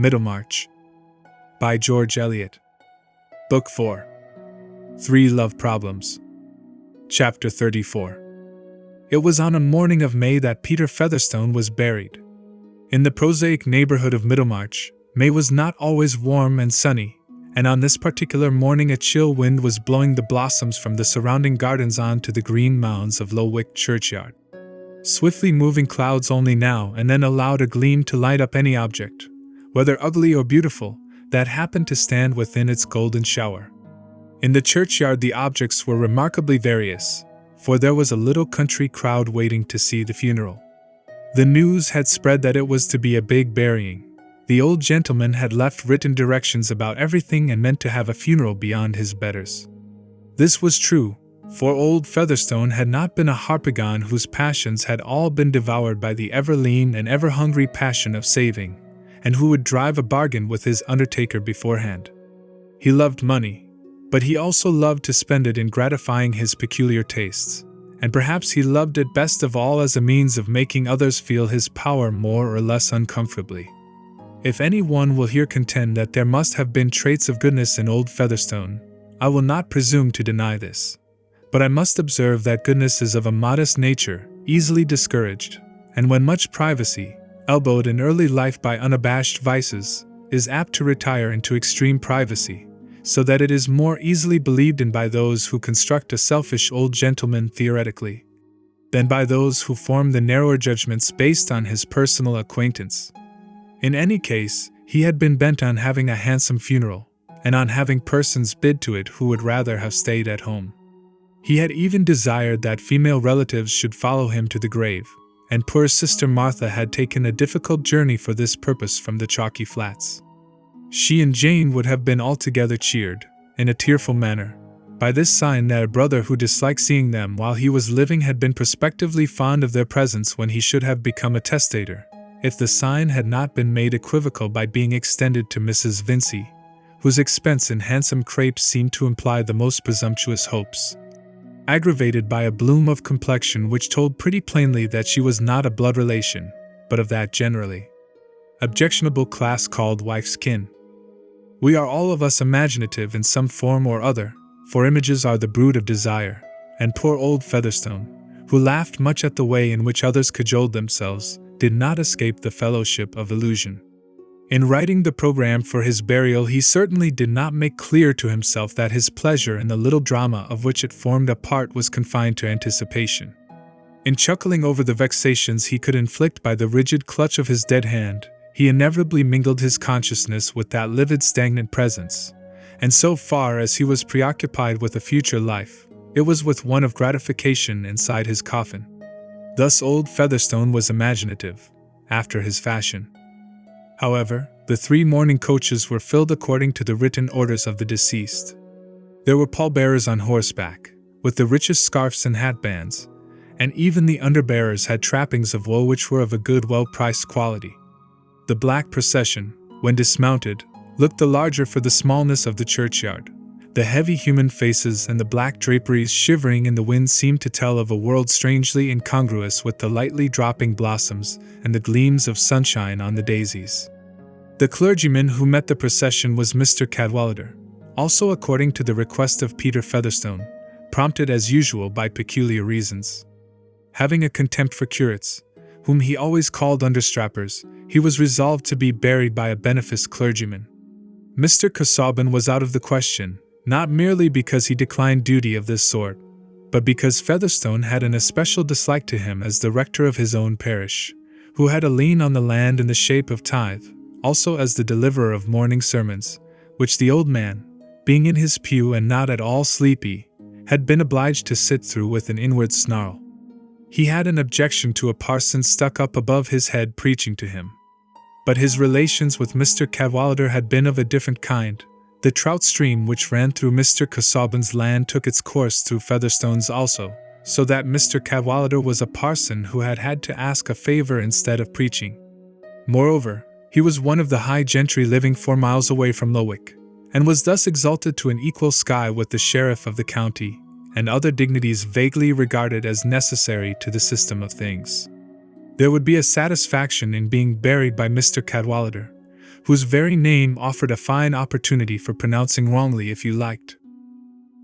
Middlemarch. By George Eliot. Book 4. 3 Love Problems. Chapter 34. It was on a morning of May that Peter Featherstone was buried. In the prosaic neighborhood of Middlemarch, May was not always warm and sunny, and on this particular morning a chill wind was blowing the blossoms from the surrounding gardens onto the green mounds of Lowick churchyard. Swiftly moving clouds only now and then allowed a gleam to light up any object, whether ugly or beautiful, that happened to stand within its golden shower. In the churchyard the objects were remarkably various, for there was a little country crowd waiting to see the funeral. The news had spread that it was to be a big burying. The old gentleman had left written directions about everything and meant to have a funeral beyond his betters. This was true, for old Featherstone had not been a harpagon whose passions had all been devoured by the ever-lean and ever-hungry passion of saving, and who would drive a bargain with his undertaker beforehand. He loved money, but he also loved to spend it in gratifying his peculiar tastes, and perhaps he loved it best of all as a means of making others feel his power more or less uncomfortably. If any one will here contend that there must have been traits of goodness in old Featherstone, I will not presume to deny this. But I must observe that goodness is of a modest nature, easily discouraged, and when much privacy, elbowed in early life by unabashed vices, is apt to retire into extreme privacy, so that it is more easily believed in by those who construct a selfish old gentleman theoretically, than by those who form the narrower judgments based on his personal acquaintance. In any case, he had been bent on having a handsome funeral, and on having persons bid to it who would rather have stayed at home. He had even desired that female relatives should follow him to the grave, and poor Sister Martha had taken a difficult journey for this purpose from the Chalky Flats. She and Jane would have been altogether cheered, in a tearful manner, by this sign that a brother who disliked seeing them while he was living had been prospectively fond of their presence when he should have become a testator, if the sign had not been made equivocal by being extended to Mrs. Vincy, whose expense in handsome crapes seemed to imply the most presumptuous hopes, aggravated by a bloom of complexion which told pretty plainly that she was not a blood relation, but of that generally objectionable class called wife's kin. We are all of us imaginative in some form or other, for images are the brood of desire, and poor old Featherstone, who laughed much at the way in which others cajoled themselves, did not escape the fellowship of illusion. In writing the program for his burial he certainly did not make clear to himself that his pleasure in the little drama of which it formed a part was confined to anticipation. In chuckling over the vexations he could inflict by the rigid clutch of his dead hand, he inevitably mingled his consciousness with that livid stagnant presence, and so far as he was preoccupied with a future life, it was with one of gratification inside his coffin. Thus old Featherstone was imaginative, after his fashion. However, the 3 mourning coaches were filled according to the written orders of the deceased. There were pallbearers on horseback, with the richest scarfs and hatbands, and even the underbearers had trappings of wool which were of a good, well-priced quality. The black procession, when dismounted, looked the larger for the smallness of the churchyard. The heavy human faces and the black draperies shivering in the wind seemed to tell of a world strangely incongruous with the lightly dropping blossoms and the gleams of sunshine on the daisies. The clergyman who met the procession was Mr. Cadwallader, also according to the request of Peter Featherstone, prompted as usual by peculiar reasons. Having a contempt for curates, whom he always called understrappers, he was resolved to be buried by a beneficed clergyman. Mr. Casaubon was out of the question, not merely because he declined duty of this sort, but because Featherstone had an especial dislike to him as the rector of his own parish, who had a lien on the land in the shape of tithe, also as the deliverer of morning sermons, which the old man, being in his pew and not at all sleepy, had been obliged to sit through with an inward snarl. He had an objection to a parson stuck up above his head preaching to him. But his relations with Mr. Cadwallader had been of a different kind. The trout stream which ran through Mr. Casaubon's land took its course through Featherstone's also, so that Mr. Cadwallader was a parson who had had to ask a favor instead of preaching. Moreover, he was one of the high gentry living 4 miles away from Lowick, and was thus exalted to an equal sky with the sheriff of the county, and other dignities vaguely regarded as necessary to the system of things. There would be a satisfaction in being buried by Mr. Cadwallader, whose very name offered a fine opportunity for pronouncing wrongly if you liked.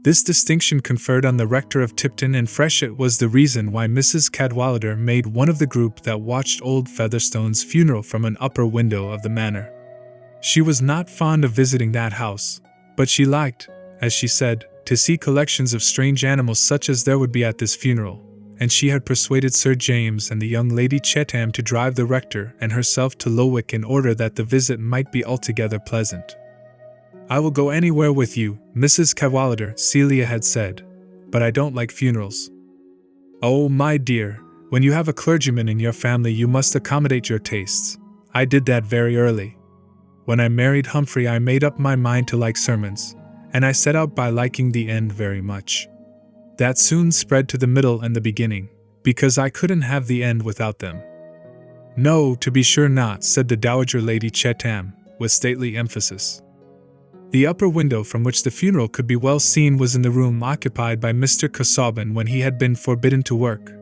This distinction conferred on the rector of Tipton and Freshitt was the reason why Mrs. Cadwallader made one of the group that watched old Featherstone's funeral from an upper window of the manor. She was not fond of visiting that house, but she liked, as she said, to see collections of strange animals such as there would be at this funeral, and she had persuaded Sir James and the young Lady Chetham to drive the rector and herself to Lowick in order that the visit might be altogether pleasant. "I will go anywhere with you, Mrs. Cadwallader," Celia had said, "but I don't like funerals." "Oh, my dear, when you have a clergyman in your family you must accommodate your tastes. I did that very early. When I married Humphrey I made up my mind to like sermons, and I set out by liking the end very much. That soon spread to the middle and the beginning, because I couldn't have the end without them." "No, to be sure not," said the Dowager Lady Chetham, with stately emphasis. The upper window from which the funeral could be well seen was in the room occupied by Mr. Casaubon when he had been forbidden to work,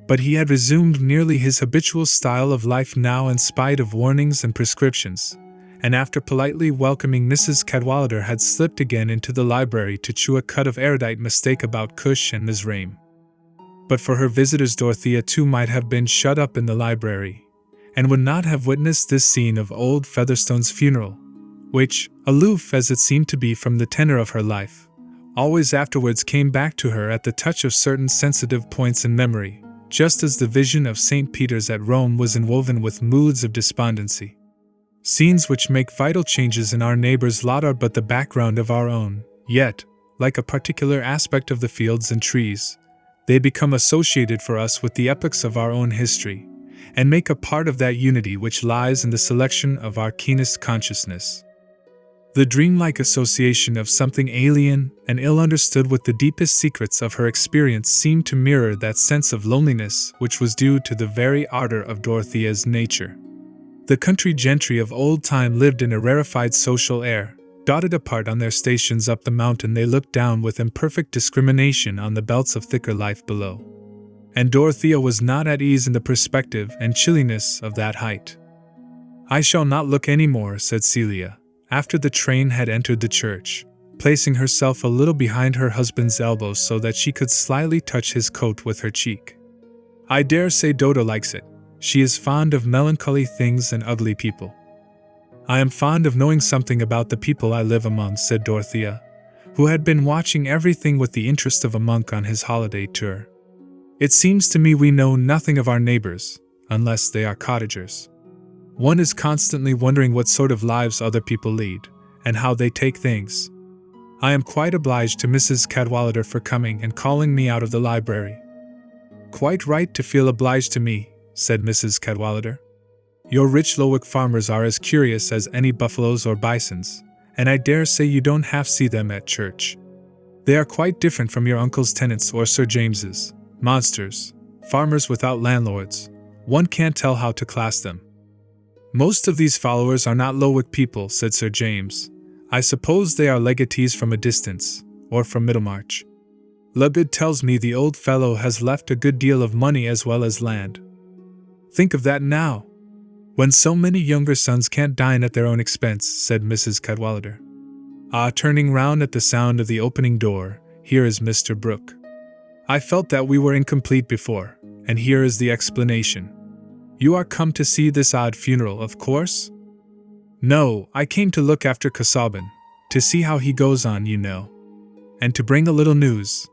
but he had resumed nearly his habitual style of life now in spite of warnings and prescriptions, and after politely welcoming Mrs. Cadwallader had slipped again into the library to chew a cud of erudite mistake about Cush and Mizraim. But for her visitors Dorothea too might have been shut up in the library, and would not have witnessed this scene of old Featherstone's funeral, which, aloof as it seemed to be from the tenor of her life, always afterwards came back to her at the touch of certain sensitive points in memory, just as the vision of St. Peter's at Rome was inwoven with moods of despondency. Scenes which make vital changes in our neighbor's lot are but the background of our own, yet, like a particular aspect of the fields and trees, they become associated for us with the epochs of our own history, and make a part of that unity which lies in the selection of our keenest consciousness. The dreamlike association of something alien and ill-understood with the deepest secrets of her experience seemed to mirror that sense of loneliness which was due to the very ardor of Dorothea's nature. The country gentry of old time lived in a rarefied social air. Dotted apart on their stations up the mountain they looked down with imperfect discrimination on the belts of thicker life below. And Dorothea was not at ease in the perspective and chilliness of that height. "I shall not look any more," said Celia, after the train had entered the church, placing herself a little behind her husband's elbows so that she could slyly touch his coat with her cheek. "I dare say Dodo likes it. She is fond of melancholy things and ugly people." "I am fond of knowing something about the people I live among," said Dorothea, who had been watching everything with the interest of a monk on his holiday tour. "It seems to me we know nothing of our neighbors, unless they are cottagers. One is constantly wondering what sort of lives other people lead, and how they take things. I am quite obliged to Mrs. Cadwallader for coming and calling me out of the library." "Quite right to feel obliged to me," said Mrs. Cadwallader. "Your rich Lowick farmers are as curious as any buffaloes or bisons, and I dare say you don't half see them at church. They are quite different from your uncle's tenants or Sir James's. Monsters, farmers without landlords. One can't tell how to class them." "Most of these followers are not Lowick people," said Sir James. "I suppose they are legatees from a distance, or from Middlemarch. Lubid tells me the old fellow has left a good deal of money as well as land. Think of that now! When so many younger sons can't dine at their own expense," said Mrs. Cadwallader. "Ah, turning round at the sound of the opening door, here is Mr. Brooke. I felt that we were incomplete before, and here is the explanation. You are come to see this odd funeral, of course?" "No, I came to look after Casaubon, to see how he goes on, you know. And to bring a little news,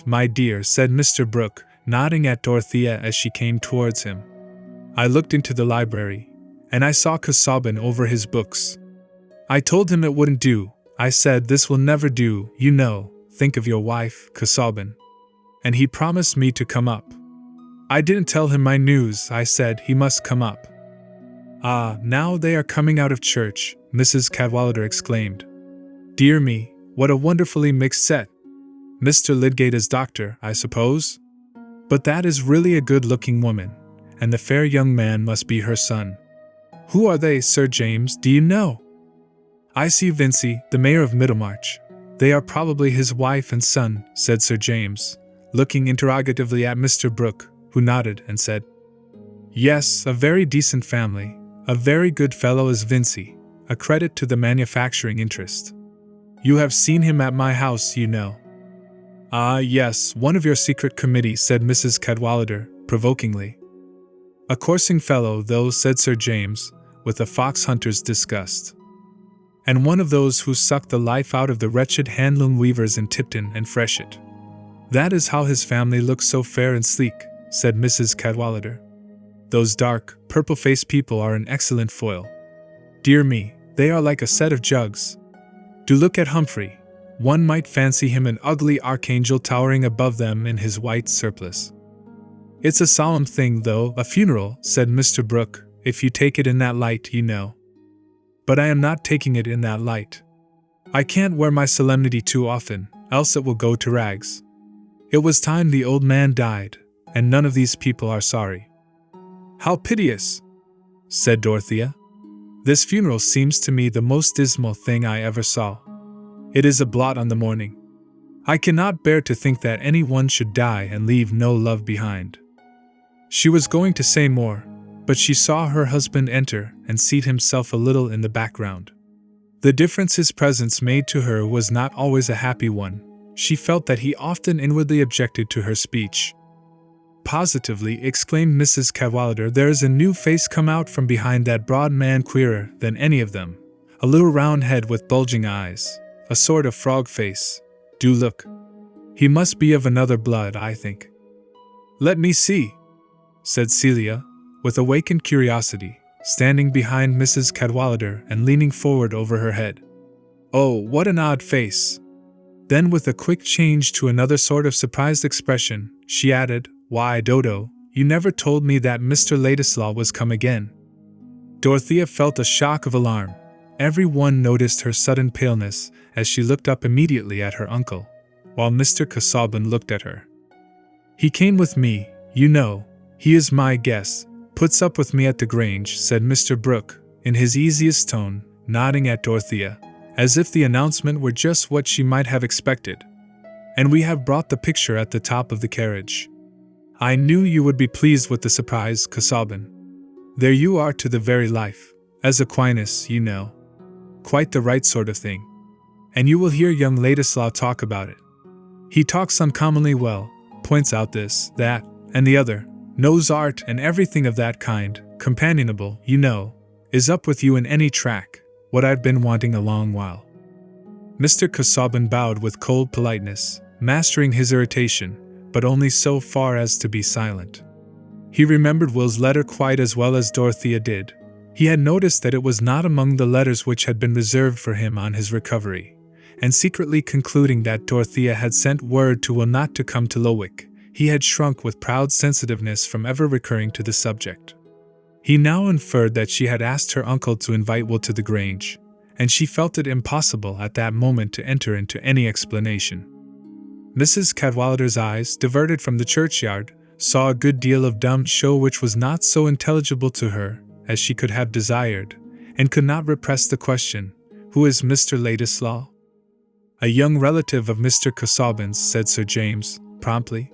my dear," said Mr. Brooke, nodding at Dorothea as she came towards him. "I looked into the library, and I saw Casaubon over his books. I told him it wouldn't do. I said, this will never do, you know, think of your wife, Casaubon. And he promised me to come up. I didn't tell him my news, I said he must come up." "Ah, now they are coming out of church," Mrs. Cadwallader exclaimed. "Dear me, what a wonderfully mixed set. Mr. Lydgate is doctor, I suppose? But that is really a good-looking woman, and the fair young man must be her son. Who are they, Sir James, do you know?" "I see Vincy, the mayor of Middlemarch. They are probably his wife and son," said Sir James, looking interrogatively at Mr. Brooke, who nodded and said, "Yes, a very decent family. A very good fellow is Vincy, a credit to the manufacturing interest. You have seen him at my house, you know. Ah, yes, one of your secret committee, said Mrs. Cadwallader, provokingly. A coursing fellow, though, said Sir James, with a fox hunter's disgust. And one of those who sucked the life out of the wretched handloom weavers in Tipton and Freshitt. That is how his family looks so fair and sleek, said Mrs. Cadwallader. Those dark, purple-faced people are an excellent foil. Dear me, they are like a set of jugs. Do look at Humphrey. One might fancy him an ugly archangel towering above them in his white surplice. It's a solemn thing, though, a funeral, said Mr. Brooke, if you take it in that light, you know. But I am not taking it in that light. I can't wear my solemnity too often, else it will go to rags. It was time the old man died, and none of these people are sorry. How piteous, said Dorothea. This funeral seems to me the most dismal thing I ever saw. It is a blot on the morning. I cannot bear to think that any one should die and leave no love behind. She was going to say more, but she saw her husband enter and seat himself a little in the background. The difference his presence made to her was not always a happy one. She felt that he often inwardly objected to her speech. Positively, exclaimed Mrs. Cadwallader, there is a new face come out from behind that broad man, queerer than any of them. A little round head with bulging eyes, a sort of frog face. Do look. He must be of another blood, I think. Let me see, said Celia, with awakened curiosity, standing behind Mrs. Cadwallader and leaning forward over her head. Oh, what an odd face! Then, with a quick change to another sort of surprised expression, she added, Why, Dodo, you never told me that Mr. Ladislaw was come again. Dorothea felt a shock of alarm. Every one noticed her sudden paleness as she looked up immediately at her uncle, while Mr. Casaubon looked at her. He came with me, you know. He is my guest, puts up with me at the Grange, said Mr. Brooke, in his easiest tone, nodding at Dorothea, as if the announcement were just what she might have expected. And we have brought the picture at the top of the carriage. I knew you would be pleased with the surprise, Casaubon. There you are to the very life, as Aquinas, you know. Quite the right sort of thing. And you will hear young Ladislaw talk about it. He talks uncommonly well, points out this, that, and the other, knows art and everything of that kind, companionable, you know, is up with you in any track, what I've been wanting a long while. Mr. Casaubon bowed with cold politeness, mastering his irritation, but only so far as to be silent. He remembered Will's letter quite as well as Dorothea did. He had noticed that it was not among the letters which had been reserved for him on his recovery, and secretly concluding that Dorothea had sent word to Will not to come to Lowick, he had shrunk with proud sensitiveness from ever recurring to the subject. He now inferred that she had asked her uncle to invite Will to the Grange, and she felt it impossible at that moment to enter into any explanation. Mrs. Cadwallader's eyes, diverted from the churchyard, saw a good deal of dumb show which was not so intelligible to her as she could have desired, and could not repress the question, Who is Mr. Ladislaw? A young relative of Mr. Casaubon's, said Sir James, promptly.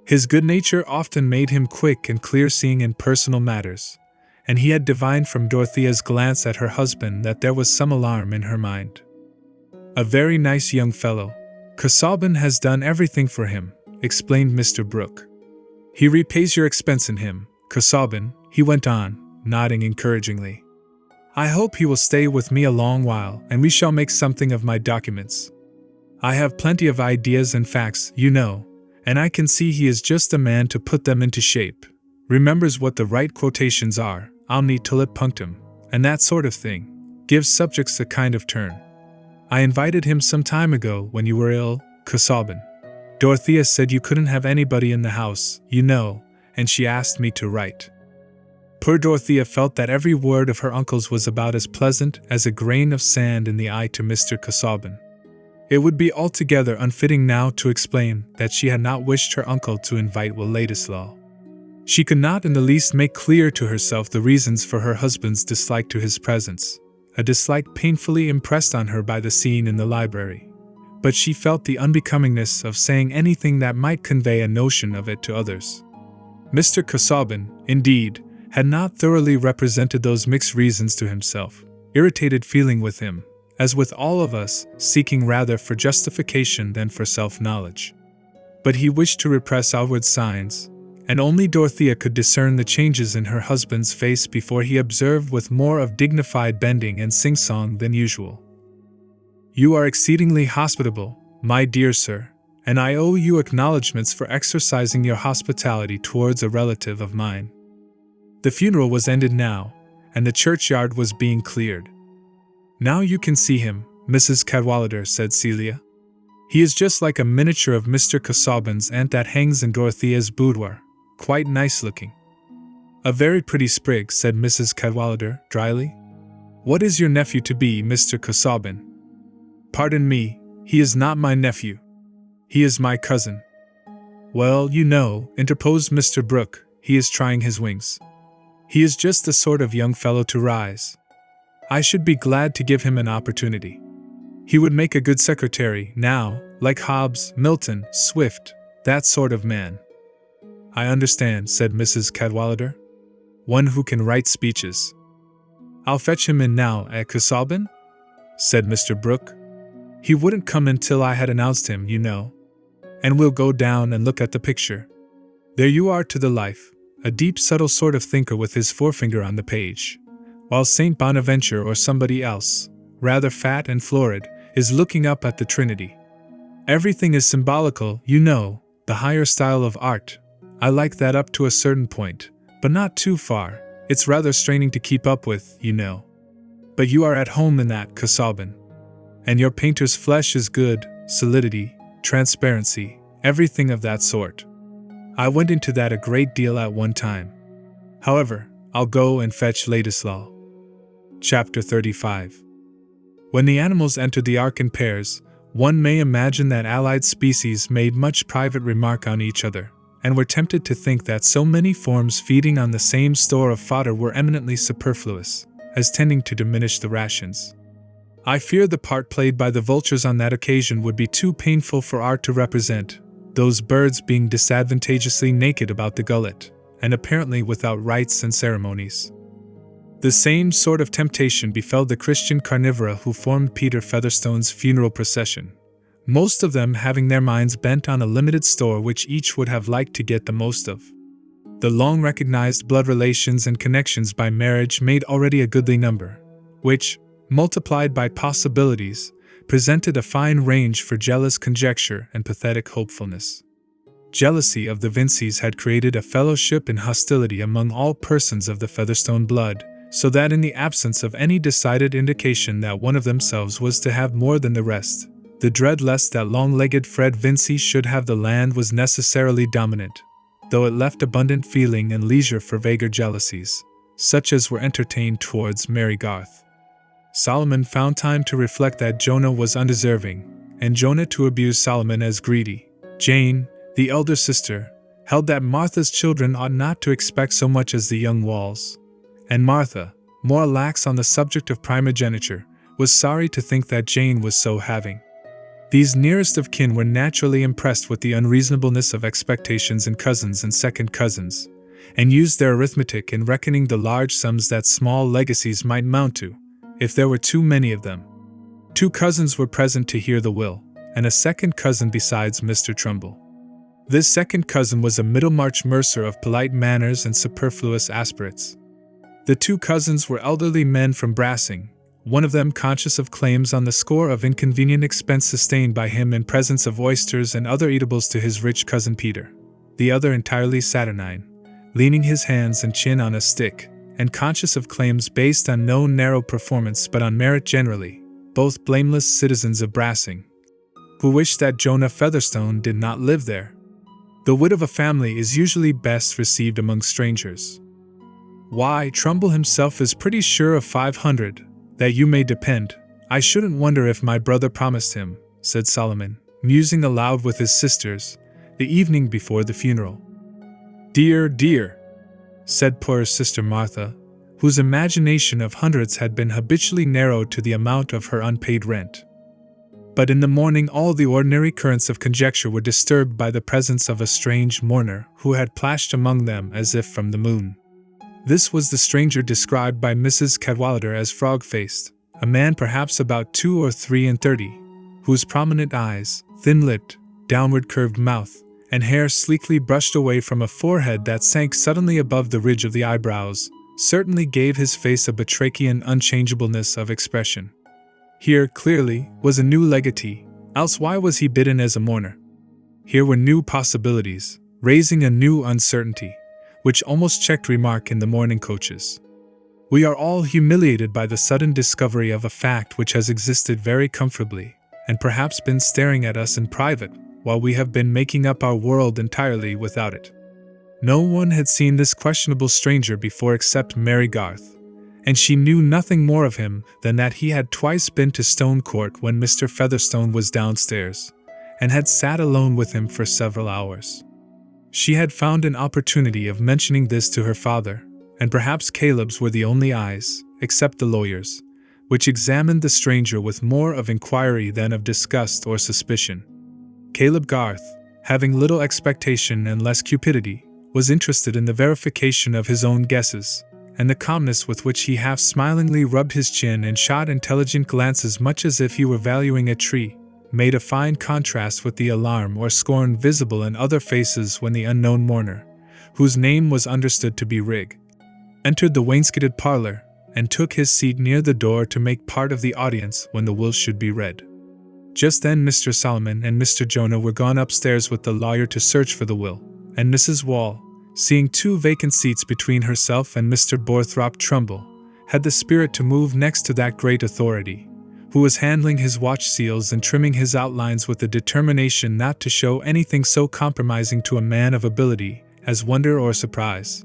His good nature often made him quick and clear-seeing in personal matters, and he had divined from Dorothea's glance at her husband that there was some alarm in her mind. A very nice young fellow. Casaubon has done everything for him, explained Mr. Brooke. He repays your expense in him, Casaubon, he went on, nodding encouragingly. I hope he will stay with me a long while, and we shall make something of my documents. I have plenty of ideas and facts, you know, and I can see he is just the man to put them into shape. Remembers what the right quotations are, omni tulit punctum, and that sort of thing. Gives subjects a kind of turn. I invited him some time ago when you were ill, Casaubon. Dorothea said you couldn't have anybody in the house, you know, and she asked me to write. Poor Dorothea felt that every word of her uncle's was about as pleasant as a grain of sand in the eye to Mr. Casaubon. It would be altogether unfitting now to explain that she had not wished her uncle to invite Will Ladislaw. She could not in the least make clear to herself the reasons for her husband's dislike to his presence, a dislike painfully impressed on her by the scene in the library. But she felt the unbecomingness of saying anything that might convey a notion of it to others. Mr. Casaubon, indeed, had not thoroughly represented those mixed reasons to himself, irritated feeling with him, as with all of us, seeking rather for justification than for self-knowledge. But he wished to repress outward signs, and only Dorothea could discern the changes in her husband's face before he observed with more of dignified bending and sing-song than usual. "You are exceedingly hospitable, my dear sir, and I owe you acknowledgments for exercising your hospitality towards a relative of mine." The funeral was ended now, and the churchyard was being cleared. "Now you can see him, Mrs. Cadwallader," said Celia. "He is just like a miniature of Mr. Casaubon's aunt that hangs in Dorothea's boudoir, quite nice-looking." "A very pretty sprig," said Mrs. Cadwallader, dryly. "What is your nephew to be, Mr. Casaubon?" "Pardon me, he is not my nephew. He is my cousin." "Well, you know," interposed Mr. Brooke, "he is trying his wings. He is just the sort of young fellow to rise. I should be glad to give him an opportunity. He would make a good secretary, now, like Hobbes, Milton, Swift, that sort of man." "I understand," said Mrs. Cadwallader. "One who can write speeches." "I'll fetch him in now, at Casaubon?" said Mr. Brooke. "He wouldn't come until I had announced him, you know. And we'll go down and look at the picture. There you are to the life, a deep subtle sort of thinker with his forefinger on the page, while St. Bonaventure or somebody else, rather fat and florid, is looking up at the Trinity. Everything is symbolical, you know, the higher style of art. I like that up to a certain point, but not too far. It's rather straining to keep up with, you know. But you are at home in that, Casaubon. And your painter's flesh is good, solidity, transparency, everything of that sort. I went into that a great deal at one time. However, I'll go and fetch Ladislaw." Chapter 35. When the animals entered the ark in pairs, one may imagine that allied species made much private remark on each other, and were tempted to think that so many forms feeding on the same store of fodder were eminently superfluous, as tending to diminish the rations. I fear the part played by the vultures on that occasion would be too painful for art to represent, those birds being disadvantageously naked about the gullet, and apparently without rites and ceremonies. The same sort of temptation befell the Christian carnivora who formed Peter Featherstone's funeral procession, most of them having their minds bent on a limited store which each would have liked to get the most of. The long-recognized blood relations and connections by marriage made already a goodly number, which, multiplied by possibilities, presented a fine range for jealous conjecture and pathetic hopefulness. Jealousy of the Vincys had created a fellowship in hostility among all persons of the Featherstone blood, so that in the absence of any decided indication that one of themselves was to have more than the rest, the dread lest that long-legged Fred Vincy should have the land was necessarily dominant, though it left abundant feeling and leisure for vaguer jealousies, such as were entertained towards Mary Garth. Solomon found time to reflect that Jonah was undeserving, and Jonah to abuse Solomon as greedy. Jane, the elder sister, held that Martha's children ought not to expect so much as the young Walls, and Martha, more lax on the subject of primogeniture, was sorry to think that Jane was so having. These nearest of kin were naturally impressed with the unreasonableness of expectations in cousins and second cousins, and used their arithmetic in reckoning the large sums that small legacies might mount to, if there were too many of them. 2 cousins were present to hear the will, and a second cousin besides Mr. Trumbull. This second cousin was a Middlemarch mercer of polite manners and superfluous aspirates. The 2 cousins were elderly men from Brassing, one of them conscious of claims on the score of inconvenient expense sustained by him in presence of oysters and other eatables to his rich cousin Peter, the other entirely saturnine, leaning his hands and chin on a stick, and conscious of claims based on no narrow performance but on merit generally, both blameless citizens of Brassing, who wished that Jonah Featherstone did not live there. The wit of a family is usually best received among strangers. "Why, Trumbull himself is pretty sure of 500, that you may depend. I shouldn't wonder if my brother promised him," said Solomon, musing aloud with his sisters, the evening before the funeral. "Dear, dear," said poor sister Martha, whose imagination of hundreds had been habitually narrowed to the amount of her unpaid rent. But in the morning all the ordinary currents of conjecture were disturbed by the presence of a strange mourner who had plashed among them as if from the moon. This was the stranger described by Mrs. Cadwallader as frog-faced, a man perhaps about 2 or 33, whose prominent eyes, thin-lipped, downward-curved mouth, and hair sleekly brushed away from a forehead that sank suddenly above the ridge of the eyebrows, certainly gave his face a batrachian unchangeableness of expression. Here, clearly, was a new legatee, else why was he bidden as a mourner? Here were new possibilities, raising a new uncertainty, which almost checked remark in the mourning coaches. We are all humiliated by the sudden discovery of a fact which has existed very comfortably, and perhaps been staring at us in private, while we have been making up our world entirely without it. No one had seen this questionable stranger before except Mary Garth, and she knew nothing more of him than that he had twice been to Stone Court when Mr. Featherstone was downstairs, and had sat alone with him for several hours. She had found an opportunity of mentioning this to her father, and perhaps Caleb's were the only eyes, except the lawyer's, which examined the stranger with more of inquiry than of disgust or suspicion. Caleb Garth, having little expectation and less cupidity, was interested in the verification of his own guesses, and the calmness with which he half-smilingly rubbed his chin and shot intelligent glances much as if he were valuing a tree, made a fine contrast with the alarm or scorn visible in other faces when the unknown mourner, whose name was understood to be Rigg, entered the wainscoted parlor, and took his seat near the door to make part of the audience when the will should be read. Just then Mr. Solomon and Mr. Jonah were gone upstairs with the lawyer to search for the will, and Mrs. Wall, seeing 2 vacant seats between herself and Mr. Borthrop Trumbull, had the spirit to move next to that great authority, who was handling his watch seals and trimming his outlines with the determination not to show anything so compromising to a man of ability as wonder or surprise.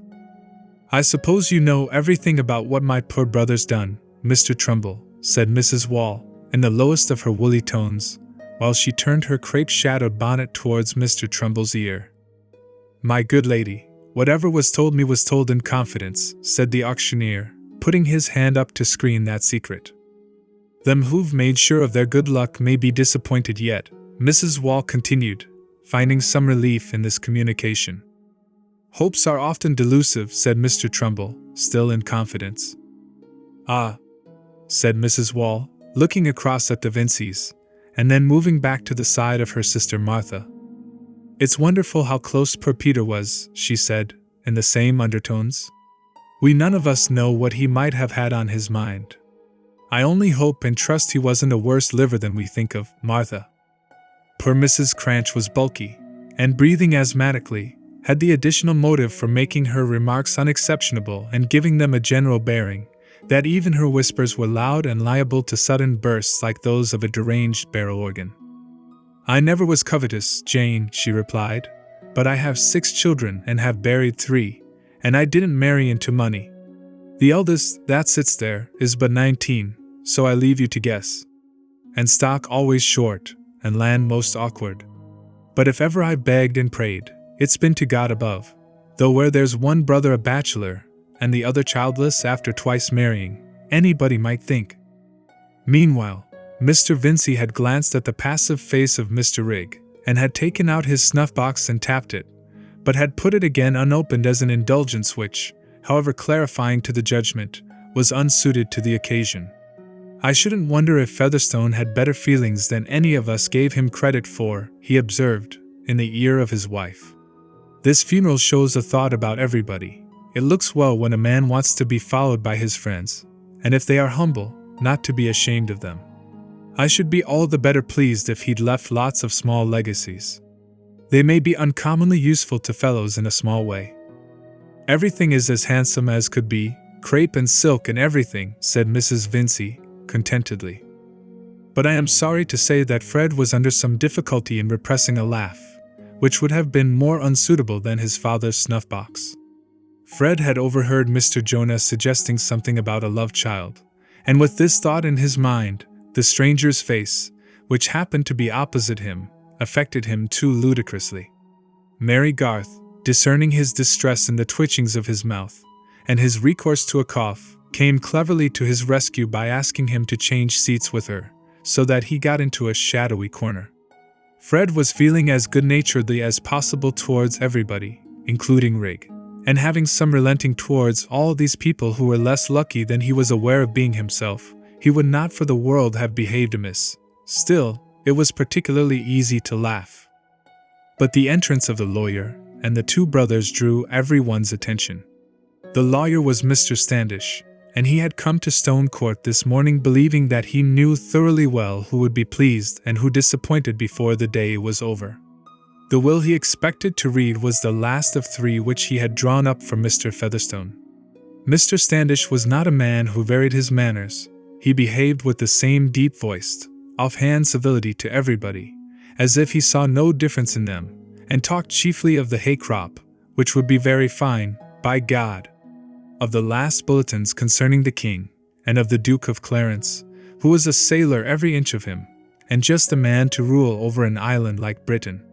"I suppose you know everything about what my poor brother's done, Mr. Trumbull," said Mrs. Wall, in the lowest of her woolly tones, while she turned her crepe-shadowed bonnet towards Mr. Trumbull's ear. "My good lady, whatever was told me was told in confidence," said the auctioneer, putting his hand up to screen that secret. "Them who've made sure of their good luck may be disappointed yet," Mrs. Wall continued, finding some relief in this communication. "Hopes are often delusive," said Mr. Trumbull, still in confidence. "Ah," said Mrs. Wall, looking across at the Vincys, and then moving back to the side of her sister Martha. "It's wonderful how close poor Peter was," she said, in the same undertones. "We none of us know what he might have had on his mind. I only hope and trust he wasn't a worse liver than we think of, Martha." Poor Mrs. Cranch was bulky, and breathing asthmatically, had the additional motive for making her remarks unexceptionable and giving them a general bearing, that even her whispers were loud and liable to sudden bursts like those of a deranged barrel organ. "I never was covetous, Jane," she replied, "but I have 6 children and have buried 3, and I didn't marry into money. The eldest, that sits there, is but 19, so I leave you to guess. And stock always short, and land most awkward. But if ever I begged and prayed, it's been to God above, though where there's one brother a bachelor, and the other childless after twice marrying, anybody might think." Meanwhile, Mr. Vincy had glanced at the passive face of Mr. Rigg, and had taken out his snuff-box and tapped it, but had put it again unopened as an indulgence which, however clarifying to the judgment, was unsuited to the occasion. "I shouldn't wonder if Featherstone had better feelings than any of us gave him credit for," he observed, in the ear of his wife. "This funeral shows a thought about everybody. It looks well when a man wants to be followed by his friends, and if they are humble, not to be ashamed of them. I should be all the better pleased if he'd left lots of small legacies. They may be uncommonly useful to fellows in a small way." "Everything is as handsome as could be, crepe and silk and everything," said Mrs. Vincy, contentedly. "But I am sorry to say that Fred was under some difficulty in repressing a laugh, which would have been more unsuitable than his father's snuff-box. Fred had overheard Mr. Jonah suggesting something about a love child, and with this thought in his mind, the stranger's face, which happened to be opposite him, affected him too ludicrously. Mary Garth, discerning his distress in the twitchings of his mouth, and his recourse to a cough, came cleverly to his rescue by asking him to change seats with her, so that he got into a shadowy corner. Fred was feeling as good-naturedly as possible towards everybody, including Rigg, and having some relenting towards all these people who were less lucky than he was aware of being himself, he would not for the world have behaved amiss. Still, it was particularly easy to laugh. But the entrance of the lawyer and the two brothers drew everyone's attention. The lawyer was Mr. Standish, and he had come to Stone Court this morning believing that he knew thoroughly well who would be pleased and who disappointed before the day was over. The will he expected to read was the last of three which he had drawn up for Mr. Featherstone. Mr. Standish was not a man who varied his manners. He behaved with the same deep-voiced, offhand civility to everybody, as if he saw no difference in them, and talked chiefly of the hay crop, which would be very fine, by God, of the last bulletins concerning the king, and of the Duke of Clarence, who was a sailor every inch of him, and just a man to rule over an island like Britain.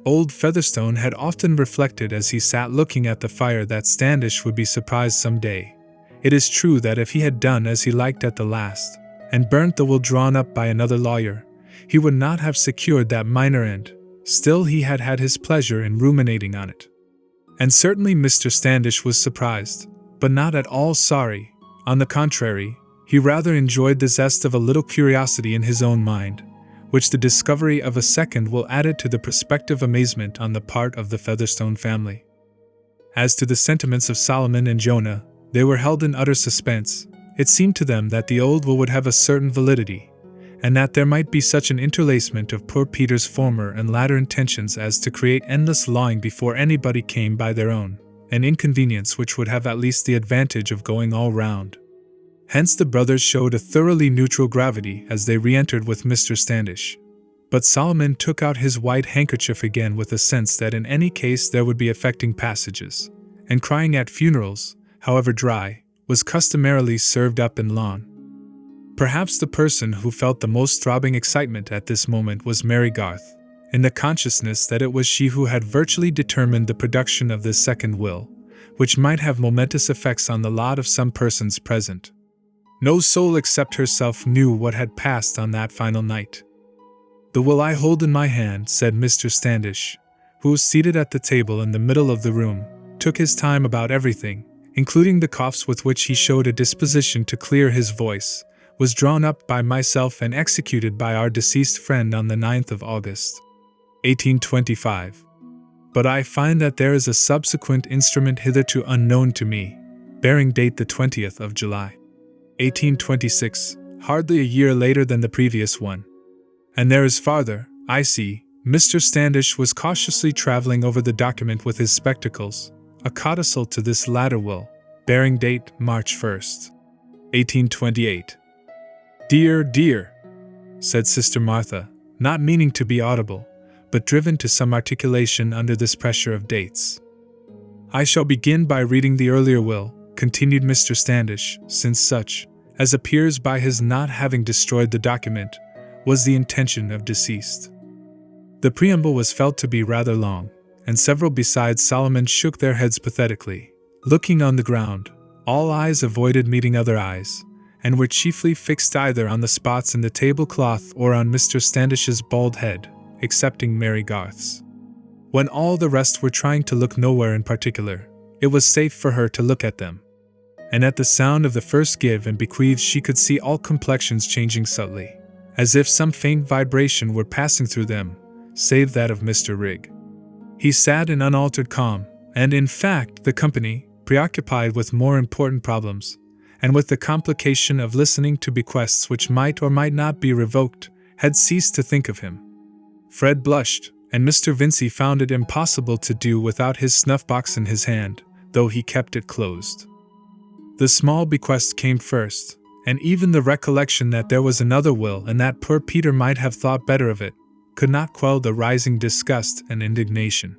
Old Featherstone had often reflected as he sat looking at the fire that Standish would be surprised some day. It is true that if he had done as he liked at the last, and burnt the will drawn up by another lawyer, he would not have secured that minor end. Still he had had his pleasure in ruminating on it. And certainly Mr. Standish was surprised, but not at all sorry. On the contrary, he rather enjoyed the zest of a little curiosity in his own mind, which the discovery of a second will added to the prospective amazement on the part of the Featherstone family. As to the sentiments of Solomon and Jonah, they were held in utter suspense. It seemed to them that the old will would have a certain validity, and that there might be such an interlacement of poor Peter's former and latter intentions as to create endless lawing before anybody came by their own, an inconvenience which would have at least the advantage of going all round. Hence the brothers showed a thoroughly neutral gravity as they re-entered with Mr. Standish. But Solomon took out his white handkerchief again with a sense that in any case there would be affecting passages, and crying at funerals, however dry, was customarily served up in lawn. Perhaps the person who felt the most throbbing excitement at this moment was Mary Garth, in the consciousness that it was she who had virtually determined the production of this second will, which might have momentous effects on the lot of some persons present. No soul except herself knew what had passed on that final night. "The will I hold in my hand," said Mr. Standish, who was seated at the table in the middle of the room, took his time about everything, including the coughs with which he showed a disposition to clear his voice, was drawn up by myself and executed by our deceased friend on the 9th of August, 1825. But I find that there is a subsequent instrument hitherto unknown to me, bearing date the 20th of July, 1826, hardly a year later than the previous one. And there is farther, I see, Mr. Standish was cautiously traveling over the document with his spectacles, a codicil to this latter will, bearing date March 1st, 1828. "Dear, dear," said Sister Martha, not meaning to be audible, but driven to some articulation under this pressure of dates. "I shall begin by reading the earlier will," continued Mr. Standish, "since such, as appears by his not having destroyed the document, was the intention of deceased." The preamble was felt to be rather long, and several besides Solomon shook their heads pathetically, looking on the ground. All eyes avoided meeting other eyes, and were chiefly fixed either on the spots in the tablecloth or on Mr. Standish's bald head, excepting Mary Garth's. When all the rest were trying to look nowhere in particular, it was safe for her to look at them. And at the sound of the first give and bequeath she could see all complexions changing subtly, as if some faint vibration were passing through them, save that of Mr. Rigg. He sat in unaltered calm, and in fact the company, preoccupied with more important problems, and with the complication of listening to bequests which might or might not be revoked, had ceased to think of him. Fred blushed, and Mr. Vincy found it impossible to do without his snuff-box in his hand, though he kept it closed. The small bequest came first, and even the recollection that there was another will and that poor Peter might have thought better of it, could not quell the rising disgust and indignation.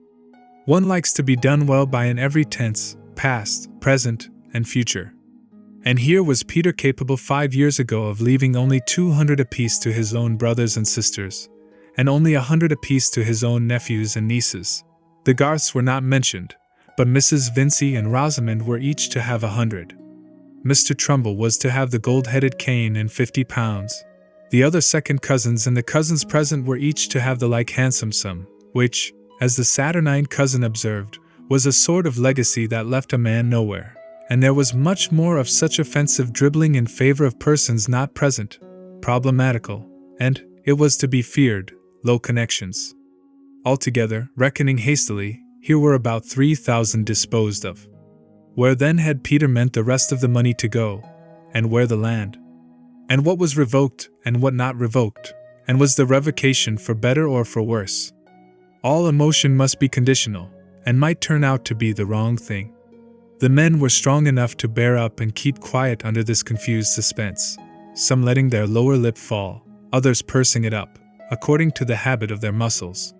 One likes to be done well by in every tense, past, present, and future. And here was Peter capable 5 years ago of leaving only 200 apiece to his own brothers and sisters, and only 100 apiece to his own nephews and nieces. The Garths were not mentioned, but Mrs. Vincy and Rosamond were each to have 100. Mr. Trumbull was to have the gold-headed cane and £50. The other second cousins and the cousins present were each to have the like handsome sum, which, as the saturnine cousin observed, was a sort of legacy that left a man nowhere, and there was much more of such offensive dribbling in favor of persons not present, problematical, and, it was to be feared, low connections. Altogether, reckoning hastily, here were about 3,000 disposed of. Where then had Peter meant the rest of the money to go, and where the land? And what was revoked, and what not revoked, and was the revocation for better or for worse? All emotion must be conditional, and might turn out to be the wrong thing. The men were strong enough to bear up and keep quiet under this confused suspense, some letting their lower lip fall, others pursing it up, according to the habit of their muscles.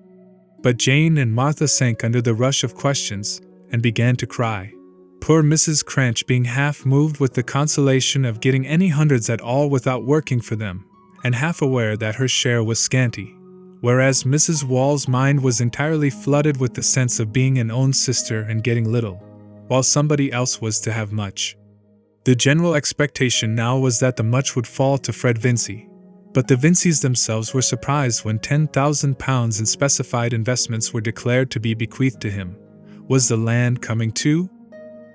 But Jane and Martha sank under the rush of questions, and began to cry, poor Mrs. Cranch being half moved with the consolation of getting any hundreds at all without working for them, and half aware that her share was scanty, whereas Mrs. Wall's mind was entirely flooded with the sense of being an own sister and getting little, while somebody else was to have much. The general expectation now was that the much would fall to Fred Vincy, but the Vincys themselves were surprised when £10,000 in specified investments were declared to be bequeathed to him. Was the land coming too?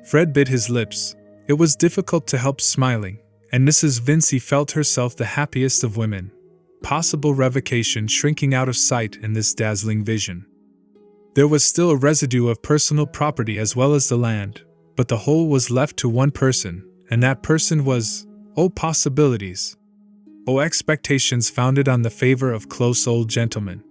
Fred bit his lips. It was difficult to help smiling, and Mrs. Vincy felt herself the happiest of women. Possible revocation shrinking out of sight in this dazzling vision. There was still a residue of personal property as well as the land, but the whole was left to one person, and that person was, oh possibilities! Oh expectations founded on the favor of close old gentlemen!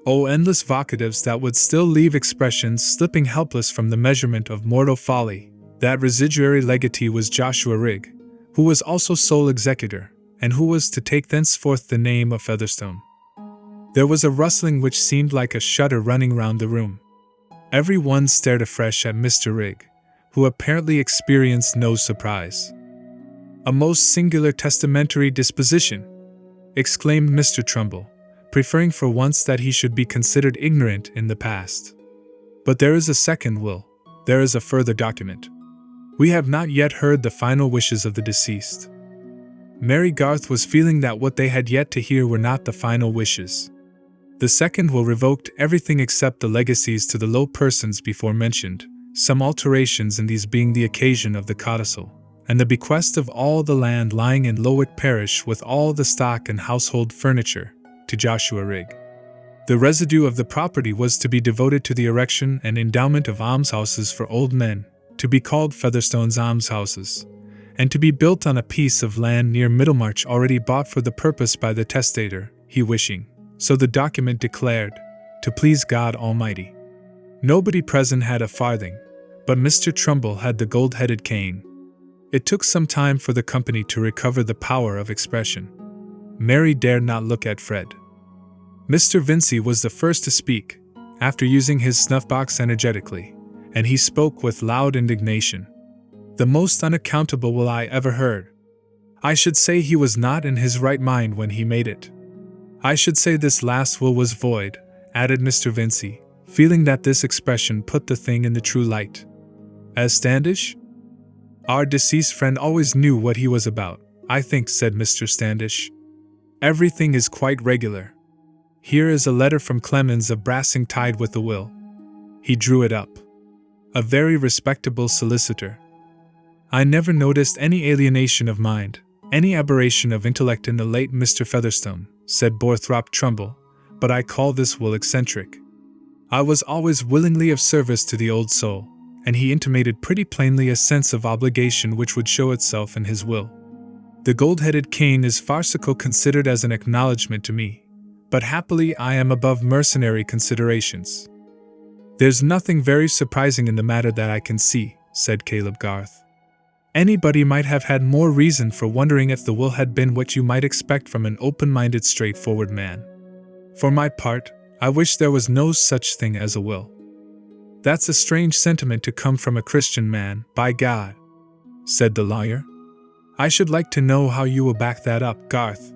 Oh endless vocatives that would still leave expressions slipping helpless from the measurement of mortal folly! That residuary legatee was Joshua Rigg, who was also sole executor, and who was to take thenceforth the name of Featherstone. There was a rustling which seemed like a shudder running round the room. Every one stared afresh at Mr. Rigg, who apparently experienced no surprise. "A most singular testamentary disposition!" exclaimed Mr. Trumbull, preferring for once that he should be considered ignorant in the past. "But there is a second will, there is a further document. We have not yet heard the final wishes of the deceased." Mary Garth was feeling that what they had yet to hear were not the final wishes. The second will revoked everything except the legacies to the low persons before mentioned, some alterations in these being the occasion of the codicil, and the bequest of all the land lying in Lowick parish with all the stock and household furniture, to Joshua Rigg. The residue of the property was to be devoted to the erection and endowment of almshouses for old men, to be called Featherstone's almshouses, and to be built on a piece of land near Middlemarch already bought for the purpose by the testator, he wishing, so the document declared, to please God Almighty. Nobody present had a farthing, but Mr. Trumbull had the gold-headed cane. It took some time for the company to recover the power of expression. Mary dared not look at Fred. Mr. Vincy was the first to speak, after using his snuff-box energetically, and he spoke with loud indignation. "The most unaccountable will I ever heard. I should say he was not in his right mind when he made it. I should say this last will was void," added Mr. Vincy, feeling that this expression put the thing in the true light. "As Standish? Our deceased friend always knew what he was about, I think," said Mr. Standish. "Everything is quite regular. Here is a letter from Clemens of Brassing tied with the will." He drew it up. "A very respectable solicitor. I never noticed any alienation of mind, any aberration of intellect in the late Mr. Featherstone," said Borthrop Trumbull, "but I call this will eccentric. I was always willingly of service to the old soul," and he intimated pretty plainly a sense of obligation which would show itself in his will. "The gold-headed cane is farcical considered as an acknowledgment to me, but happily I am above mercenary considerations." "There's nothing very surprising in the matter that I can see," said Caleb Garth. "Anybody might have had more reason for wondering if the will had been what you might expect from an open-minded, straightforward man. For my part, I wish there was no such thing as a will." "That's a strange sentiment to come from a Christian man, by God," said the lawyer. "I should like to know how you will back that up, Garth."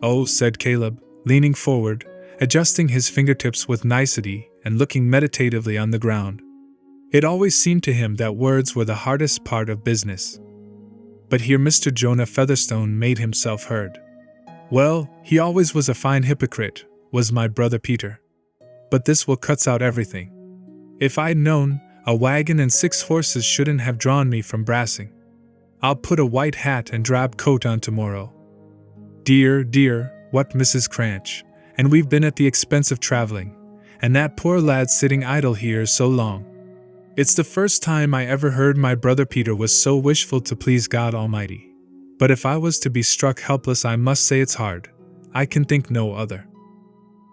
"Oh," said Caleb, leaning forward, adjusting his fingertips with nicety and looking meditatively on the ground. It always seemed to him that words were the hardest part of business. But here Mr. Jonah Featherstone made himself heard. "Well, he always was a fine hypocrite, was my brother Peter. But this will cuts out everything. If I'd known, a wagon and 6 horses shouldn't have drawn me from Brassing. I'll put a white hat and drab coat on tomorrow. Dear, what Mrs. Cranch, and we've been at the expense of traveling, and that poor lad sitting idle here so long. It's the first time I ever heard my brother Peter was so wishful to please God Almighty. But if I was to be struck helpless, I must say it's hard. I can think no other.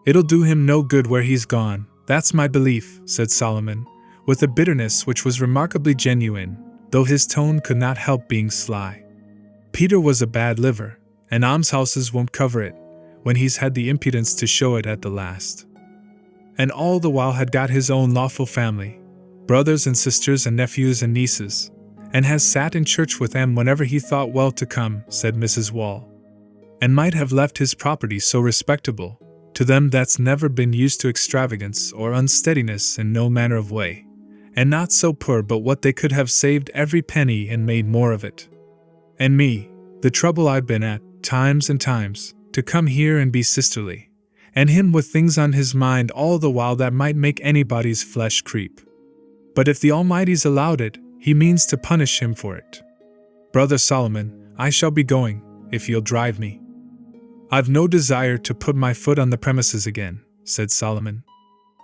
It'll do him no good where he's gone, that's my belief, said Solomon, with a bitterness which was remarkably genuine, though his tone could not help being sly. Peter was a bad liver, and almshouses won't cover it, when he's had the impudence to show it at the last. And all the while had got his own lawful family, brothers and sisters and nephews and nieces, and has sat in church with them whenever he thought well to come, said Mrs. Wall, and might have left his property so respectable, to them that's never been used to extravagance or unsteadiness in no manner of way, and not so poor but what they could have saved every penny and made more of it. And me, the trouble I've been at, times and times, to come here and be sisterly, and him with things on his mind all the while that might make anybody's flesh creep. But if the Almighty's allowed it, he means to punish him for it. Brother Solomon, I shall be going, if you'll drive me. I've no desire to put my foot on the premises again, said Solomon.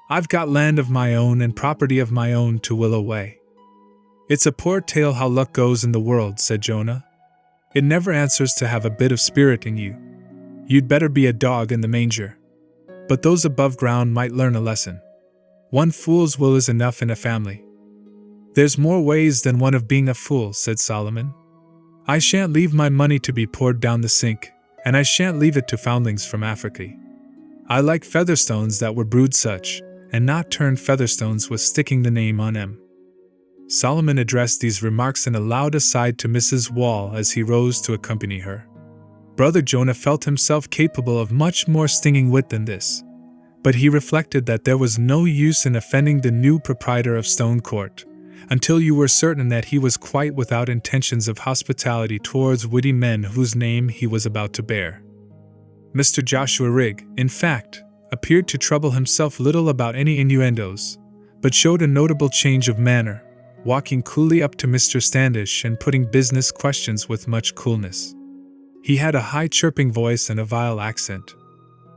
I've got land of my own and property of my own to will away. It's a poor tale how luck goes in the world, said Jonah. It never answers to have a bit of spirit in you. You'd better be a dog in the manger. But those above ground might learn a lesson. One fool's will is enough in a family. There's more ways than one of being a fool, said Solomon. I shan't leave my money to be poured down the sink, and I shan't leave it to foundlings from Africa. I like featherstones that were brewed such, and not turned featherstones with sticking the name on 'em. Solomon addressed these remarks in a loud aside to Mrs. Wall as he rose to accompany her. Brother Jonah felt himself capable of much more stinging wit than this, but he reflected that there was no use in offending the new proprietor of Stone Court, until you were certain that he was quite without intentions of hospitality towards witty men whose name he was about to bear. Mr. Joshua Rigg, in fact, appeared to trouble himself little about any innuendos, but showed a notable change of manner, walking coolly up to Mr. Standish and putting business questions with much coolness. He had a high chirping voice and a vile accent.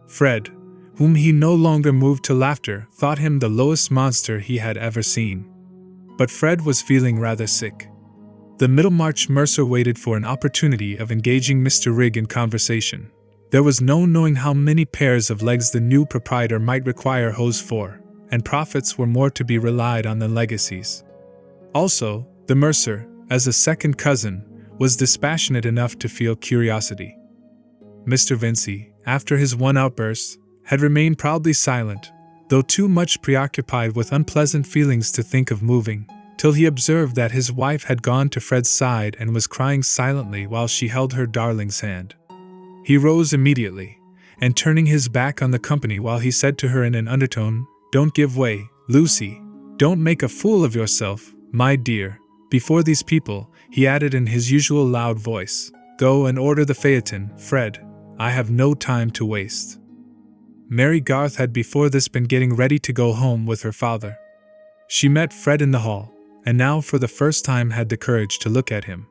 Fred, whom he no longer moved to laughter, thought him the lowest monster he had ever seen. But Fred was feeling rather sick. The Middlemarch mercer waited for an opportunity of engaging Mr. Rigg in conversation. There was no knowing how many pairs of legs the new proprietor might require hose for, and profits were more to be relied on than legacies. Also, the mercer, as a second cousin, was dispassionate enough to feel curiosity. Mr. Vincy, after his one outburst, had remained proudly silent, though too much preoccupied with unpleasant feelings to think of moving, till he observed that his wife had gone to Fred's side and was crying silently while she held her darling's hand. He rose immediately, and turning his back on the company while he said to her in an undertone, "Don't give way, Lucy. Don't make a fool of yourself, my dear. Before these people," he added in his usual loud voice, "Go and order the phaeton, Fred. I have no time to waste." Mary Garth had before this been getting ready to go home with her father. She met Fred in the hall, and now for the first time had the courage to look at him.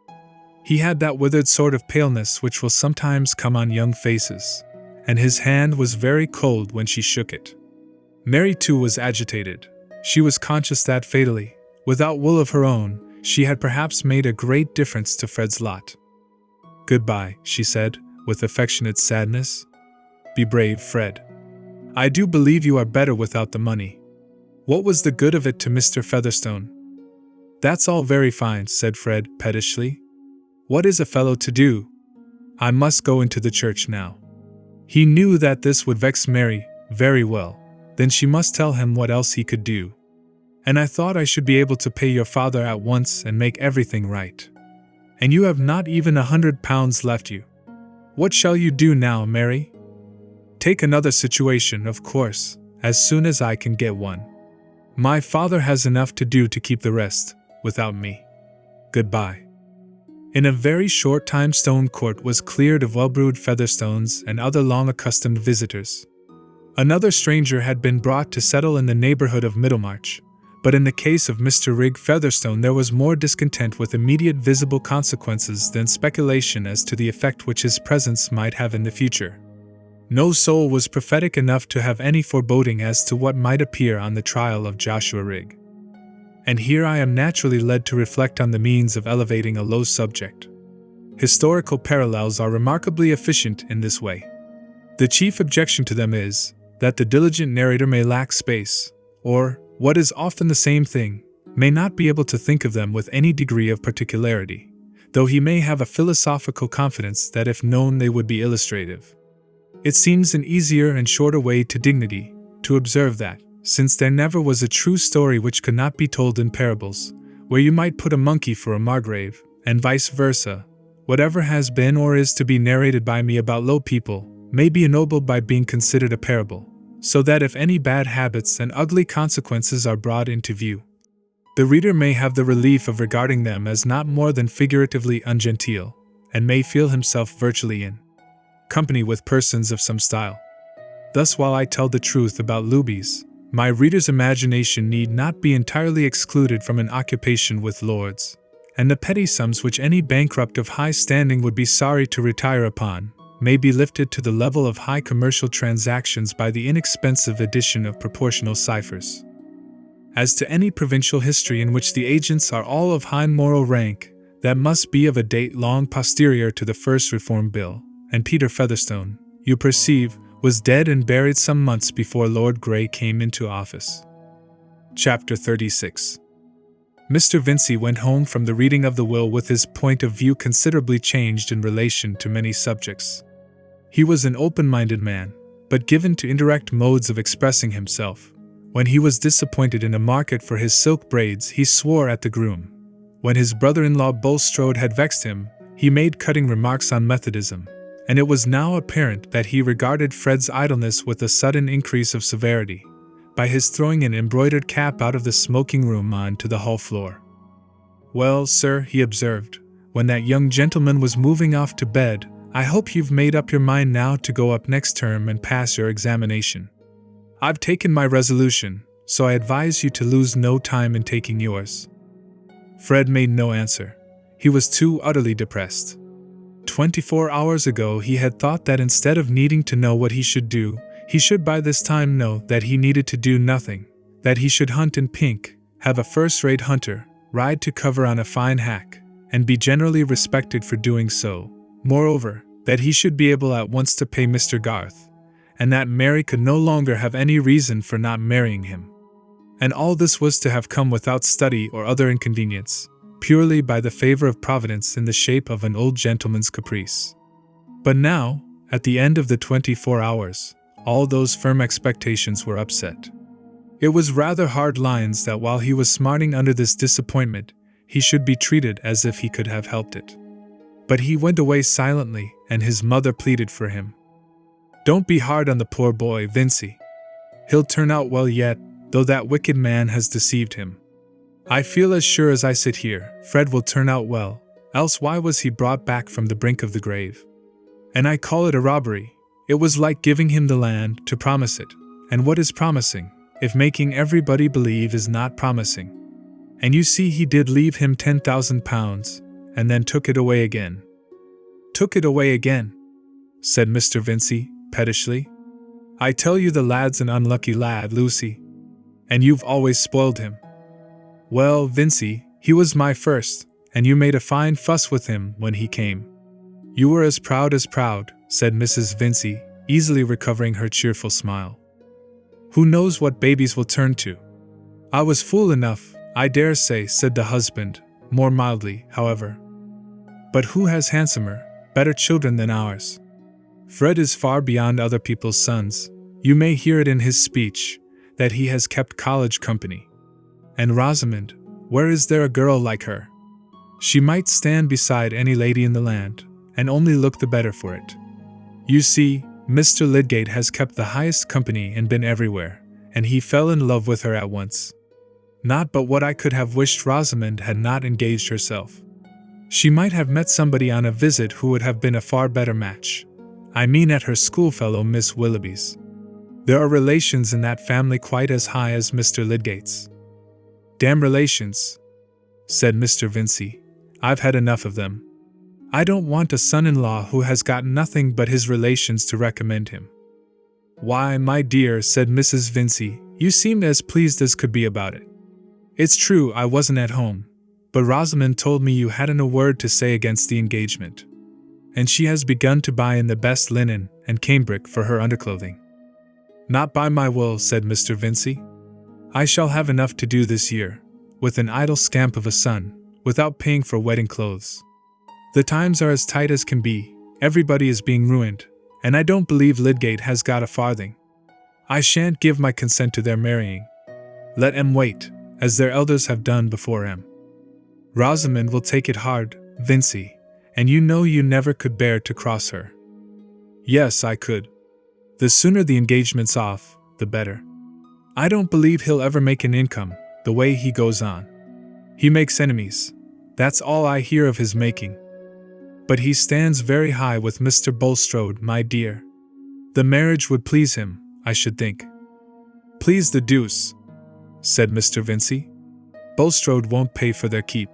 He had that withered sort of paleness which will sometimes come on young faces, and his hand was very cold when she shook it. Mary too was agitated. She was conscious that fatally, without will of her own, she had perhaps made a great difference to Fred's lot. "Goodbye," she said, with affectionate sadness. "Be brave, Fred. I do believe you are better without the money. What was the good of it to Mr. Featherstone?" "That's all very fine," said Fred pettishly. "What is a fellow to do? I must go into the church now." He knew that this would vex Mary very well, then she must tell him what else he could do. "And I thought I should be able to pay your father at once and make everything right. And you have not even £100 left you. What shall you do now, Mary?" "Take another situation, of course, as soon as I can get one. My father has enough to do to keep the rest, without me. Goodbye." In a very short time Stone Court was cleared of well-brewed Featherstones and other long-accustomed visitors. Another stranger had been brought to settle in the neighborhood of Middlemarch, But in the case of Mr. Rigg Featherstone there was more discontent with immediate visible consequences than speculation as to the effect which his presence might have in the future. No soul was prophetic enough to have any foreboding as to what might appear on the trial of Joshua Rigg. And here I am naturally led to reflect on the means of elevating a low subject. Historical parallels are remarkably efficient in this way. The chief objection to them is that the diligent narrator may lack space, or, what is often the same thing, may not be able to think of them with any degree of particularity, though he may have a philosophical confidence that if known they would be illustrative. It seems an easier and shorter way to dignity to observe that, since there never was a true story which could not be told in parables, where you might put a monkey for a margrave, and vice versa, whatever has been or is to be narrated by me about low people may be ennobled by being considered a parable, so that if any bad habits and ugly consequences are brought into view, the reader may have the relief of regarding them as not more than figuratively ungenteel, and may feel himself virtually in company with persons of some style. Thus, while I tell the truth about lubies, my reader's imagination need not be entirely excluded from an occupation with lords, and the petty sums which any bankrupt of high standing would be sorry to retire upon may be lifted to the level of high commercial transactions by the inexpensive addition of proportional ciphers. As to any provincial history in which the agents are all of high moral rank, that must be of a date long posterior to the first Reform Bill, and Peter Featherstone, you perceive, was dead and buried some months before Lord Grey came into office. Chapter 36. Mr. Vincy went home from the reading of the will with his point of view considerably changed in relation to many subjects. He was an open-minded man, but given to indirect modes of expressing himself. When he was disappointed in a market for his silk braids, he swore at the groom. When his brother-in-law Bulstrode had vexed him, he made cutting remarks on Methodism, and it was now apparent that he regarded Fred's idleness with a sudden increase of severity, by his throwing an embroidered cap out of the smoking-room on to the hall floor. "Well, sir," he observed, when that young gentleman was moving off to bed, "I hope you've made up your mind now to go up next term and pass your examination. I've taken my resolution, so I advise you to lose no time in taking yours." Fred made no answer. He was too utterly depressed. 24 hours ago he had thought that instead of needing to know what he should do, he should by this time know that he needed to do nothing, that he should hunt in pink, have a first-rate hunter, ride to cover on a fine hack, and be generally respected for doing so. Moreover, that he should be able at once to pay Mr. Garth, and that Mary could no longer have any reason for not marrying him. And all this was to have come without study or other inconvenience, purely by the favor of Providence in the shape of an old gentleman's caprice. But now, at the end of the 24 hours, all those firm expectations were upset. It was rather hard lines that while he was smarting under this disappointment, he should be treated as if he could have helped it. But he went away silently, and his mother pleaded for him. "Don't be hard on the poor boy, Vincy. He'll turn out well yet, though that wicked man has deceived him. I feel as sure as I sit here, Fred will turn out well, else why was he brought back from the brink of the grave? And I call it a robbery. It was like giving him the land to promise it, and what is promising, if making everybody believe is not promising? And you see he did leave him £10,000, and then took it away again." "Took it away again?" said Mr. Vincy, pettishly. "I tell you the lad's an unlucky lad, Lucy. And you've always spoiled him." "Well, Vincy, he was my first, and you made a fine fuss with him when he came." "You were as proud," said Mrs. Vincy, easily recovering her cheerful smile. "Who knows what babies will turn to?" "I was fool enough, I dare say," said the husband, more mildly, however. "But who has handsomer, better children than ours? Fred is far beyond other people's sons. You may hear it in his speech, that he has kept college company. And Rosamond, where is there a girl like her? She might stand beside any lady in the land, and only look the better for it. You see, Mr. Lydgate has kept the highest company and been everywhere, and he fell in love with her at once. Not but what I could have wished Rosamond had not engaged herself. She might have met somebody on a visit who would have been a far better match. I mean at her schoolfellow Miss Willoughby's. There are relations in that family quite as high as Mr. Lydgate's." "Damn relations," said Mr. Vincy. "I've had enough of them. I don't want a son-in-law who has got nothing but his relations to recommend him." "Why, my dear," said Mrs. Vincy, "you seem as pleased as could be about it. It's true I wasn't at home, but Rosamond told me you hadn't a word to say against the engagement. And she has begun to buy in the best linen and cambric for her underclothing." "Not by my will," said Mr. Vincy. "I shall have enough to do this year, with an idle scamp of a son, without paying for wedding clothes. The times are as tight as can be, everybody is being ruined, and I don't believe Lydgate has got a farthing. I shan't give my consent to their marrying. Let 'em wait, as their elders have done before 'em. Rosamond will take it hard, Vincy, and you know you never could bear to cross her." "Yes, I could. The sooner the engagement's off, the better. I don't believe he'll ever make an income, the way he goes on. He makes enemies, that's all I hear of his making. But he stands very high with Mr. Bulstrode, my dear. The marriage would please him, I should think." "Please the deuce," said Mr. Vincy. "Bulstrode won't pay for their keep.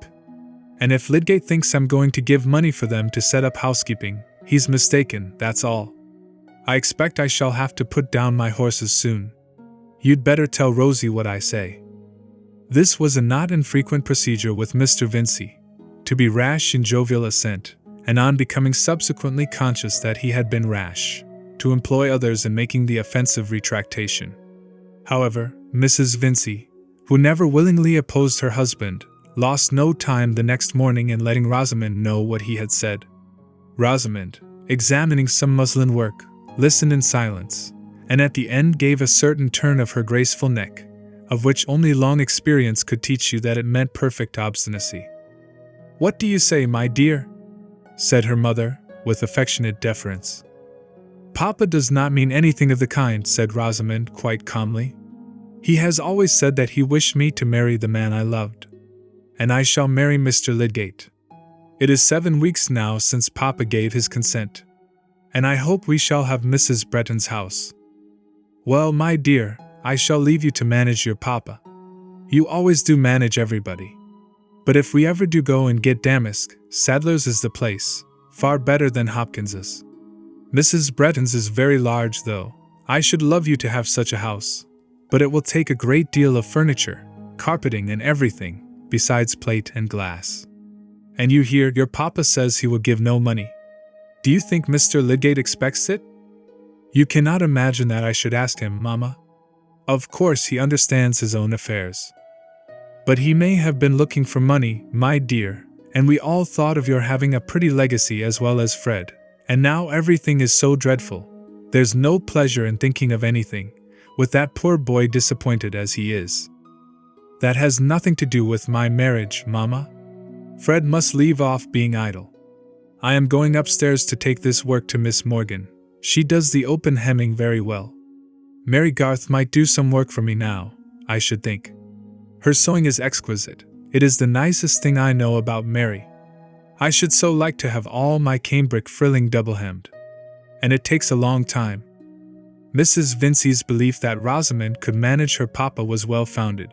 And if Lydgate thinks I'm going to give money for them to set up housekeeping, he's mistaken, that's all. I expect I shall have to put down my horses soon. You'd better tell Rosie what I say." This was a not infrequent procedure with Mr. Vincy, to be rash in jovial assent, and on becoming subsequently conscious that he had been rash, to employ others in making the offensive retractation. However, Mrs. Vincy, who never willingly opposed her husband, lost no time the next morning in letting Rosamond know what he had said. Rosamond, examining some muslin work, listened in silence, and at the end gave a certain turn of her graceful neck, of which only long experience could teach you that it meant perfect obstinacy. "What do you say, my dear?" said her mother, with affectionate deference. "Papa does not mean anything of the kind," said Rosamond quite calmly. "He has always said that he wished me to marry the man I loved. And I shall marry Mr. Lydgate. It is 7 weeks now since Papa gave his consent. And I hope we shall have Mrs. Bretton's house. Well, my dear, I shall leave you to manage your Papa. You always do manage everybody. But if we ever do go and get damask, Sadler's is the place, far better than Hopkins's. Mrs. Bretton's is very large though. I should love you to have such a house. But it will take a great deal of furniture, carpeting and everything, besides plate and glass. And you hear, your Papa says he will give no money. Do you think Mr. Lydgate expects it? You cannot imagine that I should ask him, Mamma. Of course he understands his own affairs. But he may have been looking for money, my dear, and we all thought of your having a pretty legacy as well as Fred, and now everything is so dreadful. There's no pleasure in thinking of anything, with that poor boy disappointed as he is. That has nothing to do with my marriage, Mamma. Fred must leave off being idle. I am going upstairs to take this work to Miss Morgan. She does the open hemming very well. Mary Garth might do some work for me now, I should think. Her sewing is exquisite. It is the nicest thing I know about Mary. I should so like to have all my cambric frilling double-hemmed. And it takes a long time. Mrs. Vincy's belief that Rosamond could manage her Papa was well-founded.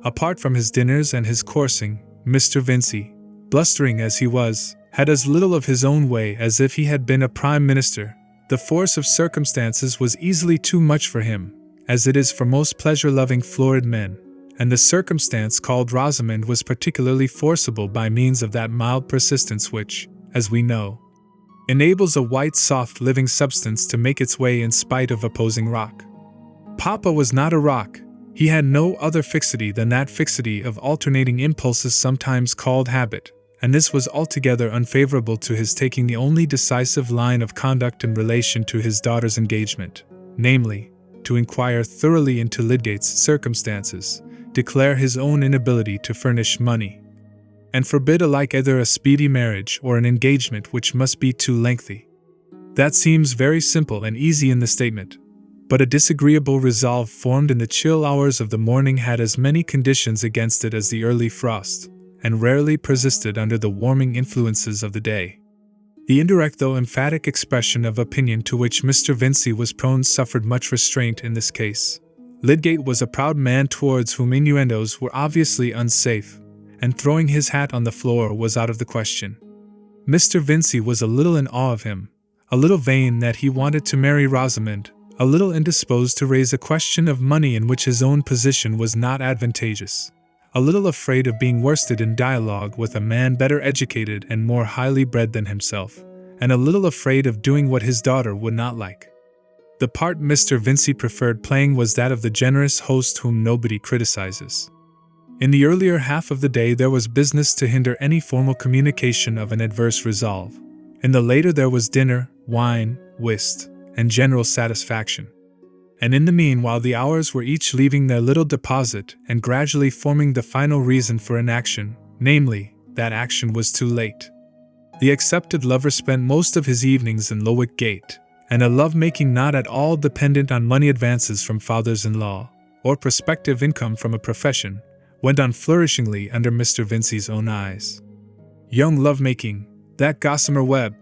Apart from his dinners and his coursing, Mr. Vincy, blustering as he was, had as little of his own way as if he had been a prime minister. The force of circumstances was easily too much for him, as it is for most pleasure-loving florid men, and the circumstance called Rosamond was particularly forcible by means of that mild persistence which, as we know, enables a white soft living substance to make its way in spite of opposing rock. Papa was not a rock. He had no other fixity than that fixity of alternating impulses sometimes called habit, and this was altogether unfavorable to his taking the only decisive line of conduct in relation to his daughter's engagement, namely, to inquire thoroughly into Lydgate's circumstances, declare his own inability to furnish money, and forbid alike either a speedy marriage or an engagement which must be too lengthy. That seems very simple and easy in the statement, but a disagreeable resolve formed in the chill hours of the morning had as many conditions against it as the early frost, and rarely persisted under the warming influences of the day. The indirect though emphatic expression of opinion to which Mr. Vincy was prone suffered much restraint in this case. Lydgate was a proud man towards whom innuendos were obviously unsafe, and throwing his hat on the floor was out of the question. Mr. Vincy was a little in awe of him, a little vain that he wanted to marry Rosamond, a little indisposed to raise a question of money in which his own position was not advantageous, a little afraid of being worsted in dialogue with a man better educated and more highly bred than himself, and a little afraid of doing what his daughter would not like. The part Mr. Vincy preferred playing was that of the generous host whom nobody criticizes. In the earlier half of the day there was business to hinder any formal communication of an adverse resolve. In the later there was dinner, wine, whist, and general satisfaction. And in the meanwhile the hours were each leaving their little deposit and gradually forming the final reason for inaction, namely, that action was too late. The accepted lover spent most of his evenings in Lowick Gate, and a love-making not at all dependent on money advances from fathers-in-law, or prospective income from a profession, went on flourishingly under Mr. Vincy's own eyes. Young love-making, that gossamer web!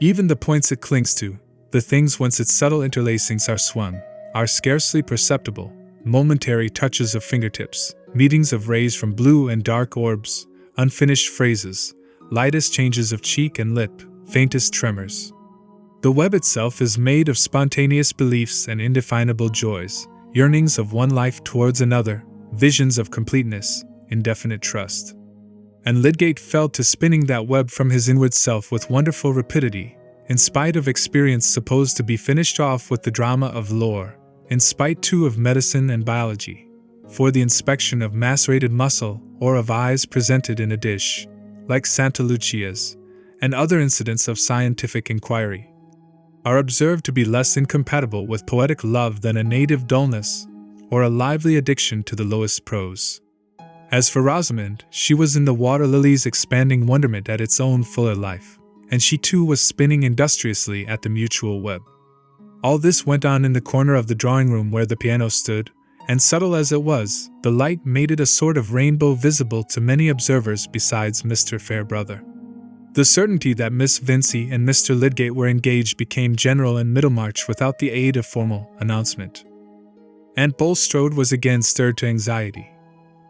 Even the points it clings to, the things whence its subtle interlacings are swung, are scarcely perceptible, momentary touches of fingertips, meetings of rays from blue and dark orbs, unfinished phrases, lightest changes of cheek and lip, faintest tremors. The web itself is made of spontaneous beliefs and indefinable joys, yearnings of one life towards another, visions of completeness, indefinite trust. And Lydgate fell to spinning that web from his inward self with wonderful rapidity, in spite of experience supposed to be finished off with the drama of lore, in spite too of medicine and biology, for the inspection of macerated muscle or of eyes presented in a dish, like Santa Lucia's, and other incidents of scientific inquiry, are observed to be less incompatible with poetic love than a native dullness, or a lively addiction to the lowest prose. As for Rosamond, she was in the water lily's expanding wonderment at its own fuller life, and she too was spinning industriously at the mutual web. All this went on in the corner of the drawing-room where the piano stood, and subtle as it was, the light made it a sort of rainbow visible to many observers besides Mr. Fairbrother. The certainty that Miss Vincy and Mr. Lydgate were engaged became general in Middlemarch without the aid of formal announcement. Aunt Bulstrode was again stirred to anxiety,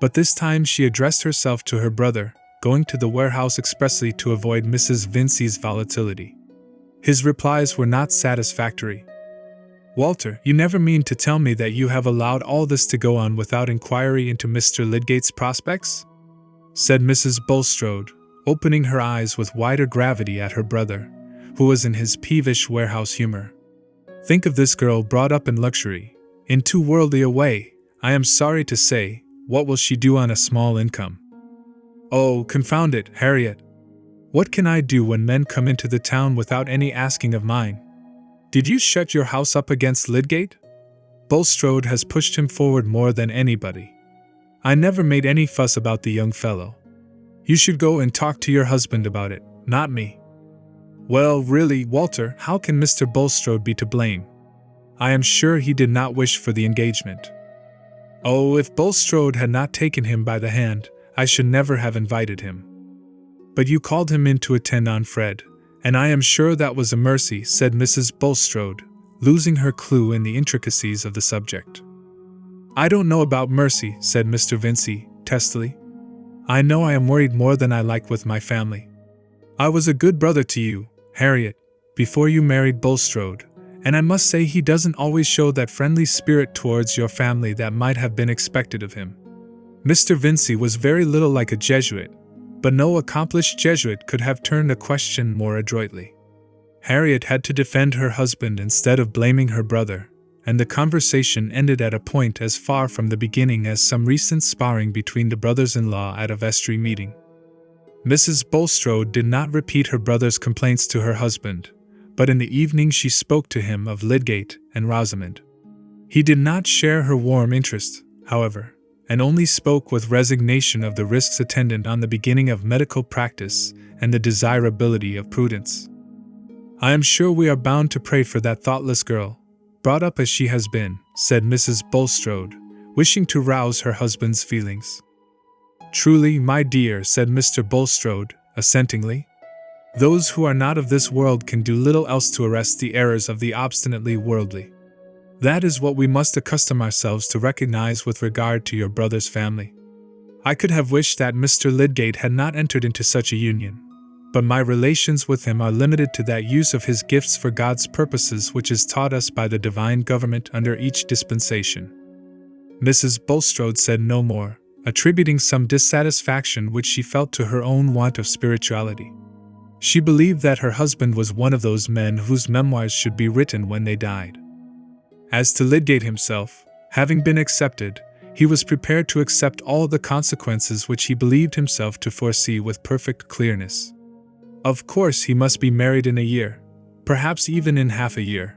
but this time she addressed herself to her brother, going to the warehouse expressly to avoid Mrs. Vincy's volatility. His replies were not satisfactory. "Walter, you never mean to tell me that you have allowed all this to go on without inquiry into Mr. Lydgate's prospects?" said Mrs. Bulstrode, opening her eyes with wider gravity at her brother, who was in his peevish warehouse humor. "Think of this girl brought up in luxury, in too worldly a way, I am sorry to say, what will she do on a small income? Oh, confound it, Harriet! What can I do when men come into the town without any asking of mine? Did you shut your house up against Lydgate? Bulstrode has pushed him forward more than anybody. I never made any fuss about the young fellow. You should go and talk to your husband about it, not me." "Well, really, Walter, how can Mr. Bulstrode be to blame? I am sure he did not wish for the engagement." "Oh, if Bulstrode had not taken him by the hand, I should never have invited him. But you called him in to attend on Fred, and I am sure that was a mercy," said Mrs. Bulstrode, losing her clue in the intricacies of the subject. "I don't know about mercy," said Mr. Vincy, testily. "I know I am worried more than I like with my family. I was a good brother to you, Harriet, before you married Bulstrode, and I must say he doesn't always show that friendly spirit towards your family that might have been expected of him." Mr. Vincy was very little like a Jesuit, but no accomplished Jesuit could have turned a question more adroitly. Harriet had to defend her husband instead of blaming her brother, and the conversation ended at a point as far from the beginning as some recent sparring between the brothers-in-law at a vestry meeting. Mrs. Bulstrode did not repeat her brother's complaints to her husband, but in the evening she spoke to him of Lydgate and Rosamond. He did not share her warm interest, however, and only spoke with resignation of the risks attendant on the beginning of medical practice and the desirability of prudence. "I am sure we are bound to pray for that thoughtless girl, brought up as she has been," said Mrs. Bulstrode, wishing to rouse her husband's feelings. "Truly, my dear," said Mr. Bulstrode, assentingly. "Those who are not of this world can do little else to arrest the errors of the obstinately worldly. That is what we must accustom ourselves to recognize with regard to your brother's family. I could have wished that Mr. Lydgate had not entered into such a union, but my relations with him are limited to that use of his gifts for God's purposes which is taught us by the divine government under each dispensation. Mrs. Bulstrode said no more, attributing some dissatisfaction which she felt to her own want of spirituality. She believed that her husband was one of those men whose memoirs should be written when they died. As to Lydgate himself, having been accepted, he was prepared to accept all the consequences which he believed himself to foresee with perfect clearness. Of course he must be married in a year, perhaps even in half a year.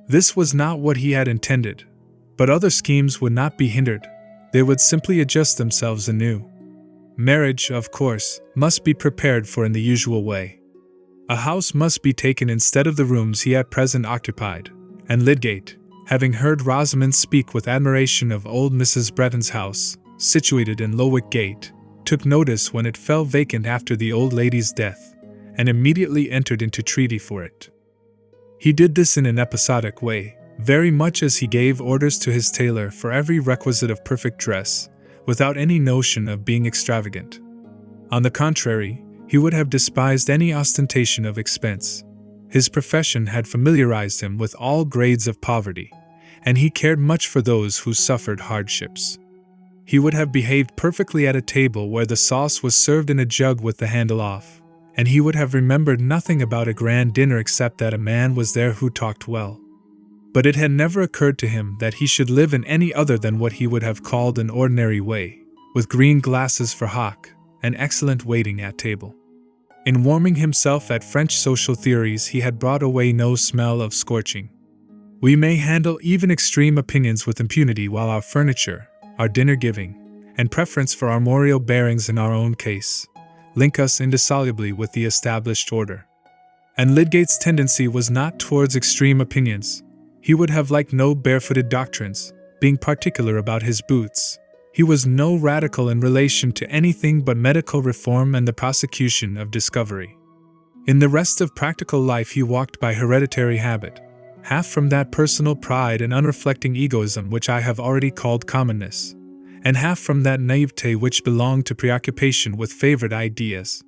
This was not what he had intended, but other schemes would not be hindered, they would simply adjust themselves anew. Marriage, of course, must be prepared for in the usual way. A house must be taken instead of the rooms he at present occupied, and Lydgate, having heard Rosamond speak with admiration of old Mrs. Bretton's house, situated in Lowick Gate, took notice when it fell vacant after the old lady's death, and immediately entered into treaty for it. He did this in an episodic way, very much as he gave orders to his tailor for every requisite of perfect dress, without any notion of being extravagant. On the contrary, he would have despised any ostentation of expense. His profession had familiarized him with all grades of poverty, and he cared much for those who suffered hardships. He would have behaved perfectly at a table where the sauce was served in a jug with the handle off, and he would have remembered nothing about a grand dinner except that a man was there who talked well. But it had never occurred to him that he should live in any other than what he would have called an ordinary way, with green glasses for hock, and excellent waiting at table. In warming himself at French social theories he had brought away no smell of scorching. We may handle even extreme opinions with impunity while our furniture, our dinner-giving, and preference for armorial bearings in our own case, link us indissolubly with the established order. And Lydgate's tendency was not towards extreme opinions. He would have liked no barefooted doctrines, being particular about his boots. He was no radical in relation to anything but medical reform and the prosecution of discovery. In the rest of practical life he walked by hereditary habit, half from that personal pride and unreflecting egoism which I have already called commonness, and half from that naivete which belonged to preoccupation with favorite ideas.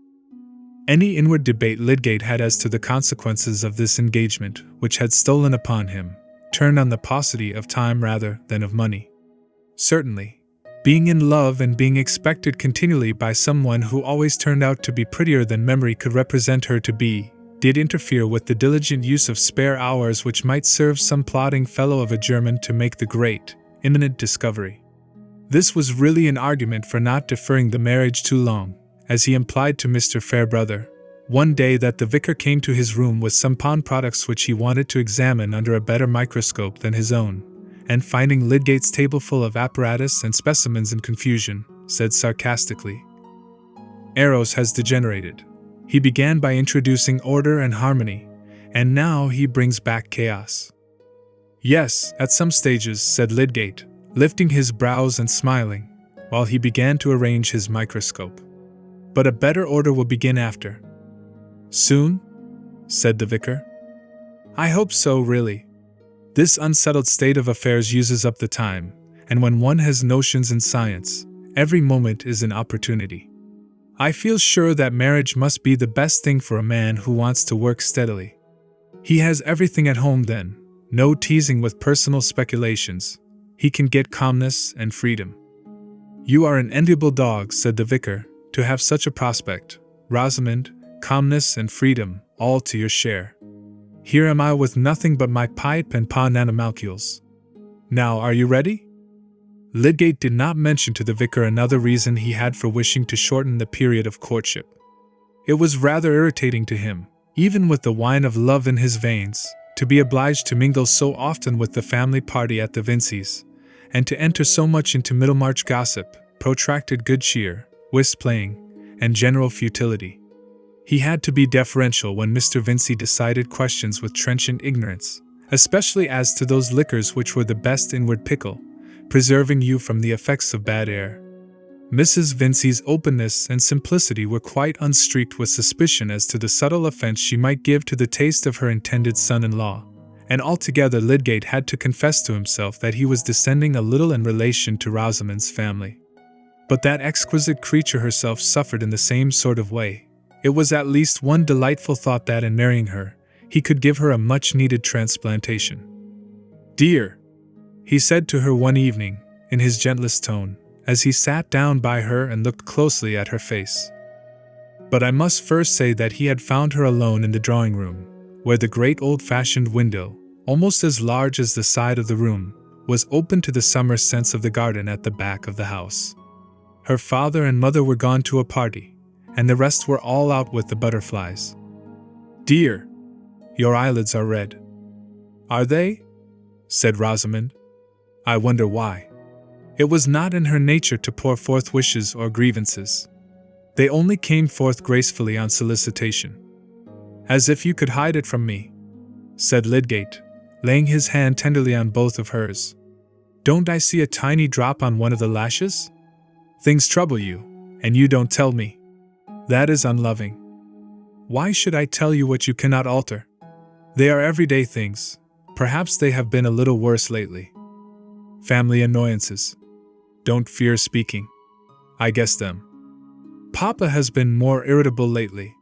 Any inward debate Lydgate had as to the consequences of this engagement which had stolen upon him turned on the paucity of time rather than of money. Certainly, being in love and being expected continually by someone who always turned out to be prettier than memory could represent her to be, did interfere with the diligent use of spare hours which might serve some plodding fellow of a German to make the great, imminent discovery. This was really an argument for not deferring the marriage too long, as he implied to Mr. Fairbrother, one day that the vicar came to his room with some pawn products which he wanted to examine under a better microscope than his own, and finding Lydgate's table full of apparatus and specimens in confusion, said sarcastically, "Eros has degenerated. He began by introducing order and harmony, and now he brings back chaos." "Yes, at some stages," said Lydgate, lifting his brows and smiling, while he began to arrange his microscope. "But a better order will begin after." "Soon?" said the vicar. "I hope so, really. This unsettled state of affairs uses up the time, and when one has notions in science, every moment is an opportunity. I feel sure that marriage must be the best thing for a man who wants to work steadily. He has everything at home then, no teasing with personal speculations. He can get calmness and freedom." "You are an enviable dog," said the vicar, "to have such a prospect, Rosamond, calmness and freedom, all to your share. Here am I with nothing but my pipe and pa nanomalcules. Now, are you ready?" Lydgate did not mention to the vicar another reason he had for wishing to shorten the period of courtship. It was rather irritating to him, even with the wine of love in his veins, to be obliged to mingle so often with the family party at the Vincys, and to enter so much into Middlemarch gossip, protracted good cheer, whist-playing, and general futility. He had to be deferential when Mr. Vincy decided questions with trenchant ignorance, especially as to those liquors which were the best inward pickle, preserving you from the effects of bad air. Mrs. Vincy's openness and simplicity were quite unstreaked with suspicion as to the subtle offense she might give to the taste of her intended son-in-law, And altogether Lydgate had to confess to himself that he was descending a little in relation to Rosamond's family. But that exquisite creature herself suffered in the same sort of way. It was at least one delightful thought that in marrying her, he could give her a much-needed transplantation. "Dear," he said to her one evening, in his gentlest tone, as he sat down by her and looked closely at her face. But I must first say that he had found her alone in the drawing-room, where the great old-fashioned window, almost as large as the side of the room, was open to the summer scents of the garden at the back of the house. Her father and mother were gone to a party, and the rest were all out with the butterflies. "Dear, your eyelids are red." "Are they?" said Rosamond. "I wonder why." It was not in her nature to pour forth wishes or grievances. They only came forth gracefully on solicitation. "As if you could hide it from me," said Lydgate, laying his hand tenderly on both of hers. "Don't I see a tiny drop on one of the lashes? Things trouble you, and you don't tell me. That is unloving. Why should I tell you what you cannot alter? They are everyday things. Perhaps they have been a little worse lately. Family annoyances. Don't fear speaking. I guess them. Papa has been more irritable lately.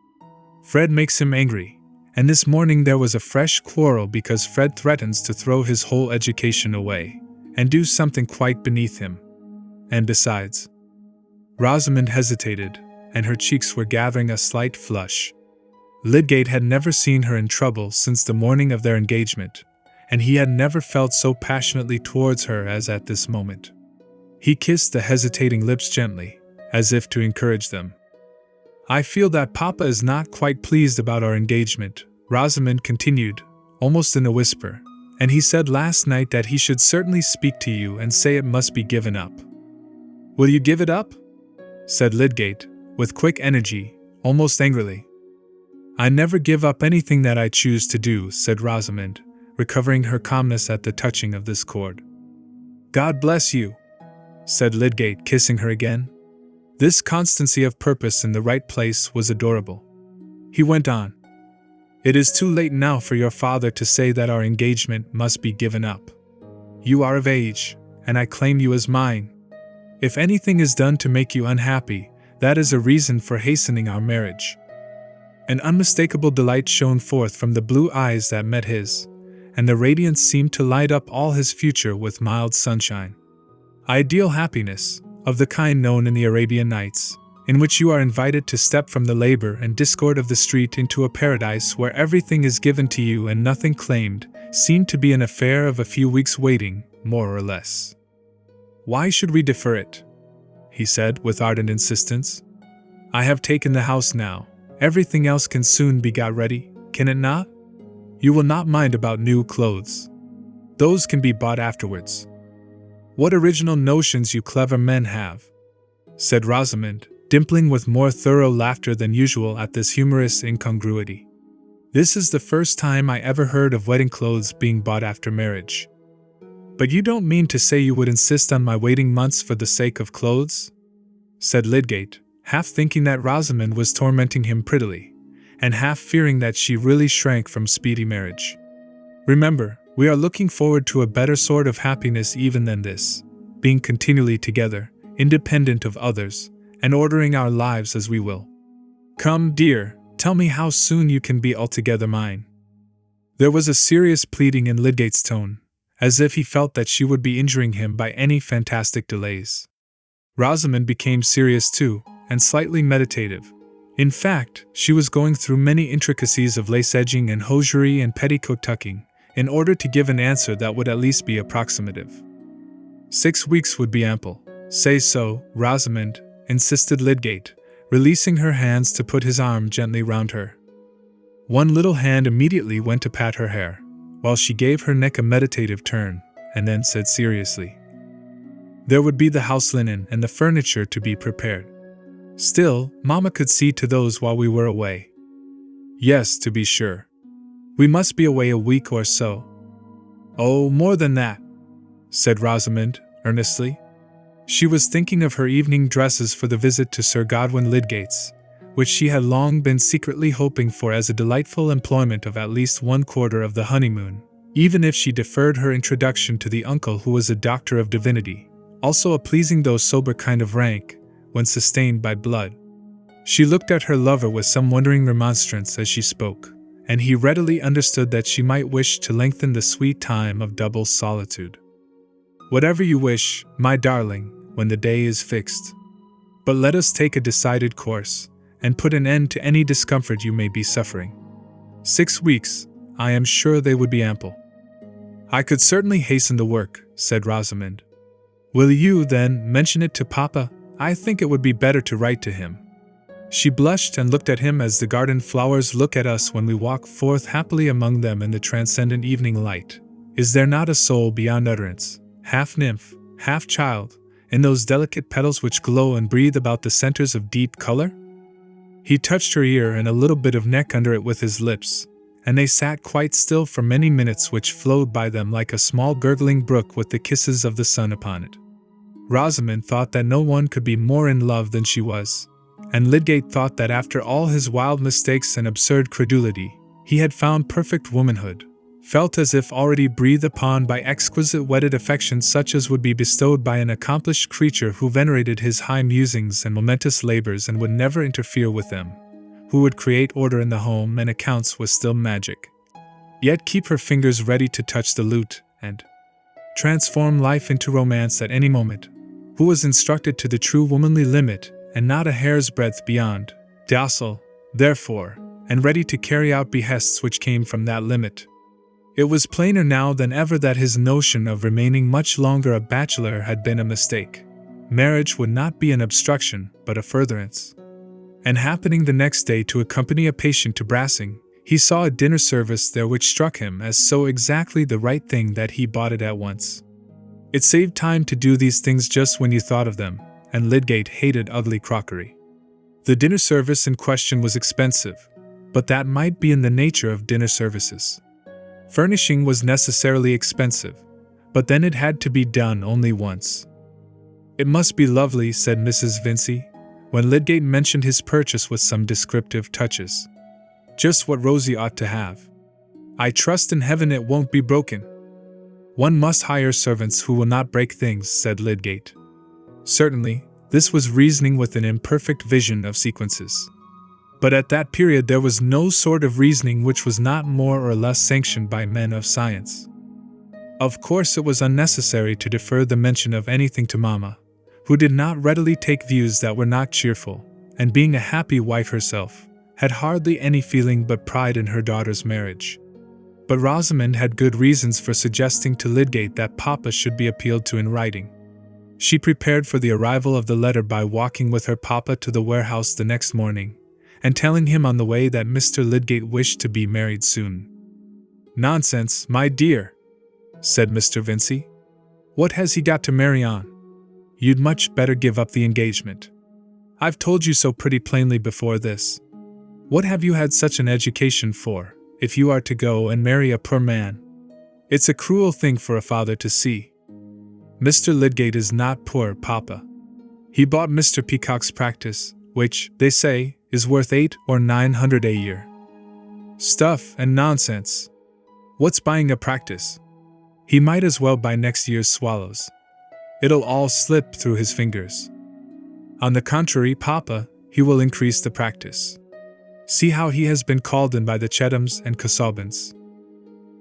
Fred makes him angry, and this morning there was a fresh quarrel because Fred threatens to throw his whole education away, and do something quite beneath him. And besides..." Rosamond hesitated, and her cheeks were gathering a slight flush. Lydgate had never seen her in trouble since the morning of their engagement, and he had never felt so passionately towards her as at this moment. He kissed the hesitating lips gently, as if to encourage them. "I feel that Papa is not quite pleased about our engagement," Rosamond continued, almost in a whisper, "and he said last night that he should certainly speak to you and say it must be given up." "Will you give it up?" said Lydgate, with quick energy, almost angrily. "I never give up anything that I choose to do," said Rosamond, recovering her calmness at the touching of this chord. "God bless you," said Lydgate, kissing her again. This constancy of purpose in the right place was adorable. He went on. "It is too late now for your father to say that our engagement must be given up. You are of age, and I claim you as mine. If anything is done to make you unhappy, that is a reason for hastening our marriage." An unmistakable delight shone forth from the blue eyes that met his, and the radiance seemed to light up all his future with mild sunshine. Ideal happiness, of the kind known in the Arabian Nights, in which you are invited to step from the labor and discord of the street into a paradise where everything is given to you and nothing claimed, seemed to be an affair of a few weeks' waiting, more or less. "Why should we defer it?" he said with ardent insistence. "I have taken the house now. Everything else can soon be got ready, can it not? You will not mind about new clothes. Those can be bought afterwards." "What original notions you clever men have," said Rosamond, dimpling with more thorough laughter than usual at this humorous incongruity. "This is the first time I ever heard of wedding clothes being bought after marriage. But you don't mean to say you would insist on my waiting months for the sake of clothes?" said Lydgate, half thinking that Rosamond was tormenting him prettily, and half fearing that she really shrank from speedy marriage. "Remember, we are looking forward to a better sort of happiness even than this, being continually together, independent of others, and ordering our lives as we will. Come, dear, tell me how soon you can be altogether mine." There was a serious pleading in Lydgate's tone, as if he felt that she would be injuring him by any fantastic delays. Rosamond became serious too, and slightly meditative. In fact, she was going through many intricacies of lace edging and hosiery and petticoat tucking, in order to give an answer that would at least be approximative. 6 weeks would be ample. "Say so, Rosamond," insisted Lydgate, releasing her hands to put his arm gently round her. One little hand immediately went to pat her hair, while she gave her neck a meditative turn, and then said seriously, "There would be the house linen and the furniture to be prepared. Still, Mamma could see to those while we were away." "Yes, to be sure. We must be away a week or so." "Oh, more than that," said Rosamond, earnestly. She was thinking of her evening dresses for the visit to Sir Godwin Lydgate's, which she had long been secretly hoping for as a delightful employment of at least 1/4 of the honeymoon, even if she deferred her introduction to the uncle who was a doctor of divinity, also a pleasing though sober kind of rank, when sustained by blood. She looked at her lover with some wondering remonstrance as she spoke, and he readily understood that she might wish to lengthen the sweet time of double solitude. "Whatever you wish, my darling, when the day is fixed. But let us take a decided course, and put an end to any discomfort you may be suffering. 6 weeks, I am sure they would be ample." "I could certainly hasten the work," said Rosamond. "Will you, then, mention it to Papa? I think it would be better to write to him." She blushed and looked at him as the garden flowers look at us when we walk forth happily among them in the transcendent evening light. Is there not a soul beyond utterance, half nymph, half child, in those delicate petals which glow and breathe about the centers of deep color? He touched her ear and a little bit of neck under it with his lips, and they sat quite still for many minutes, which flowed by them like a small gurgling brook with the kisses of the sun upon it. Rosamond thought that no one could be more in love than she was, and Lydgate thought that after all his wild mistakes and absurd credulity, he had found perfect womanhood, felt as if already breathed upon by exquisite wedded affection such as would be bestowed by an accomplished creature who venerated his high musings and momentous labors and would never interfere with them, who would create order in the home and accounts with still magic, yet keep her fingers ready to touch the lute and transform life into romance at any moment, who was instructed to the true womanly limit and not a hair's breadth beyond, docile, therefore, and ready to carry out behests which came from that limit. It was plainer now than ever that his notion of remaining much longer a bachelor had been a mistake. Marriage would not be an obstruction, but a furtherance. And happening the next day to accompany a patient to Brassing, he saw a dinner service there which struck him as so exactly the right thing that he bought it at once. It saved time to do these things just when you thought of them, and Lydgate hated ugly crockery. The dinner service in question was expensive, but that might be in the nature of dinner services. Furnishing was necessarily expensive, but then it had to be done only once. "It must be lovely," said Mrs. Vincy, when Lydgate mentioned his purchase with some descriptive touches. "Just what Rosie ought to have. I trust in heaven it won't be broken." "One must hire servants who will not break things," said Lydgate. Certainly, this was reasoning with an imperfect vision of sequences. But at that period there was no sort of reasoning which was not more or less sanctioned by men of science. Of course it was unnecessary to defer the mention of anything to Mamma, who did not readily take views that were not cheerful, and being a happy wife herself, had hardly any feeling but pride in her daughter's marriage. But Rosamond had good reasons for suggesting to Lydgate that Papa should be appealed to in writing. She prepared for the arrival of the letter by walking with her Papa to the warehouse the next morning, and telling him on the way that Mr. Lydgate wished to be married soon. "Nonsense, my dear," said Mr. Vincy. "What has he got to marry on? You'd much better give up the engagement. I've told you so pretty plainly before this. What have you had such an education for, if you are to go and marry a poor man? It's a cruel thing for a father to see. Mr. Lydgate is not poor, Papa. He bought Mr. Peacock's practice, which, they say, is worth 800 or 900 a year. Stuff and nonsense. What's buying a practice? He might as well buy next year's swallows. It'll all slip through his fingers. On the contrary, Papa, he will increase the practice. See how he has been called in by the Chetams and Casaubons.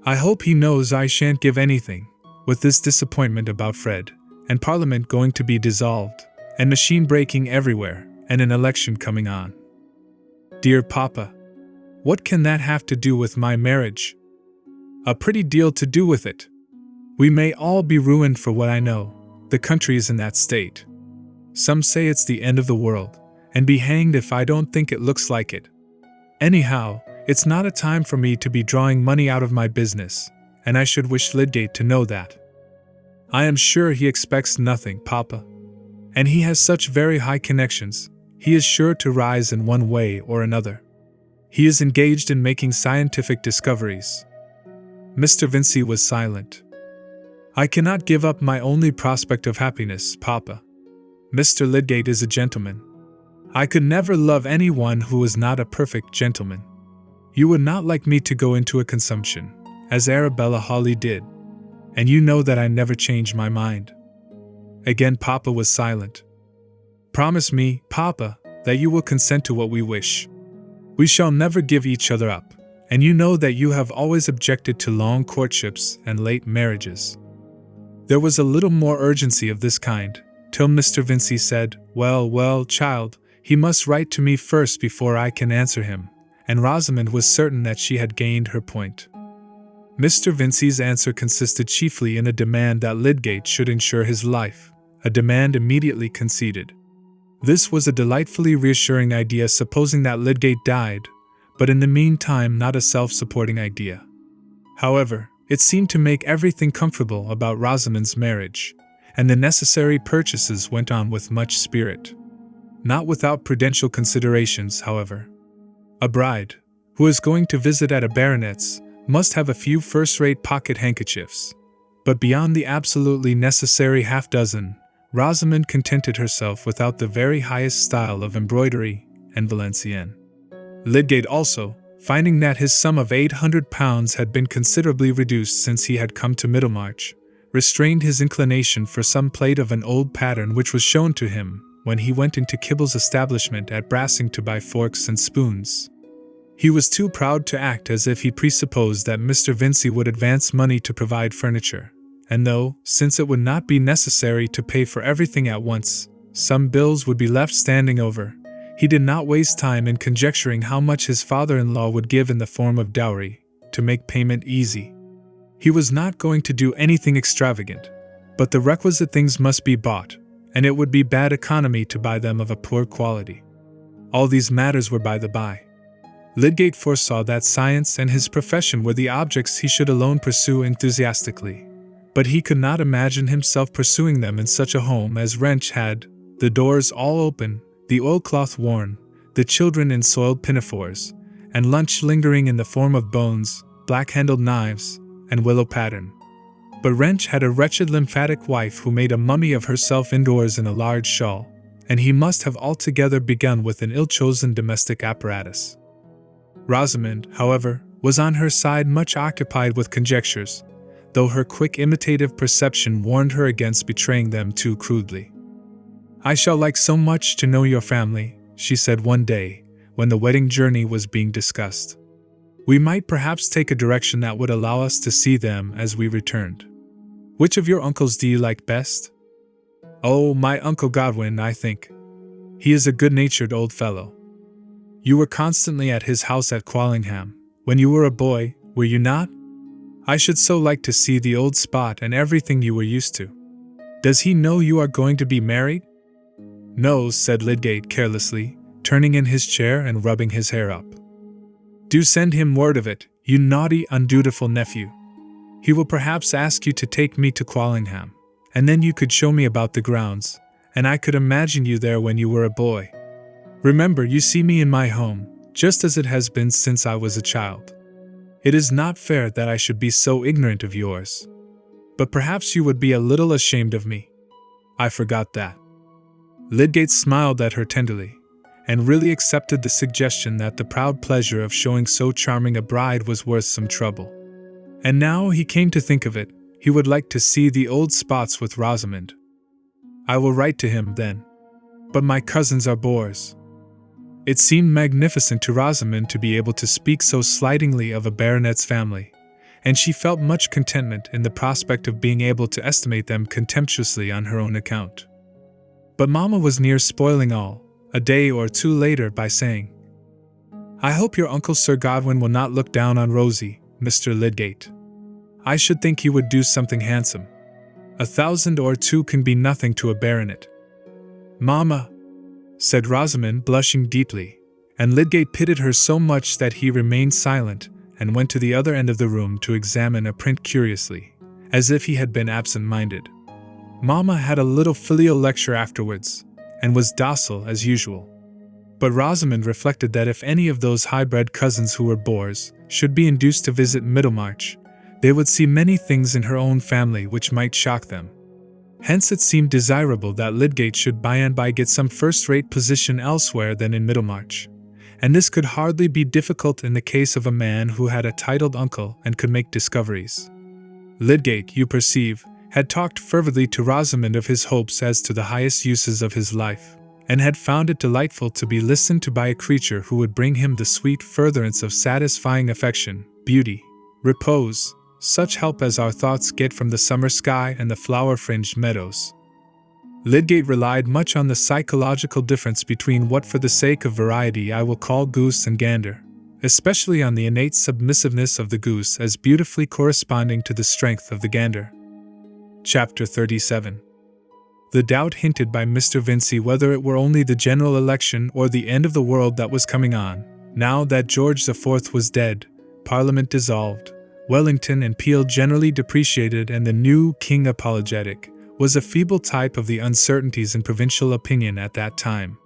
I hope he knows I shan't give anything, with this disappointment about Fred, and Parliament going to be dissolved, and machine breaking everywhere, and an election coming on. Dear Papa, what can that have to do with my marriage? A pretty deal to do with it. We may all be ruined for what I know. The country is in that state. Some say it's the end of the world, and be hanged if I don't think it looks like it. Anyhow, it's not a time for me to be drawing money out of my business, and I should wish Lydgate to know that. I am sure he expects nothing, Papa. And he has such very high connections, he is sure to rise in one way or another. He is engaged in making scientific discoveries." Mr. Vincy was silent. "I cannot give up my only prospect of happiness, Papa. Mr. Lydgate is a gentleman. I could never love anyone who was not a perfect gentleman. You would not like me to go into a consumption, as Arabella Hawley did. And you know that I never change my mind." Again Papa was silent. "Promise me, Papa, that you will consent to what we wish. We shall never give each other up, and you know that you have always objected to long courtships and late marriages." There was a little more urgency of this kind, till Mr. Vincy said, Well, child, he must write to me first before I can answer him," and Rosamond was certain that she had gained her point. Mr. Vincy's answer consisted chiefly in a demand that Lydgate should insure his life, a demand immediately conceded. This was a delightfully reassuring idea, supposing that Lydgate died, but in the meantime not a self-supporting idea. However, it seemed to make everything comfortable about Rosamond's marriage, and the necessary purchases went on with much spirit. Not without prudential considerations, however. A bride, who is going to visit at a baronet's, must have a few first-rate pocket handkerchiefs, but beyond the absolutely necessary half-dozen, Rosamond contented herself without the very highest style of embroidery and Valenciennes. Lydgate also, finding that his sum of £800 had been considerably reduced since he had come to Middlemarch, restrained his inclination for some plate of an old pattern which was shown to him when he went into Kibble's establishment at Brassing to buy forks and spoons. He was too proud to act as if he presupposed that Mr. Vincy would advance money to provide furniture, and though, since it would not be necessary to pay for everything at once, some bills would be left standing over, he did not waste time in conjecturing how much his father-in-law would give in the form of dowry, to make payment easy. He was not going to do anything extravagant, but the requisite things must be bought, and it would be bad economy to buy them of a poor quality. All these matters were by the by. Lydgate foresaw that science and his profession were the objects he should alone pursue enthusiastically, but he could not imagine himself pursuing them in such a home as Wrench had, the doors all open, the oilcloth worn, the children in soiled pinafores, and lunch lingering in the form of bones, black-handled knives, and willow pattern. But Wrench had a wretched lymphatic wife who made a mummy of herself indoors in a large shawl, and he must have altogether begun with an ill-chosen domestic apparatus. Rosamond, however, was on her side much occupied with conjectures, though her quick imitative perception warned her against betraying them too crudely. "I shall like so much to know your family," she said one day, when the wedding journey was being discussed. "We might perhaps take a direction that would allow us to see them as we returned. Which of your uncles do you like best?" "Oh, my Uncle Godwin, I think. He is a good-natured old fellow. You were constantly at his house at Quallingham, when you were a boy, were you not? I should so like to see the old spot and everything you were used to. Does he know you are going to be married?" "No," said Lydgate carelessly, turning in his chair and rubbing his hair up. "Do send him word of it, you naughty, undutiful nephew. He will perhaps ask you to take me to Quallingham, and then you could show me about the grounds, and I could imagine you there when you were a boy. Remember, you see me in my home, just as it has been since I was a child. It is not fair that I should be so ignorant of yours. But perhaps you would be a little ashamed of me. I forgot that." Lydgate smiled at her tenderly, and really accepted the suggestion that the proud pleasure of showing so charming a bride was worth some trouble. And now he came to think of it, he would like to see the old spots with Rosamond. "I will write to him, then. But my cousins are bores." It seemed magnificent to Rosamond to be able to speak so slightingly of a baronet's family, and she felt much contentment in the prospect of being able to estimate them contemptuously on her own account. But Mamma was near spoiling all, a day or two later, by saying, "I hope your Uncle Sir Godwin will not look down on Rosie, Mr. Lydgate. I should think he would do something handsome. 1,000 or 2 can be nothing to a baronet." "Mamma," said Rosamond, blushing deeply, and Lydgate pitied her so much that he remained silent and went to the other end of the room to examine a print curiously, as if he had been absent-minded. Mamma had a little filial lecture afterwards, and was docile as usual. But Rosamond reflected that if any of those high-bred cousins who were bores should be induced to visit Middlemarch, they would see many things in her own family which might shock them. Hence it seemed desirable that Lydgate should by and by get some first-rate position elsewhere than in Middlemarch, and this could hardly be difficult in the case of a man who had a titled uncle and could make discoveries. Lydgate, you perceive, had talked fervidly to Rosamond of his hopes as to the highest uses of his life, and had found it delightful to be listened to by a creature who would bring him the sweet furtherance of satisfying affection, beauty, repose, such help as our thoughts get from the summer sky and the flower-fringed meadows. Lydgate relied much on the psychological difference between what for the sake of variety I will call goose and gander, especially on the innate submissiveness of the goose as beautifully corresponding to the strength of the gander. Chapter 37. The doubt hinted by Mr. Vincy whether it were only the general election or the end of the world that was coming on, now that George IV was dead, Parliament dissolved, Wellington and Peel generally depreciated and the new king apologetic, was a feeble type of the uncertainties in provincial opinion at that time.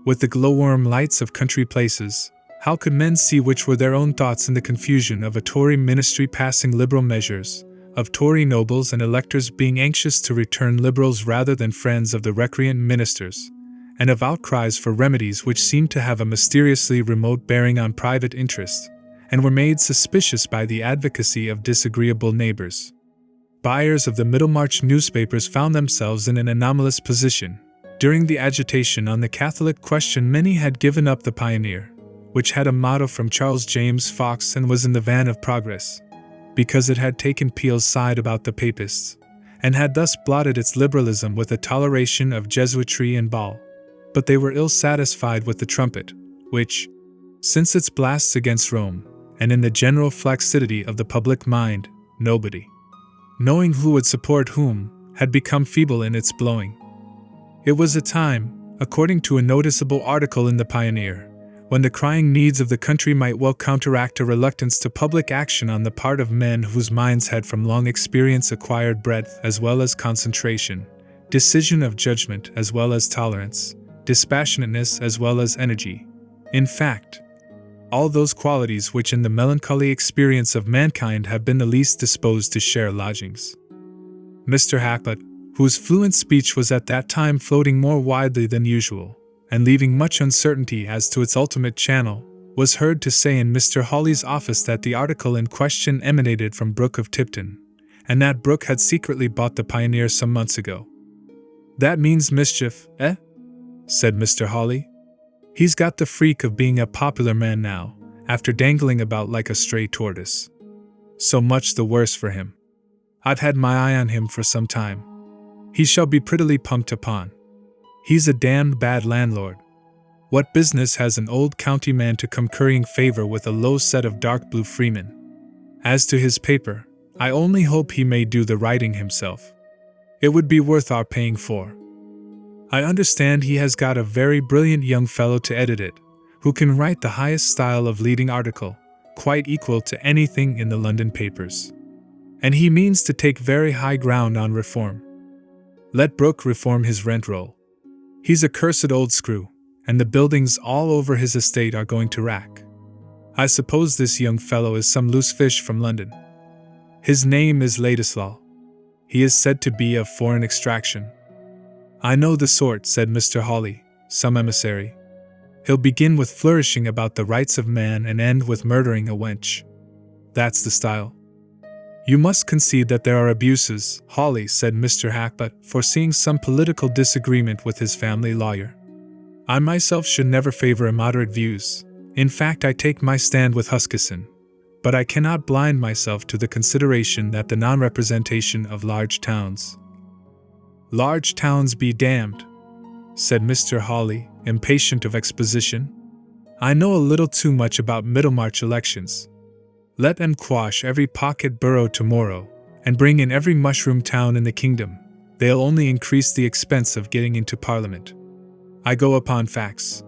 With the glowworm lights of country places, how could men see which were their own thoughts in the confusion of a Tory ministry passing liberal measures, of Tory nobles and electors being anxious to return liberals rather than friends of the recreant ministers, and of outcries for remedies which seemed to have a mysteriously remote bearing on private interest, and were made suspicious by the advocacy of disagreeable neighbors. Buyers of the Middlemarch newspapers found themselves in an anomalous position. During the agitation on the Catholic question, many had given up the Pioneer, which had a motto from Charles James Fox and was in the van of progress, because it had taken Peel's side about the Papists, and had thus blotted its liberalism with a toleration of Jesuitry and Baal. But they were ill satisfied with the Trumpet, which, since its blasts against Rome, and in the general flaccidity of the public mind, nobody, knowing who would support whom, had become feeble in its blowing. It was a time, according to a noticeable article in the Pioneer, when the crying needs of the country might well counteract a reluctance to public action on the part of men whose minds had from long experience acquired breadth as well as concentration, decision of judgment as well as tolerance, dispassionateness as well as energy. In fact, all those qualities which in the melancholy experience of mankind have been the least disposed to share lodgings. Mr. Hackbutt, whose fluent speech was at that time floating more widely than usual, and leaving much uncertainty as to its ultimate channel, was heard to say in Mr. Hawley's office that the article in question emanated from Brooke of Tipton, and that Brooke had secretly bought the Pioneer some months ago. "That means mischief, eh?" said Mr. Hawley. "He's got the freak of being a popular man now, after dangling about like a stray tortoise. So much the worse for him. I've had my eye on him for some time. He shall be prettily pumped upon. He's a damned bad landlord. What business has an old county man to come currying favor with a low set of dark blue freemen? As to his paper, I only hope he may do the writing himself. It would be worth our paying for. I understand he has got a very brilliant young fellow to edit it, who can write the highest style of leading article, quite equal to anything in the London papers. And he means to take very high ground on reform. Let Brooke reform his rent roll. He's a cursed old screw, and the buildings all over his estate are going to rack. I suppose this young fellow is some loose fish from London. His name is Ladislaw. He is said to be of foreign extraction. I know the sort, said Mr. Hawley, some emissary. He'll begin with flourishing about the rights of man and end with murdering a wench. That's the style. You must concede that there are abuses, Hawley, said Mr. Hackbutt, foreseeing some political disagreement with his family lawyer. I myself should never favor immoderate views. In fact, I take my stand with Huskisson. But I cannot blind myself to the consideration that the non-representation of large towns. Large towns be damned, said Mr. Hawley, impatient of exposition. I know a little too much about Middlemarch elections. Let them quash every pocket borough tomorrow, and bring in every mushroom town in the kingdom. They'll only increase the expense of getting into Parliament. I go upon facts.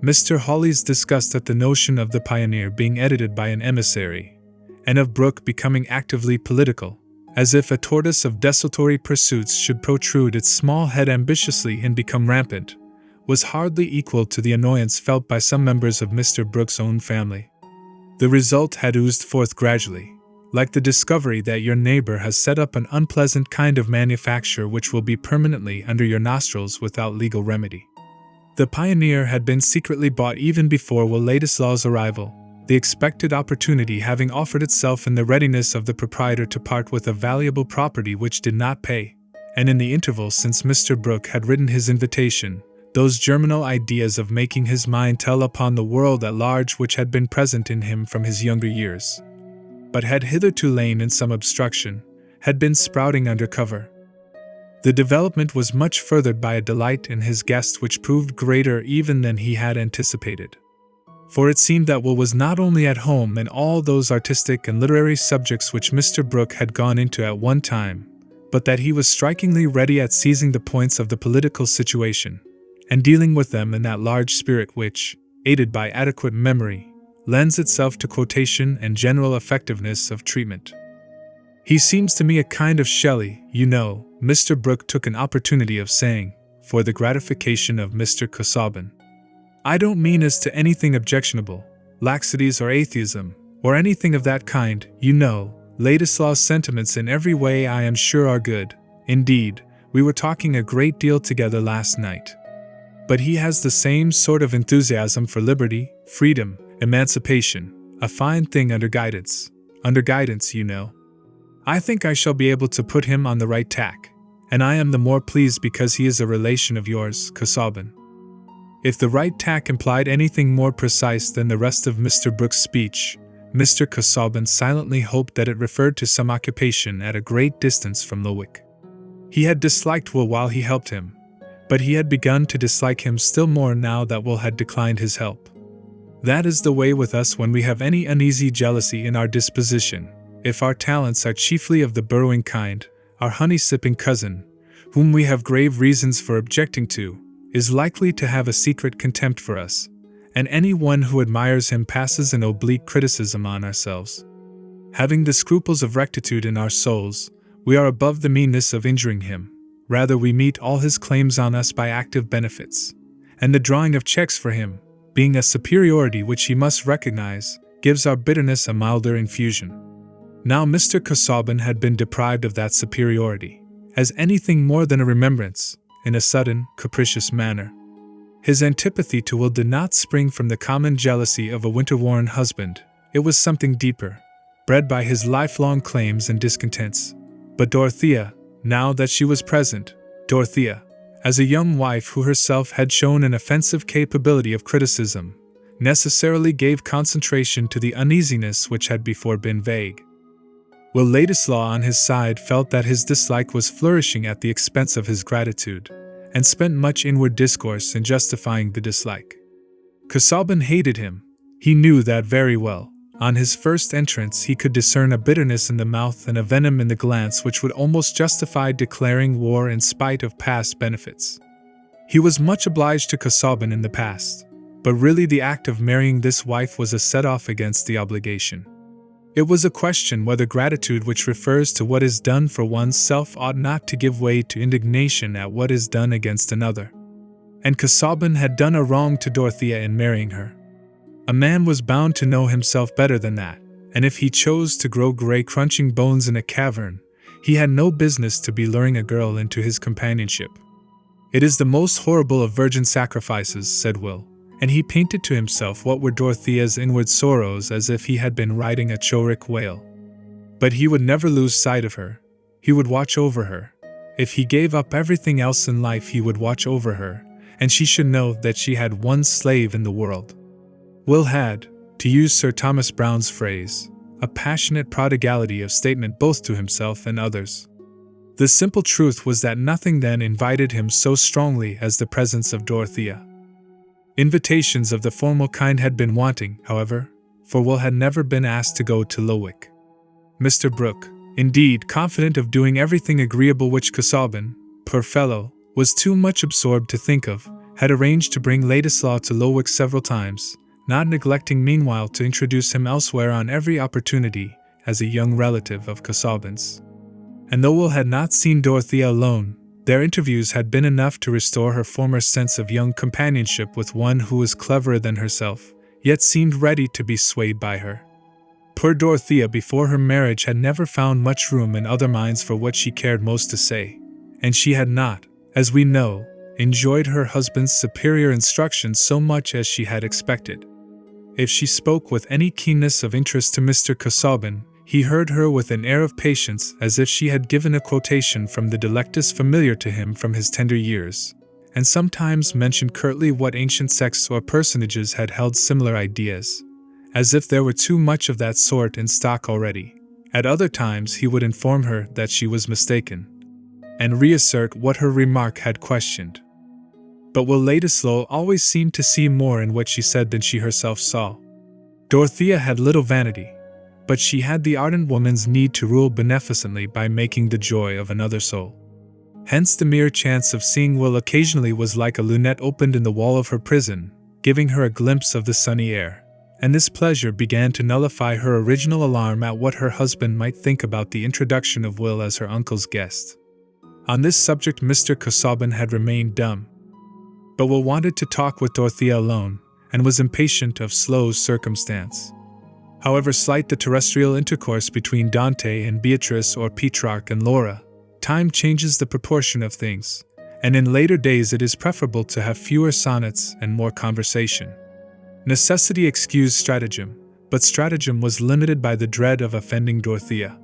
Mr. Hawley's disgust at the notion of the Pioneer being edited by an emissary, and of Brooke becoming actively political, as if a tortoise of desultory pursuits should protrude its small head ambitiously and become rampant, was hardly equal to the annoyance felt by some members of Mr. Brooke's own family. The result had oozed forth gradually, like the discovery that your neighbor has set up an unpleasant kind of manufacture which will be permanently under your nostrils without legal remedy. The Pioneer had been secretly bought even before Will Ladislaw's arrival, the expected opportunity having offered itself in the readiness of the proprietor to part with a valuable property which did not pay, and in the interval since Mr. Brooke had written his invitation, those germinal ideas of making his mind tell upon the world at large which had been present in him from his younger years, but had hitherto lain in some obstruction, had been sprouting under cover. The development was much furthered by a delight in his guest which proved greater even than he had anticipated. For it seemed that Will was not only at home in all those artistic and literary subjects which Mr. Brooke had gone into at one time, but that he was strikingly ready at seizing the points of the political situation, and dealing with them in that large spirit which, aided by adequate memory, lends itself to quotation and general effectiveness of treatment. "He seems to me a kind of Shelley, you know," Mr. Brooke took an opportunity of saying, for the gratification of Mr. Casaubon. "I don't mean as to anything objectionable, laxities or atheism, or anything of that kind, you know. Ladislaw's sentiments in every way I am sure are good. Indeed, we were talking a great deal together last night. But he has the same sort of enthusiasm for liberty, freedom, emancipation, a fine thing under guidance, you know. I think I shall be able to put him on the right tack, and I am the more pleased because he is a relation of yours, Casaubon." If the right tack implied anything more precise than the rest of Mr. Brooke's speech, Mr. Casaubon silently hoped that it referred to some occupation at a great distance from Lowick. He had disliked Will while he helped him, but he had begun to dislike him still more now that Will had declined his help. That is the way with us when we have any uneasy jealousy in our disposition. If our talents are chiefly of the burrowing kind, our honey-sipping cousin, whom we have grave reasons for objecting to, is likely to have a secret contempt for us, and any one who admires him passes an oblique criticism on ourselves. Having the scruples of rectitude in our souls, we are above the meanness of injuring him. Rather we meet all his claims on us by active benefits, and the drawing of checks for him, being a superiority which he must recognize, gives our bitterness a milder infusion. Now Mr. Casaubon had been deprived of that superiority, as anything more than a remembrance, in a sudden, capricious manner. His antipathy to Will did not spring from the common jealousy of a winter-worn husband, it was something deeper, bred by his lifelong claims and discontents. But Dorothea, now that she was present, Dorothea, as a young wife who herself had shown an offensive capability of criticism, necessarily gave concentration to the uneasiness which had before been vague. Will Ladislaw on his side felt that his dislike was flourishing at the expense of his gratitude, and spent much inward discourse in justifying the dislike. Casaubon hated him. He knew that very well. On his first entrance he could discern a bitterness in the mouth and a venom in the glance which would almost justify declaring war in spite of past benefits. He was much obliged to Casaubon in the past, but really the act of marrying this wife was a set-off against the obligation. It was a question whether gratitude which refers to what is done for one's self ought not to give way to indignation at what is done against another. And Casaubon had done a wrong to Dorothea in marrying her. A man was bound to know himself better than that, and if he chose to grow grey crunching bones in a cavern, he had no business to be luring a girl into his companionship. "It is the most horrible of virgin sacrifices," said Will, and he painted to himself what were Dorothea's inward sorrows as if he had been riding a choric whale. But he would never lose sight of her. He would watch over her. If he gave up everything else in life he would watch over her, and she should know that she had one slave in the world. Will had, to use Sir Thomas Browne's phrase, a passionate prodigality of statement both to himself and others. The simple truth was that nothing then invited him so strongly as the presence of Dorothea. Invitations of the formal kind had been wanting, however, for Will had never been asked to go to Lowick. Mr. Brooke, indeed, confident of doing everything agreeable which Casaubon, poor fellow, was too much absorbed to think of, had arranged to bring Ladislaw to Lowick several times, not neglecting meanwhile to introduce him elsewhere on every opportunity, as a young relative of Casaubon's. And though Will had not seen Dorothea alone, their interviews had been enough to restore her former sense of young companionship with one who was cleverer than herself, yet seemed ready to be swayed by her. Poor Dorothea before her marriage had never found much room in other minds for what she cared most to say, and she had not, as we know, enjoyed her husband's superior instruction so much as she had expected. If she spoke with any keenness of interest to Mr. Casaubon, he heard her with an air of patience, as if she had given a quotation from the Delectus familiar to him from his tender years, and sometimes mentioned curtly what ancient sects or personages had held similar ideas, as if there were too much of that sort in stock already. At other times he would inform her that she was mistaken, and reassert what her remark had questioned. But Will Ladislaw always seemed to see more in what she said than she herself saw. Dorothea had little vanity, but she had the ardent woman's need to rule beneficently by making the joy of another soul. Hence the mere chance of seeing Will occasionally was like a lunette opened in the wall of her prison, giving her a glimpse of the sunny air, and this pleasure began to nullify her original alarm at what her husband might think about the introduction of Will as her uncle's guest. On this subject Mr. Casaubon had remained dumb, but Will wanted to talk with Dorothea alone, and was impatient of slow circumstance. However slight the terrestrial intercourse between Dante and Beatrice or Petrarch and Laura, time changes the proportion of things, and in later days it is preferable to have fewer sonnets and more conversation. Necessity excused stratagem, but stratagem was limited by the dread of offending Dorothea.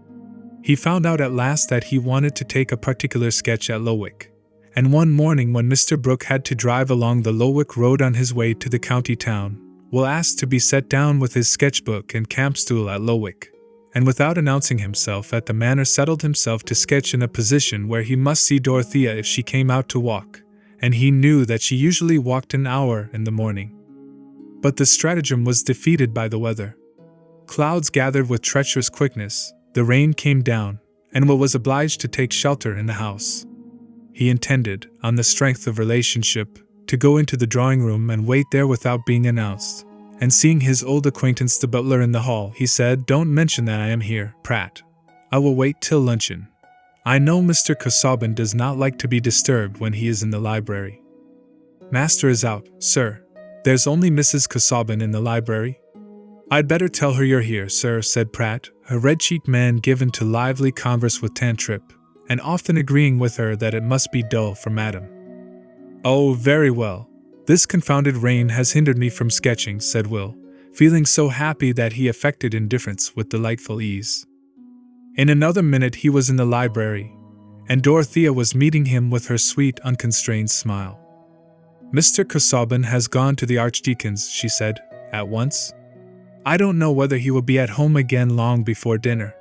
He found out at last that he wanted to take a particular sketch at Lowick, and one morning when Mr. Brooke had to drive along the Lowick road on his way to the county town, Will asked to be set down with his sketchbook and campstool at Lowick, and without announcing himself at the manor settled himself to sketch in a position where he must see Dorothea if she came out to walk, and he knew that she usually walked an hour in the morning. But the stratagem was defeated by the weather. Clouds gathered with treacherous quickness, the rain came down, and Will was obliged to take shelter in the house. He intended, on the strength of relationship, to go into the drawing-room and wait there without being announced, and seeing his old acquaintance the butler in the hall, he said, "Don't mention that I am here, Pratt. I will wait till luncheon. I know Mr. Casaubon does not like to be disturbed when he is in the library." "Master is out, sir. There's only Mrs. Casaubon in the library." "I'd better tell her you're here, sir," said Pratt, a red-cheeked man given to lively converse with Tantripp, and often agreeing with her that it must be dull for madam. "Oh, very well. This confounded rain has hindered me from sketching," said Will, feeling so happy that he affected indifference with delightful ease. In another minute he was in the library, and Dorothea was meeting him with her sweet, unconstrained smile. "Mr. Casaubon has gone to the Archdeacon's," she said, at once. "I don't know whether he will be at home again long before dinner."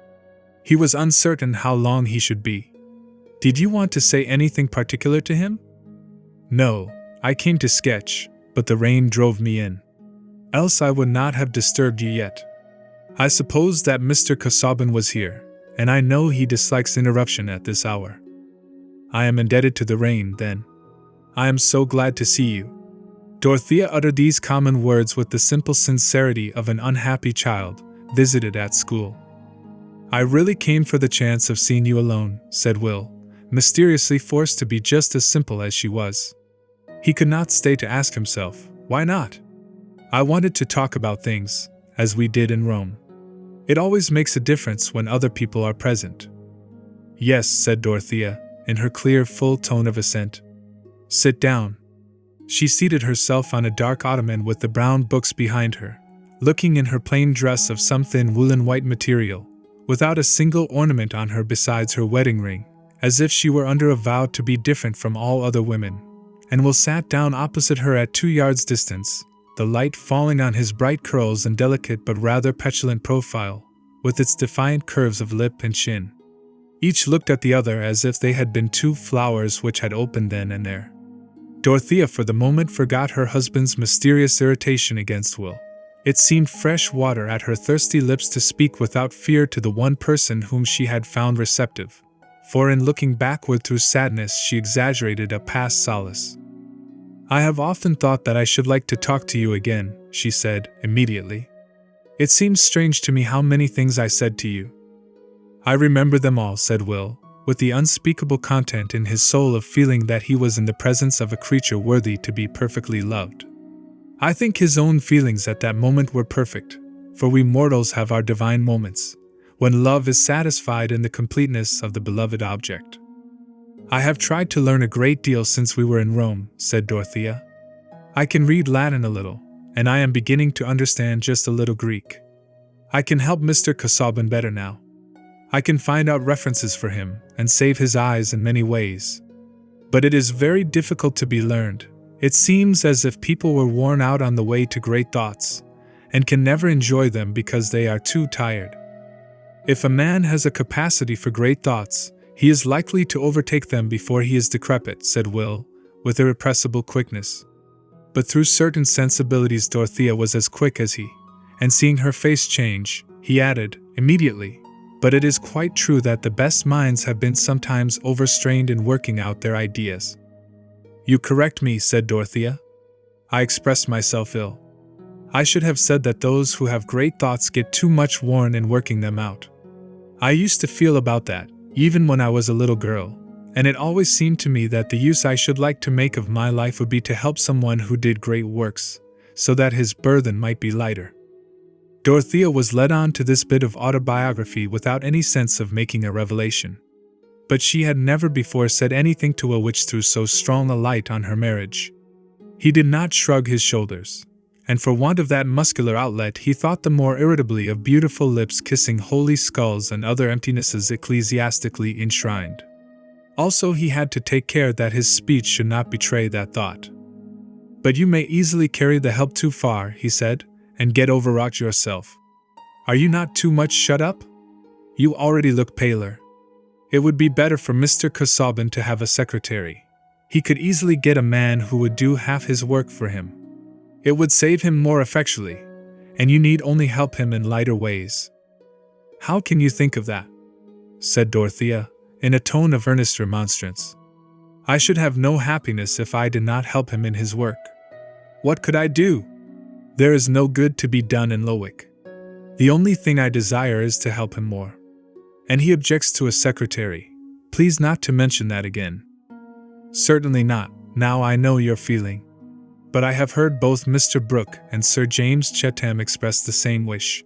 He was uncertain how long he should be. "Did you want to say anything particular to him?" "No, I came to sketch, but the rain drove me in. Else I would not have disturbed you yet. I supposed that Mr. Casaubon was here, and I know he dislikes interruption at this hour." "I am indebted to the rain, then. I am so glad to see you." Dorothea uttered these common words with the simple sincerity of an unhappy child, visited at school. "I really came for the chance of seeing you alone," said Will, mysteriously forced to be just as simple as she was. He could not stay to ask himself, why not? "I wanted to talk about things, as we did in Rome. It always makes a difference when other people are present." "Yes," said Dorothea, in her clear, full tone of assent. "Sit down." She seated herself on a dark ottoman with the brown books behind her, looking in her plain dress of some thin woolen white material, without a single ornament on her besides her wedding ring, as if she were under a vow to be different from all other women, and Will sat down opposite her at 2 yards distance, the light falling on his bright curls and delicate but rather petulant profile, with its defiant curves of lip and chin. Each looked at the other as if they had been two flowers which had opened then and there. Dorothea for the moment forgot her husband's mysterious irritation against Will. It seemed fresh water at her thirsty lips to speak without fear to the one person whom she had found receptive, for in looking backward through sadness she exaggerated a past solace. "I have often thought that I should like to talk to you again," she said, immediately. "It seems strange to me how many things I said to you." "I remember them all," said Will, with the unspeakable content in his soul of feeling that he was in the presence of a creature worthy to be perfectly loved. I think his own feelings at that moment were perfect, for we mortals have our divine moments, when love is satisfied in the completeness of the beloved object. "I have tried to learn a great deal since we were in Rome," said Dorothea. "I can read Latin a little, and I am beginning to understand just a little Greek. I can help Mr. Casaubon better now. I can find out references for him and save his eyes in many ways. But it is very difficult to be learned. It seems as if people were worn out on the way to great thoughts, and can never enjoy them because they are too tired. If a man has a capacity for great thoughts, he is likely to overtake them before he is decrepit," said Will, with irrepressible quickness. But through certain sensibilities Dorothea was as quick as he, and seeing her face change, he added, immediately, "But it is quite true that the best minds have been sometimes overstrained in working out their ideas." "You correct me," said Dorothea. "I expressed myself ill. I should have said that those who have great thoughts get too much worn in working them out. I used to feel about that, even when I was a little girl, and it always seemed to me that the use I should like to make of my life would be to help someone who did great works, so that his burden might be lighter." Dorothea was led on to this bit of autobiography without any sense of making a revelation. But she had never before said anything to Will which threw so strong a light on her marriage. He did not shrug his shoulders, and for want of that muscular outlet he thought the more irritably of beautiful lips kissing holy skulls and other emptinesses ecclesiastically enshrined. Also he had to take care that his speech should not betray that thought. "But you may easily carry the help too far," he said, "and get overwrought yourself. Are you not too much shut up? You already look paler. It would be better for Mr. Casaubon to have a secretary. He could easily get a man who would do half his work for him. It would save him more effectually, and you need only help him in lighter ways." "How can you think of that?" said Dorothea, in a tone of earnest remonstrance. "I should have no happiness if I did not help him in his work. What could I do? There is no good to be done in Lowick. The only thing I desire is to help him more. And he objects to a secretary. Please not to mention that again." "Certainly not, now I know your feeling. But I have heard both Mr. Brooke and Sir James Chatham express the same wish."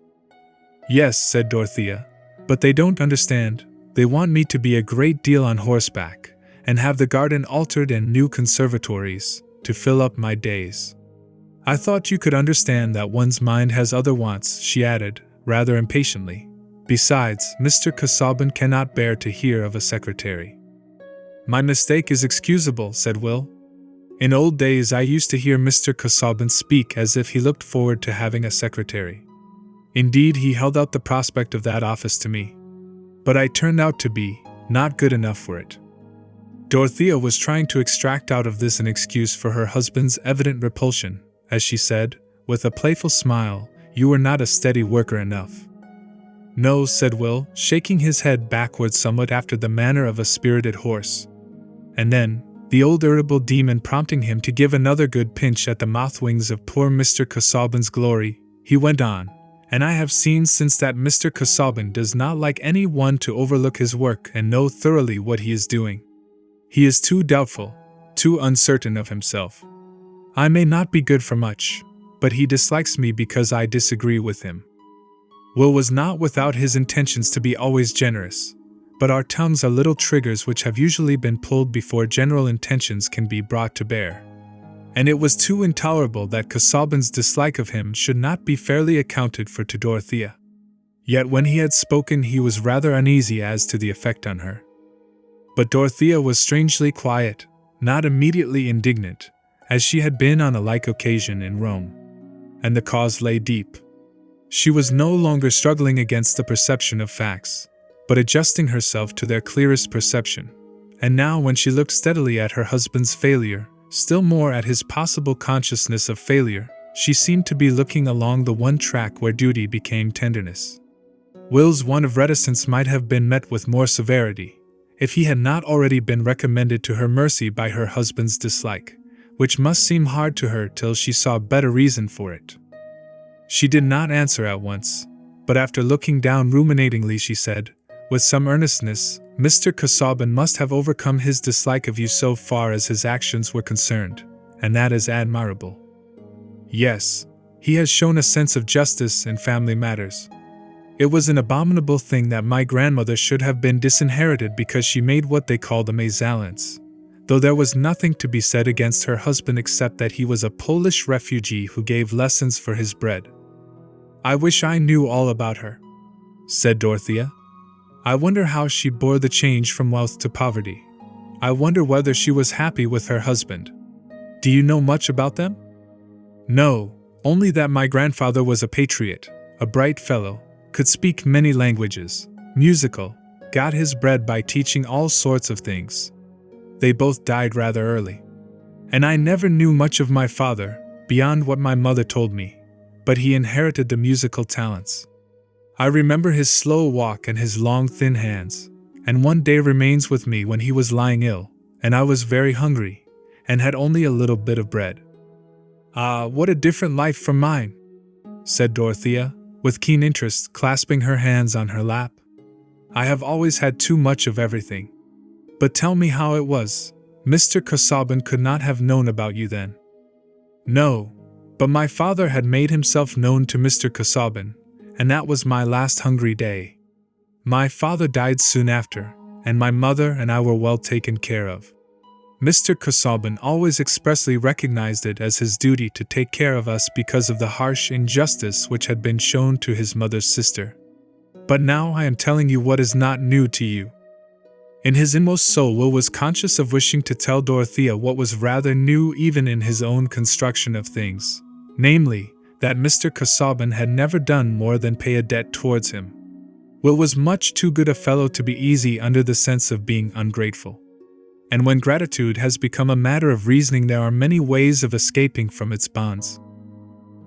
"Yes," said Dorothea, "but they don't understand. They want me to be a great deal on horseback, and have the garden altered and new conservatories, to fill up my days. I thought you could understand that one's mind has other wants," she added, rather impatiently. "Besides, Mr. Casaubon cannot bear to hear of a secretary." "My mistake is excusable," said Will. "In old days I used to hear Mr. Casaubon speak as if he looked forward to having a secretary. Indeed, he held out the prospect of that office to me. But I turned out to be not good enough for it." Dorothea was trying to extract out of this an excuse for her husband's evident repulsion, as she said, with a playful smile, "You were not a steady worker enough." "No," said Will, shaking his head backward somewhat after the manner of a spirited horse. And then, the old irritable demon prompting him to give another good pinch at the mouth-wings of poor Mr. Casaubon's glory, he went on, "And I have seen since that Mr. Casaubon does not like any one to overlook his work and know thoroughly what he is doing. He is too doubtful, too uncertain of himself. I may not be good for much, but he dislikes me because I disagree with him." Will was not without his intentions to be always generous, but our tongues are little triggers which have usually been pulled before general intentions can be brought to bear. And it was too intolerable that Casaubon's dislike of him should not be fairly accounted for to Dorothea. Yet when he had spoken he was rather uneasy as to the effect on her. But Dorothea was strangely quiet, not immediately indignant, as she had been on a like occasion in Rome. And the cause lay deep. She was no longer struggling against the perception of facts, but adjusting herself to their clearest perception. And now when she looked steadily at her husband's failure, still more at his possible consciousness of failure, she seemed to be looking along the one track where duty became tenderness. Will's want of reticence might have been met with more severity, if he had not already been recommended to her mercy by her husband's dislike, which must seem hard to her till she saw better reason for it. She did not answer at once, but after looking down ruminatingly she said, with some earnestness, "Mr. Casaubon must have overcome his dislike of you so far as his actions were concerned, and that is admirable. Yes, he has shown a sense of justice in family matters. It was an abominable thing that my grandmother should have been disinherited because she made what they called a mésalliance, though there was nothing to be said against her husband except that he was a Polish refugee who gave lessons for his bread. I wish I knew all about her, said Dorothea. I wonder how she bore the change from wealth to poverty. I wonder whether she was happy with her husband. Do you know much about them? No, only that my grandfather was a patriot, a bright fellow, could speak many languages, musical, got his bread by teaching all sorts of things. They both died rather early. And I never knew much of my father, beyond what my mother told me, but he inherited the musical talents. I remember his slow walk and his long thin hands, and one day remains with me when he was lying ill, and I was very hungry, and had only a little bit of bread. Ah, what a different life from mine, said Dorothea, with keen interest, clasping her hands on her lap. I have always had too much of everything. But tell me how it was. Mr. Casaubon could not have known about you then. No, but my father had made himself known to Mr. Casaubon, and that was my last hungry day. My father died soon after, and my mother and I were well taken care of. Mr. Casaubon always expressly recognized it as his duty to take care of us because of the harsh injustice which had been shown to his mother's sister. But now I am telling you what is not new to you. In his inmost soul, Will was conscious of wishing to tell Dorothea what was rather new even in his own construction of things, namely, that Mr. Casaubon had never done more than pay a debt towards him. Will was much too good a fellow to be easy under the sense of being ungrateful. And when gratitude has become a matter of reasoning, there are many ways of escaping from its bonds.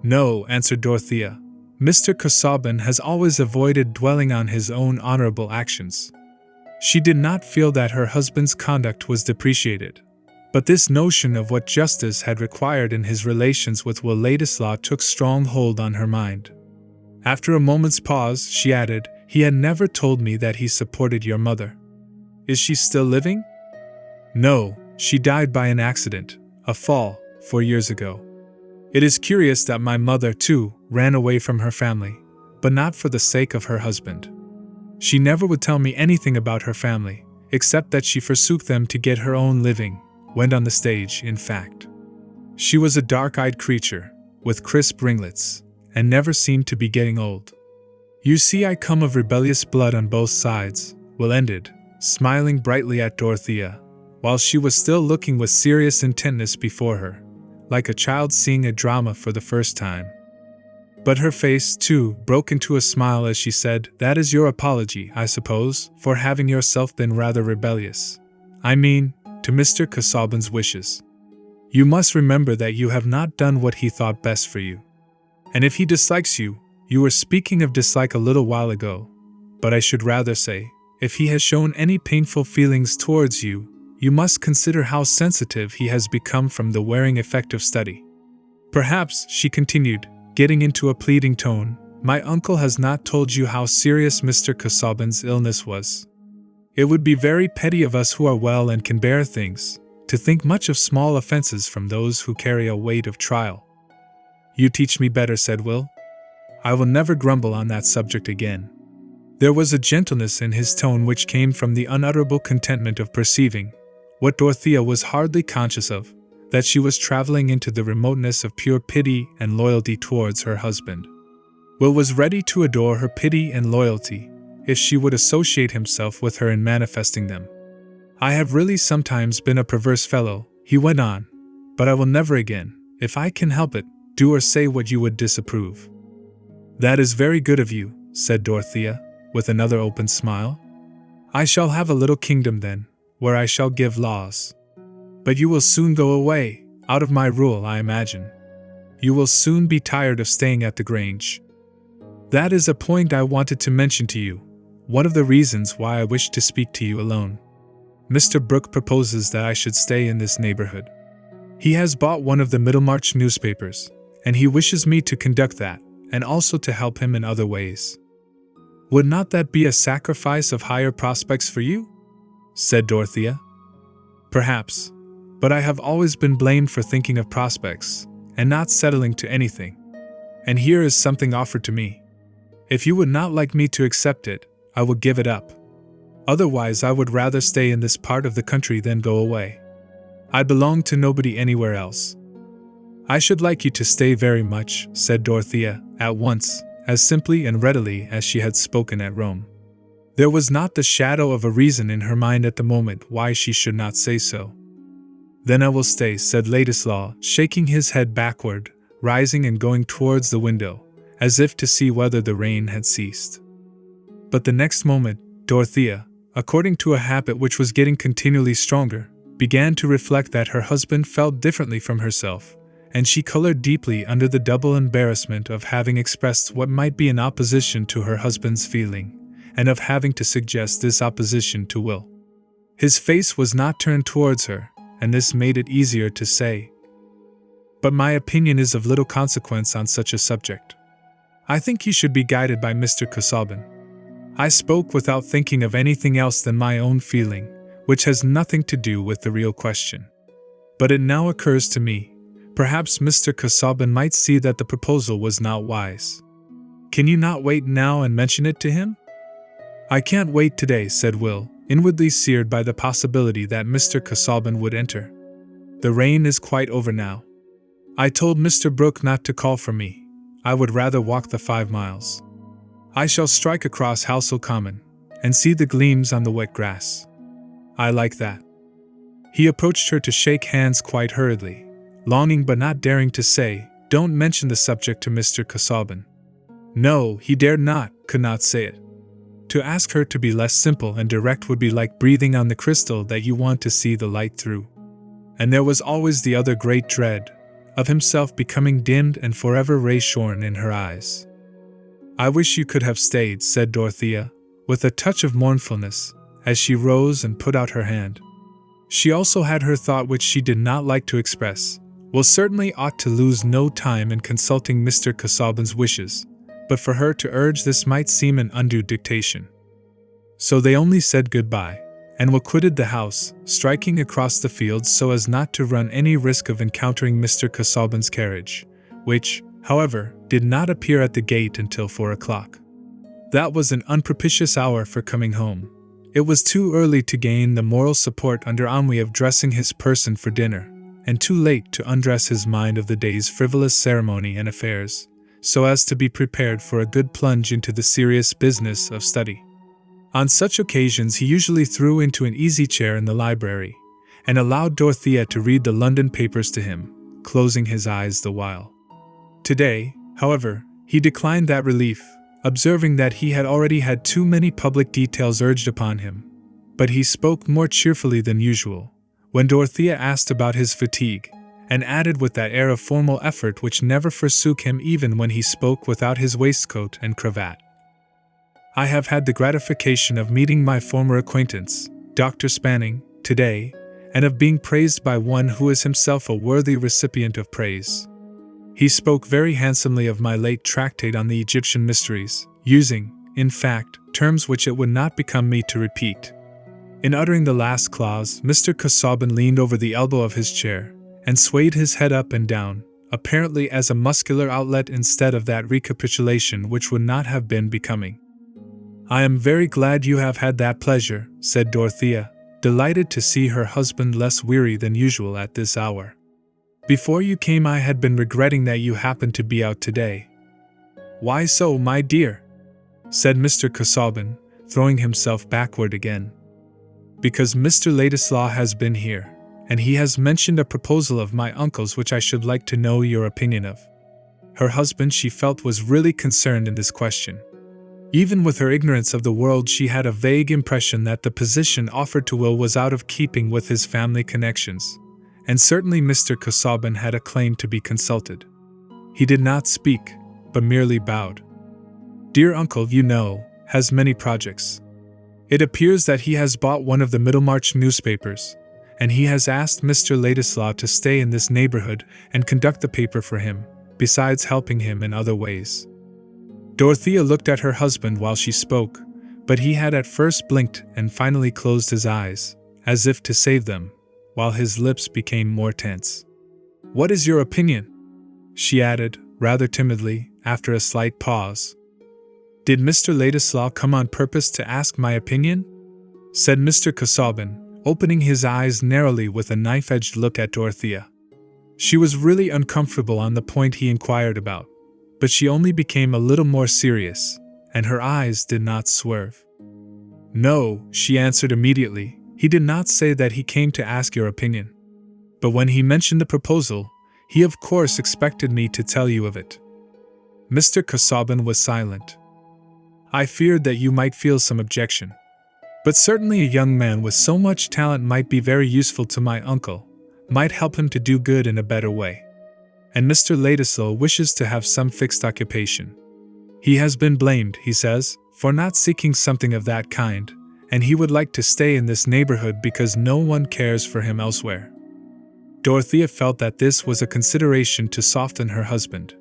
No, answered Dorothea. Mr. Casaubon has always avoided dwelling on his own honorable actions. She did not feel that her husband's conduct was depreciated, but this notion of what justice had required in his relations with Will Ladislaw took strong hold on her mind. After a moment's pause, she added, He had never told me that he supported your mother. Is she still living? No, she died by an accident, a fall, 4 years ago. It is curious that my mother, too, ran away from her family, but not for the sake of her husband. She never would tell me anything about her family, except that she forsook them to get her own living, went on the stage, in fact. She was a dark-eyed creature, with crisp ringlets, and never seemed to be getting old. You see, I come of rebellious blood on both sides, Will ended, smiling brightly at Dorothea, while she was still looking with serious intentness before her, like a child seeing a drama for the first time. But her face, too, broke into a smile as she said, That is your apology, I suppose, for having yourself been rather rebellious. I mean, to Mr. Casaubon's wishes. You must remember that you have not done what he thought best for you. And if he dislikes you, you were speaking of dislike a little while ago, but I should rather say, if he has shown any painful feelings towards you, you must consider how sensitive he has become from the wearing effect of study. Perhaps, she continued, getting into a pleading tone, my uncle has not told you how serious Mr. Casaubon's illness was. It would be very petty of us who are well and can bear things, to think much of small offenses from those who carry a weight of trial. You teach me better, said Will. I will never grumble on that subject again. There was a gentleness in his tone which came from the unutterable contentment of perceiving, what Dorothea was hardly conscious of, that she was traveling into the remoteness of pure pity and loyalty towards her husband. Will was ready to adore her pity and loyalty, if she would associate himself with her in manifesting them. I have really sometimes been a perverse fellow, he went on, but I will never again, if I can help it, do or say what you would disapprove. That is very good of you, said Dorothea, with another open smile. I shall have a little kingdom then, where I shall give laws. But you will soon go away, out of my rule, I imagine. You will soon be tired of staying at the Grange. That is a point I wanted to mention to you, one of the reasons why I wish to speak to you alone. Mr. Brooke proposes that I should stay in this neighborhood. He has bought one of the Middlemarch newspapers, and he wishes me to conduct that, and also to help him in other ways. Would not that be a sacrifice of higher prospects for you? Said Dorothea. Perhaps, but I have always been blamed for thinking of prospects, and not settling to anything. And here is something offered to me. If you would not like me to accept it, I would give it up. Otherwise, I would rather stay in this part of the country than go away. I belong to nobody anywhere else." "I should like you to stay very much," said Dorothea, at once, as simply and readily as she had spoken at Rome. There was not the shadow of a reason in her mind at the moment why she should not say so. "Then I will stay," said Ladislaw, shaking his head backward, rising and going towards the window, as if to see whether the rain had ceased. But the next moment, Dorothea, according to a habit which was getting continually stronger, began to reflect that her husband felt differently from herself, and she colored deeply under the double embarrassment of having expressed what might be an opposition to her husband's feeling, and of having to suggest this opposition to Will. His face was not turned towards her, and this made it easier to say, "But my opinion is of little consequence on such a subject. I think you should be guided by Mr. Casaubon." I spoke without thinking of anything else than my own feeling, which has nothing to do with the real question. But it now occurs to me, perhaps Mr. Casaubon might see that the proposal was not wise. "Can you not wait now and mention it to him?" "I can't wait today," said Will, inwardly seared by the possibility that Mr. Casaubon would enter. "The rain is quite over now. I told Mr. Brooke not to call for me. I would rather walk the 5 miles. I shall strike across Housel Common, and see the gleams on the wet grass. I like that." He approached her to shake hands quite hurriedly, longing but not daring to say, "Don't mention the subject to Mr. Casaubon." No, he dared not, could not say it. To ask her to be less simple and direct would be like breathing on the crystal that you want to see the light through. And there was always the other great dread, of himself becoming dimmed and forever ray-shorn in her eyes. "I wish you could have stayed," said Dorothea, with a touch of mournfulness, as she rose and put out her hand. She also had her thought which she did not like to express. Will certainly ought to lose no time in consulting Mr. Casaubon's wishes, but for her to urge this might seem an undue dictation. So they only said goodbye, and Will quitted the house, striking across the fields so as not to run any risk of encountering Mr. Casaubon's carriage, which, however, did not appear at the gate until 4 o'clock. That was an unpropitious hour for coming home. It was too early to gain the moral support under ennui of dressing his person for dinner, and too late to undress his mind of the day's frivolous ceremony and affairs, so as to be prepared for a good plunge into the serious business of study. On such occasions he usually threw into an easy chair in the library, and allowed Dorothea to read the London papers to him, closing his eyes the while. Today, however, he declined that relief, observing that he had already had too many public details urged upon him, but he spoke more cheerfully than usual, when Dorothea asked about his fatigue, and added with that air of formal effort which never forsook him even when he spoke without his waistcoat and cravat, "I have had the gratification of meeting my former acquaintance, Dr. Spanning, today, and of being praised by one who is himself a worthy recipient of praise. He spoke very handsomely of my late tractate on the Egyptian mysteries, using, in fact, terms which it would not become me to repeat." In uttering the last clause, Mr. Casaubon leaned over the elbow of his chair, and swayed his head up and down, apparently as a muscular outlet instead of that recapitulation which would not have been becoming. "I am very glad you have had that pleasure," said Dorothea, delighted to see her husband less weary than usual at this hour. "Before you came I had been regretting that you happened to be out today." "Why so, my dear?" said Mr. Casaubon, throwing himself backward again. "Because Mr. Ladislaw has been here, and he has mentioned a proposal of my uncle's which I should like to know your opinion of." Her husband, she felt, was really concerned in this question. Even with her ignorance of the world she had a vague impression that the position offered to Will was out of keeping with his family connections, and certainly Mr. Casaubon had a claim to be consulted. He did not speak, but merely bowed. "Dear uncle, you know, has many projects. It appears that he has bought one of the Middlemarch newspapers, and he has asked Mr. Ladislaw to stay in this neighborhood and conduct the paper for him, besides helping him in other ways." Dorothea looked at her husband while she spoke, but he had at first blinked and finally closed his eyes, as if to save them, while his lips became more tense. "What is your opinion?" she added, rather timidly, after a slight pause. "Did Mr. Ladislaw come on purpose to ask my opinion?" said Mr. Casaubon, opening his eyes narrowly with a knife-edged look at Dorothea. She was really uncomfortable on the point he inquired about, but she only became a little more serious, and her eyes did not swerve. "No," she answered immediately, "he did not say that he came to ask your opinion. But when he mentioned the proposal, he of course expected me to tell you of it." Mr. Casaubon was silent. "I feared that you might feel some objection. But certainly a young man with so much talent might be very useful to my uncle, might help him to do good in a better way. And Mr. Ladislaw wishes to have some fixed occupation. He has been blamed, he says, for not seeking something of that kind, and he would like to stay in this neighborhood because no one cares for him elsewhere." Dorothea felt that this was a consideration to soften her husband.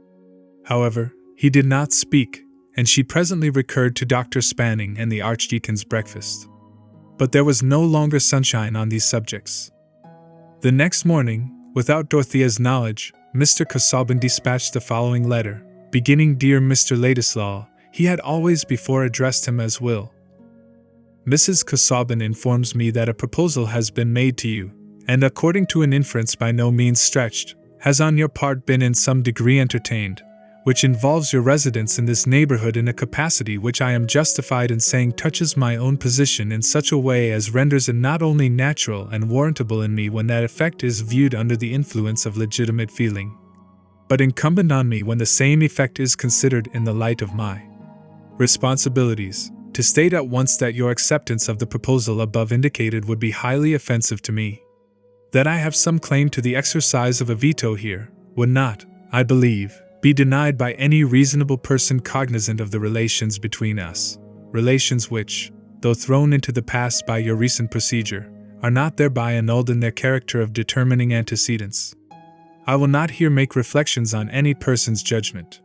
However, he did not speak, and she presently recurred to Dr. Spanning and the Archdeacon's breakfast. But there was no longer sunshine on these subjects. The next morning, without Dorothea's knowledge, Mr. Casaubon dispatched the following letter, beginning, "Dear Mr. Ladislaw," he had always before addressed him as Will. "Mrs. Casaubon informs me that a proposal has been made to you, and according to an inference by no means stretched, has on your part been in some degree entertained, which involves your residence in this neighborhood in a capacity which I am justified in saying touches my own position in such a way as renders it not only natural and warrantable in me when that effect is viewed under the influence of legitimate feeling, but incumbent on me when the same effect is considered in the light of my responsibilities, to state at once that your acceptance of the proposal above indicated would be highly offensive to me. That I have some claim to the exercise of a veto here would not, I believe, be denied by any reasonable person cognizant of the relations between us, relations which, though thrown into the past by your recent procedure, are not thereby annulled in their character of determining antecedents. I will not here make reflections on any person's judgment.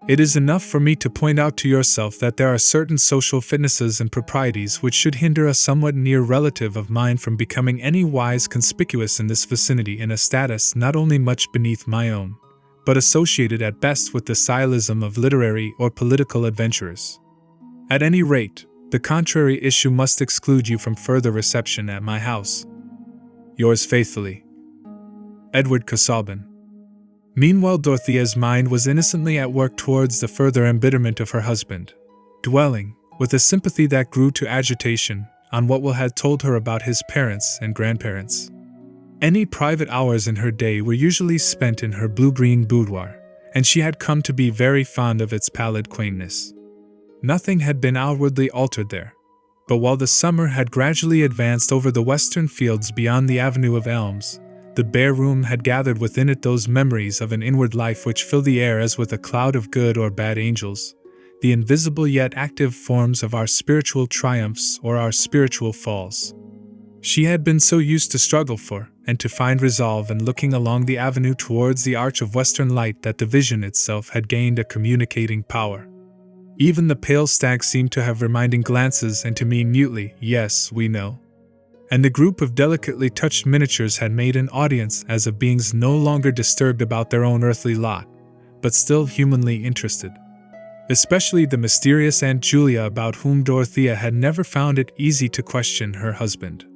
It is enough for me to point out to yourself that there are certain social fitnesses and proprieties which should hinder a somewhat near relative of mine from becoming any wise conspicuous in this vicinity in a status not only much beneath my own, but associated at best with the sciolism of literary or political adventurers. At any rate, the contrary issue must exclude you from further reception at my house. Yours faithfully, Edward Casaubon. Meanwhile, Dorothea's mind was innocently at work towards the further embitterment of her husband, dwelling, with a sympathy that grew to agitation, on what Will had told her about his parents and grandparents. Any private hours in her day were usually spent in her blue-green boudoir, and she had come to be very fond of its pallid quaintness. Nothing had been outwardly altered there, but while the summer had gradually advanced over the western fields beyond the avenue of elms, the bare room had gathered within it those memories of an inward life which fill the air as with a cloud of good or bad angels, the invisible yet active forms of our spiritual triumphs or our spiritual falls. She had been so used to struggle for, and to find resolve in looking along the avenue towards the arch of western light that the vision itself had gained a communicating power. Even the pale stag seemed to have reminding glances and to mean mutely, "Yes, we know." And the group of delicately touched miniatures had made an audience as of beings no longer disturbed about their own earthly lot, but still humanly interested. Especially the mysterious Aunt Julia, about whom Dorothea had never found it easy to question her husband.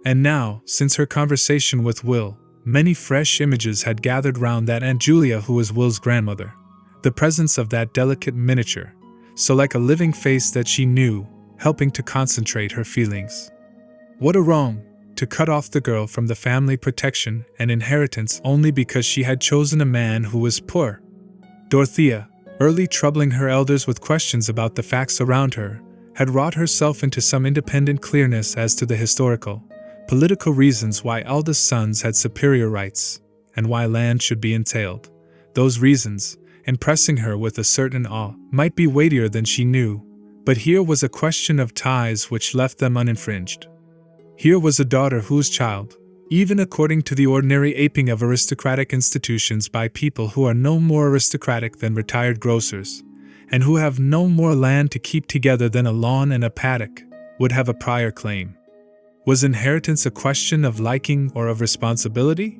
And now, since her conversation with Will, many fresh images had gathered round that Aunt Julia who was Will's grandmother. The presence of that delicate miniature, so like a living face that she knew, helping to concentrate her feelings. What a wrong, to cut off the girl from the family protection and inheritance only because she had chosen a man who was poor. Dorothea, early troubling her elders with questions about the facts around her, had wrought herself into some independent clearness as to the historical, political reasons why eldest sons had superior rights, and why land should be entailed. Those reasons, impressing her with a certain awe, might be weightier than she knew, but here was a question of ties which left them uninfringed. Here was a daughter whose child, even according to the ordinary aping of aristocratic institutions by people who are no more aristocratic than retired grocers, and who have no more land to keep together than a lawn and a paddock, would have a prior claim. Was inheritance a question of liking or of responsibility?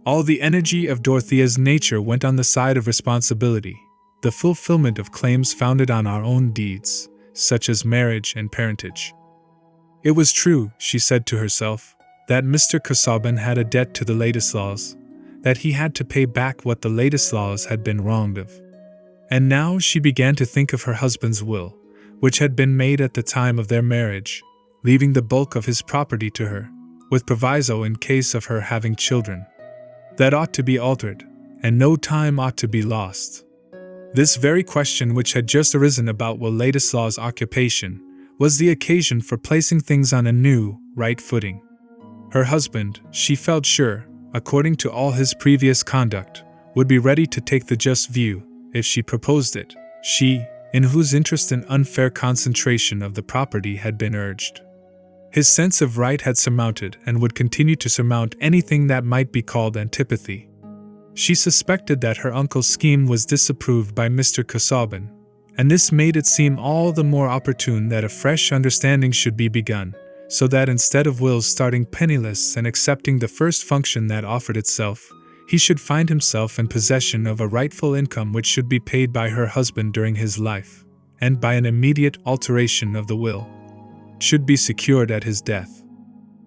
All the energy of Dorothea's nature went on the side of responsibility, the fulfillment of claims founded on our own deeds, such as marriage and parentage. It was true, she said to herself, that Mr. Casaubon had a debt to the Ladislaws, that he had to pay back what the Ladislaws had been wronged of. And now she began to think of her husband's will, which had been made at the time of their marriage, leaving the bulk of his property to her, with proviso in case of her having children. That ought to be altered, and no time ought to be lost. This very question which had just arisen about Will Ladislaw's occupation was the occasion for placing things on a new, right footing. Her husband, she felt sure, according to all his previous conduct, would be ready to take the just view, if she proposed it, she, in whose interest an unfair concentration of the property had been urged. His sense of right had surmounted and would continue to surmount anything that might be called antipathy. She suspected that her uncle's scheme was disapproved by Mr. Casaubon, and this made it seem all the more opportune that a fresh understanding should be begun, so that instead of Will's starting penniless and accepting the first function that offered itself, he should find himself in possession of a rightful income which should be paid by her husband during his life, and by an immediate alteration of the will, should be secured at his death.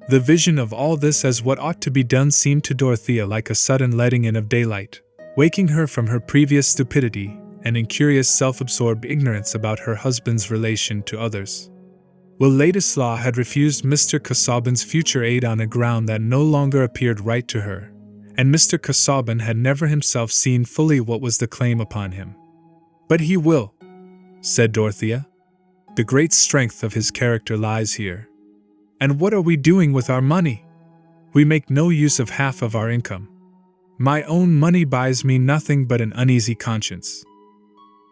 The vision of all this as what ought to be done seemed to Dorothea like a sudden letting in of daylight, waking her from her previous stupidity and incurious self-absorbed ignorance about her husband's relation to others. Will Ladislaw had refused Mr. Casaubon's future aid on a ground that no longer appeared right to her, and Mr. Casaubon had never himself seen fully what was the claim upon him. "But he will," said Dorothea. "The great strength of his character lies here. And what are we doing with our money? We make no use of half of our income. My own money buys me nothing but an uneasy conscience."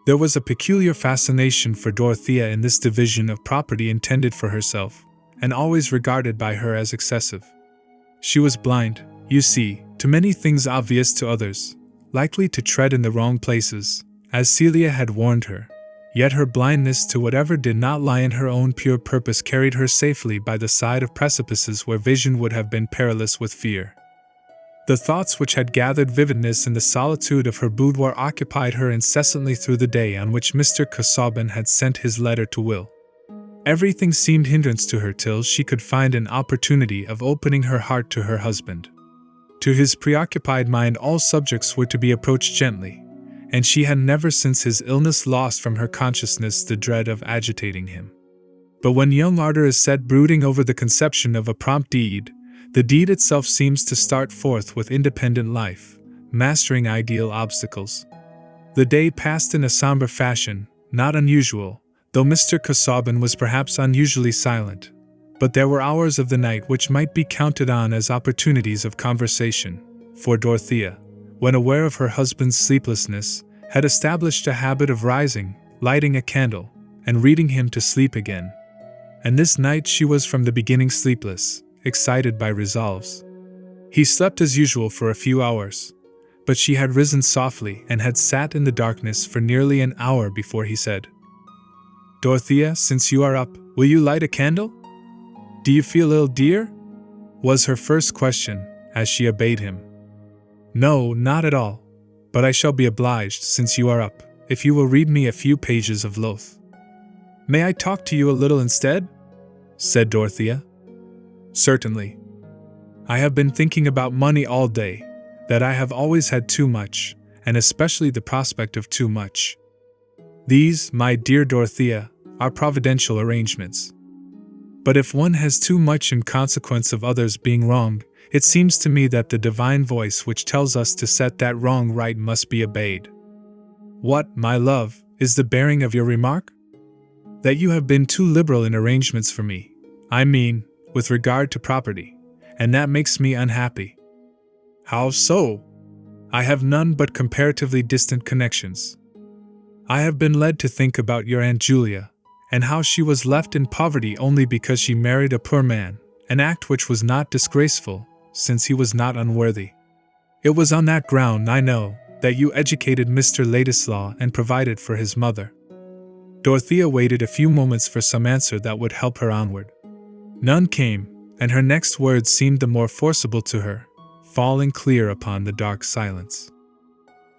There was a peculiar fascination for Dorothea in this division of property intended for herself, and always regarded by her as excessive. She was blind, you see, to many things obvious to others, likely to tread in the wrong places, as Celia had warned her. Yet her blindness to whatever did not lie in her own pure purpose carried her safely by the side of precipices where vision would have been perilous with fear. The thoughts which had gathered vividness in the solitude of her boudoir occupied her incessantly through the day on which Mr. Casaubon had sent his letter to Will. Everything seemed hindrance to her till she could find an opportunity of opening her heart to her husband. To his preoccupied mind all subjects were to be approached gently, and she had never since his illness lost from her consciousness the dread of agitating him. But when young ardor is set brooding over the conception of a prompt deed, the deed itself seems to start forth with independent life, mastering ideal obstacles. The day passed in a somber fashion, not unusual, though Mr. Casaubon was perhaps unusually silent. But there were hours of the night which might be counted on as opportunities of conversation, for Dorothea, when aware of her husband's sleeplessness, had established a habit of rising, lighting a candle, and reading him to sleep again. And this night she was from the beginning sleepless, excited by resolves. He slept as usual for a few hours, but she had risen softly and had sat in the darkness for nearly an hour before he said, "Dorothea, since you are up, will you light a candle? Do you feel ill, dear?" was her first question, as she obeyed him. "No, not at all, but I shall be obliged, since you are up, if you will read me a few pages of Lothe." "May I talk to you a little instead?" said Dorothea. "Certainly. I have been thinking about money all day, that I have always had too much, and especially the prospect of too much. These, my dear Dorothea, are providential arrangements. But if one has too much in consequence of others being wronged, it seems to me that the divine voice which tells us to set that wrong right must be obeyed. What, my love, is the bearing of your remark? That you have been too liberal in arrangements for me, I mean, with regard to property, and that makes me unhappy." "How so?" "I have none but comparatively distant connections. I have been led to think about your Aunt Julia, and how she was left in poverty only because she married a poor man, an act which was not disgraceful, since he was not unworthy. It was on that ground, I know, that you educated Mr. Ladislaw and provided for his mother." Dorothea waited a few moments for some answer that would help her onward. None came, and her next words seemed the more forcible to her, falling clear upon the dark silence.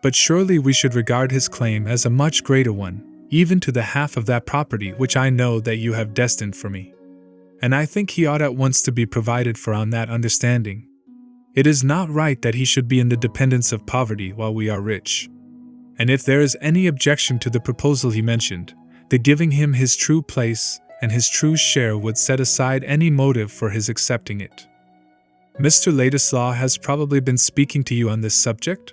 But surely we should regard his claim as a much greater one, even to the half of that property which I know that you have destined for me. And I think he ought at once to be provided for on that understanding. It is not right that he should be in the dependence of poverty while we are rich. And if there is any objection to the proposal he mentioned, the giving him his true place and his true share would set aside any motive for his accepting it. Mr. Ladislaw has probably been speaking to you on this subject?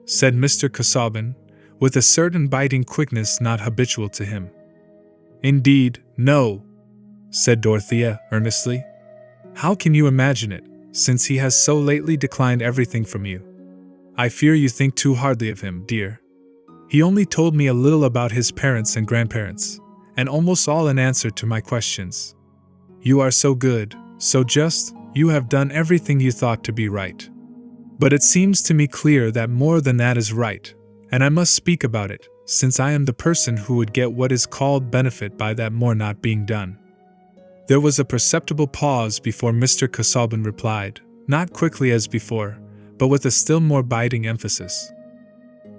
Said Mr. Casaubon, with a certain biting quickness not habitual to him. Indeed, no, said Dorothea earnestly. How can you imagine it, since he has so lately declined everything from you? I fear you think too hardly of him, dear. He only told me a little about his parents and grandparents, and almost all in answer to my questions. You are so good, so just, you have done everything you thought to be right. But it seems to me clear that more than that is right, and I must speak about it, since I am the person who would get what is called benefit by that more not being done. There was a perceptible pause before Mr. Casaubon replied, not quickly as before, but with a still more biting emphasis.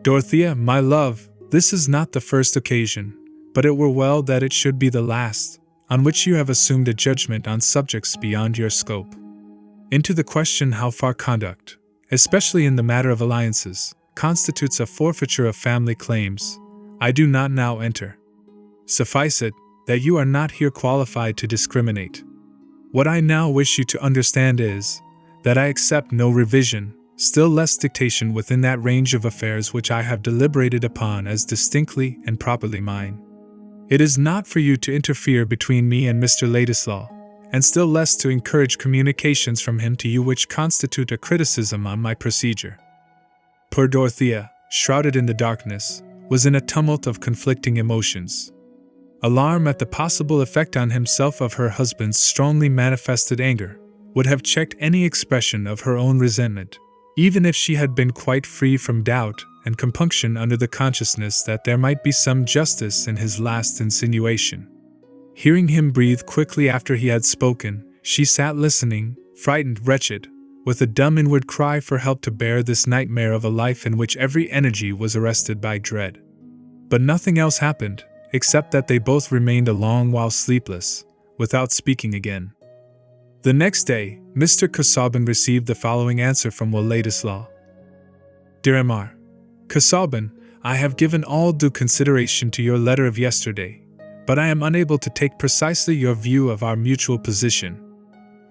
Dorothea, my love, this is not the first occasion, but it were well that it should be the last, on which you have assumed a judgment on subjects beyond your scope. Into the question how far conduct, especially in the matter of alliances, constitutes a forfeiture of family claims, I do not now enter. Suffice it, that you are not here qualified to discriminate. What I now wish you to understand is, that I accept no revision, still less dictation within that range of affairs which I have deliberated upon as distinctly and properly mine. It is not for you to interfere between me and Mr. Ladislaw, and still less to encourage communications from him to you which constitute a criticism on my procedure. Poor Dorothea, shrouded in the darkness, was in a tumult of conflicting emotions. Alarm at the possible effect on himself of her husband's strongly manifested anger would have checked any expression of her own resentment, even if she had been quite free from doubt and compunction under the consciousness that there might be some justice in his last insinuation. Hearing him breathe quickly after he had spoken, she sat listening, frightened, wretched, with a dumb inward cry for help to bear this nightmare of a life in which every energy was arrested by dread. But nothing else happened, except that they both remained a long while sleepless, without speaking again. The next day, Mr. Casaubon received the following answer from Will Ladislaw. Dear M.R. Casaubon, I have given all due consideration to your letter of yesterday, but I am unable to take precisely your view of our mutual position.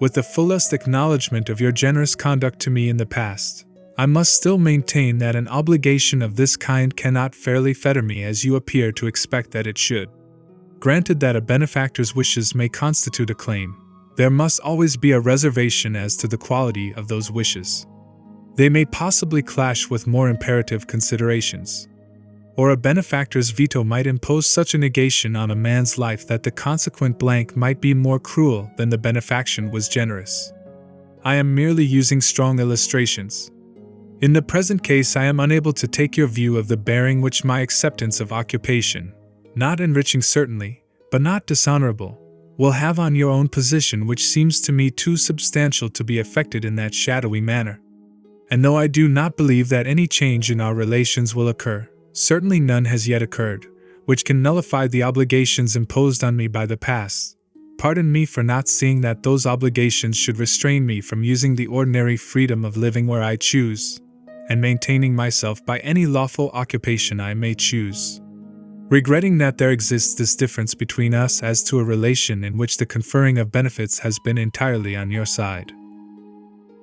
With the fullest acknowledgement of your generous conduct to me in the past, I must still maintain that an obligation of this kind cannot fairly fetter me as you appear to expect that it should. Granted that a benefactor's wishes may constitute a claim, there must always be a reservation as to the quality of those wishes. They may possibly clash with more imperative considerations. Or a benefactor's veto might impose such a negation on a man's life that the consequent blank might be more cruel than the benefaction was generous. I am merely using strong illustrations. In the present case I am unable to take your view of the bearing which my acceptance of occupation, not enriching certainly, but not dishonorable, will have on your own position, which seems to me too substantial to be affected in that shadowy manner. And though I do not believe that any change in our relations will occur, certainly none has yet occurred, which can nullify the obligations imposed on me by the past. Pardon me for not seeing that those obligations should restrain me from using the ordinary freedom of living where I choose, and maintaining myself by any lawful occupation I may choose. Regretting that there exists this difference between us as to a relation in which the conferring of benefits has been entirely on your side,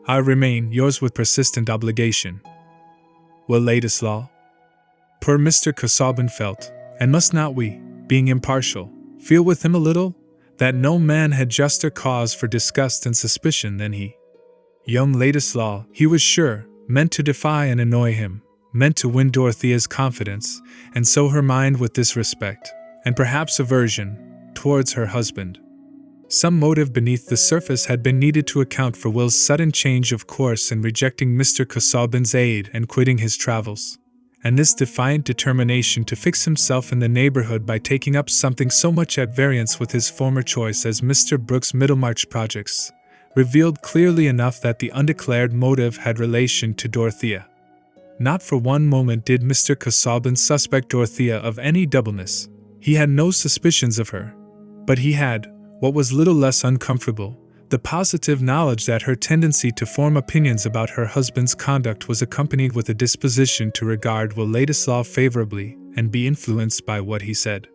I remain yours with persistent obligation. Will Ladislaw. Poor Mr. Casaubon felt, and must not we, being impartial, feel with him a little, that no man had juster cause for disgust and suspicion than he. Young Ladislaw, he was sure, meant to defy and annoy him, meant to win Dorothea's confidence, and sow her mind with disrespect, and perhaps aversion, towards her husband. Some motive beneath the surface had been needed to account for Will's sudden change of course in rejecting Mr. Casaubon's aid and quitting his travels, and this defiant determination to fix himself in the neighborhood by taking up something so much at variance with his former choice as Mr. Brooke's Middlemarch projects, revealed clearly enough that the undeclared motive had relation to Dorothea. Not for one moment did Mr. Casaubon suspect Dorothea of any doubleness. He had no suspicions of her. But he had, what was little less uncomfortable, the positive knowledge that her tendency to form opinions about her husband's conduct was accompanied with a disposition to regard Ladislaw favorably and be influenced by what he said.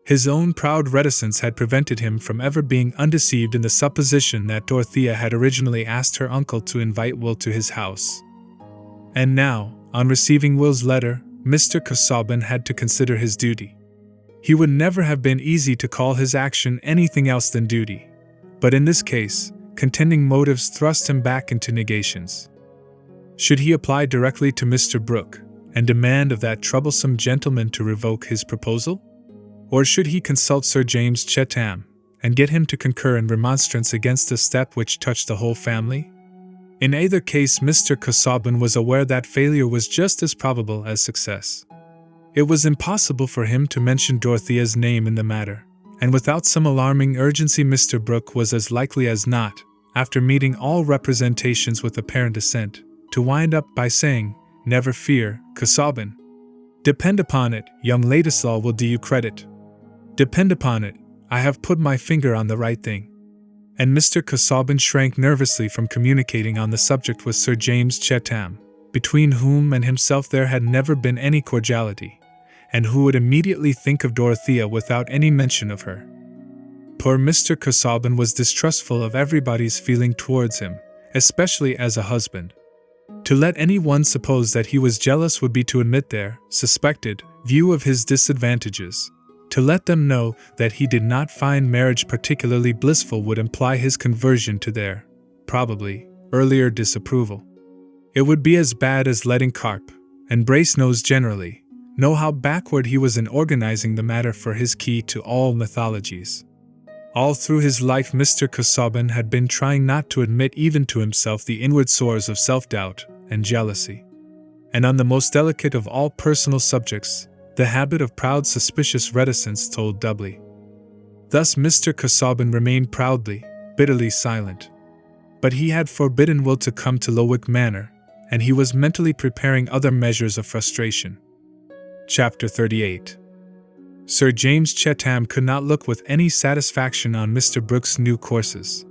His own proud reticence had prevented him from ever being undeceived in the supposition that Dorothea had originally asked her uncle to invite Will to his house. And now, on receiving Will's letter, Mr. Casaubon had to consider his duty. He would never have been easy to call his action anything else than duty. But in this case, contending motives thrust him back into negations. Should he apply directly to Mr. Brooke, and demand of that troublesome gentleman to revoke his proposal? Or should he consult Sir James Chetham, and get him to concur in remonstrance against a step which touched the whole family? In either case, Mr. Casaubon was aware that failure was just as probable as success. It was impossible for him to mention Dorothea's name in the matter, and without some alarming urgency Mr. Brooke was as likely as not, after meeting all representations with apparent assent, to wind up by saying, "Never fear, Casaubon. Depend upon it, young Ladislaw will do you credit. Depend upon it, I have put my finger on the right thing." And Mr. Casaubon shrank nervously from communicating on the subject with Sir James Chetham, between whom and himself there had never been any cordiality, and who would immediately think of Dorothea without any mention of her. Poor Mr. Casaubon was distrustful of everybody's feeling towards him, especially as a husband. To let anyone suppose that he was jealous would be to admit their suspected view of his disadvantages. To let them know that he did not find marriage particularly blissful would imply his conversion to their, probably, earlier disapproval. It would be as bad as letting Carp, and Brasenose generally, know how backward he was in organizing the matter for his key to all mythologies. All through his life Mr. Casaubon had been trying not to admit even to himself the inward sores of self-doubt and jealousy. And on the most delicate of all personal subjects, the habit of proud suspicious reticence told doubly. Thus Mr. Casaubon remained proudly, bitterly silent. But he had forbidden Will to come to Lowick Manor, and he was mentally preparing other measures of frustration. Chapter 38. Sir James Chetham could not look with any satisfaction on Mr. Brooke's new courses,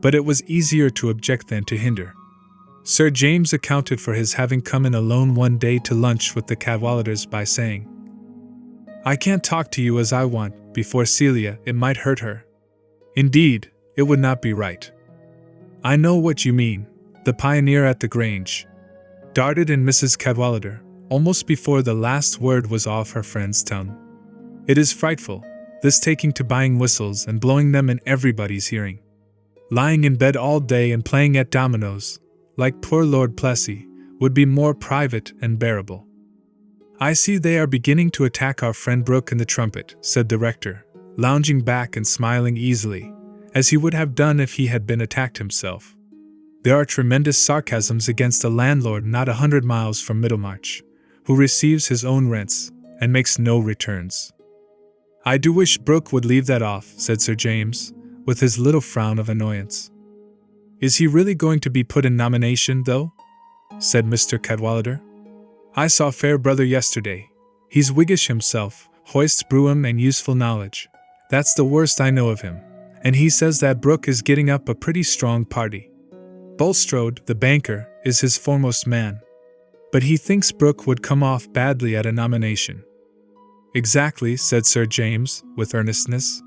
but it was easier to object than to hinder. Sir James accounted for his having come in alone one day to lunch with the Cadwalladers by saying, "I can't talk to you as I want, before Celia, it might hurt her. Indeed, it would not be right." "I know what you mean," the pioneer at the Grange darted in Mrs. Cadwallader, almost before the last word was off her friend's tongue. "It is frightful, this taking to buying whistles and blowing them in everybody's hearing. Lying in bed all day and playing at dominoes, like poor Lord Plessy, would be more private and bearable." "I see they are beginning to attack our friend Brooke in the Trumpet," said the rector, lounging back and smiling easily, as he would have done if he had been attacked himself. "There are tremendous sarcasms against a landlord not 100 miles from Middlemarch, who receives his own rents, and makes no returns." "I do wish Brooke would leave that off," said Sir James, with his little frown of annoyance. "Is he really going to be put in nomination, though?" said Mr. Cadwallader. "I saw fair brother yesterday. He's Whiggish himself, hoists brougham and useful knowledge. That's the worst I know of him, and he says that Brooke is getting up a pretty strong party. Bulstrode, the banker, is his foremost man. But he thinks Brooke would come off badly at a nomination." "Exactly," said Sir James, with earnestness.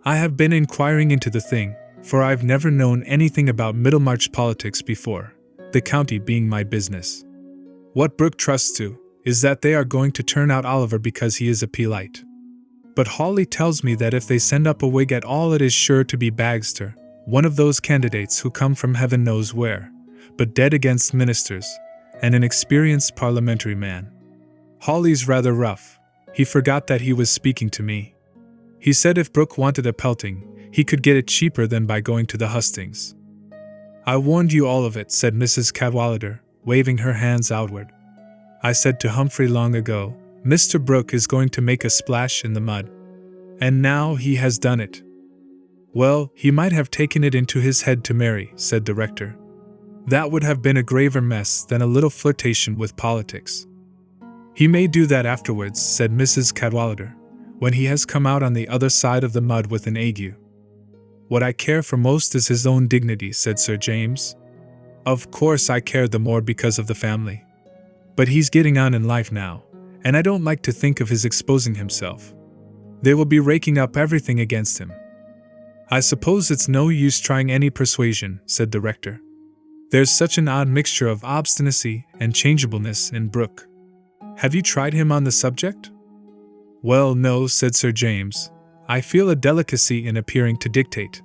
"I have been inquiring into the thing, for I've never known anything about Middlemarch politics before, the county being my business. What Brooke trusts to is that they are going to turn out Oliver because he is a Peelite. But Hawley tells me that if they send up a Whig at all it is sure to be Bagster, one of those candidates who come from heaven knows where, but dead against ministers, and an experienced parliamentary man. Hawley's rather rough. He forgot that he was speaking to me. He said if Brooke wanted a pelting, he could get it cheaper than by going to the hustings." "I warned you all of it," said Mrs. Cadwallader, waving her hands outward. "I said to Humphrey long ago, Mr. Brooke is going to make a splash in the mud. And now he has done it." "Well, he might have taken it into his head to marry," said the rector. That would have been a graver mess than a little flirtation with politics. He may do that afterwards, said Mrs. Cadwallader, when he has come out on the other side of the mud with an ague. What I care for most is his own dignity, said Sir James. Of course I care the more because of the family. But he's getting on in life now, and I don't like to think of his exposing himself. They will be raking up everything against him. I suppose it's no use trying any persuasion, said the rector. There's such an odd mixture of obstinacy and changeableness in Brooke. Have you tried him on the subject? Well, no, said Sir James. I feel a delicacy in appearing to dictate.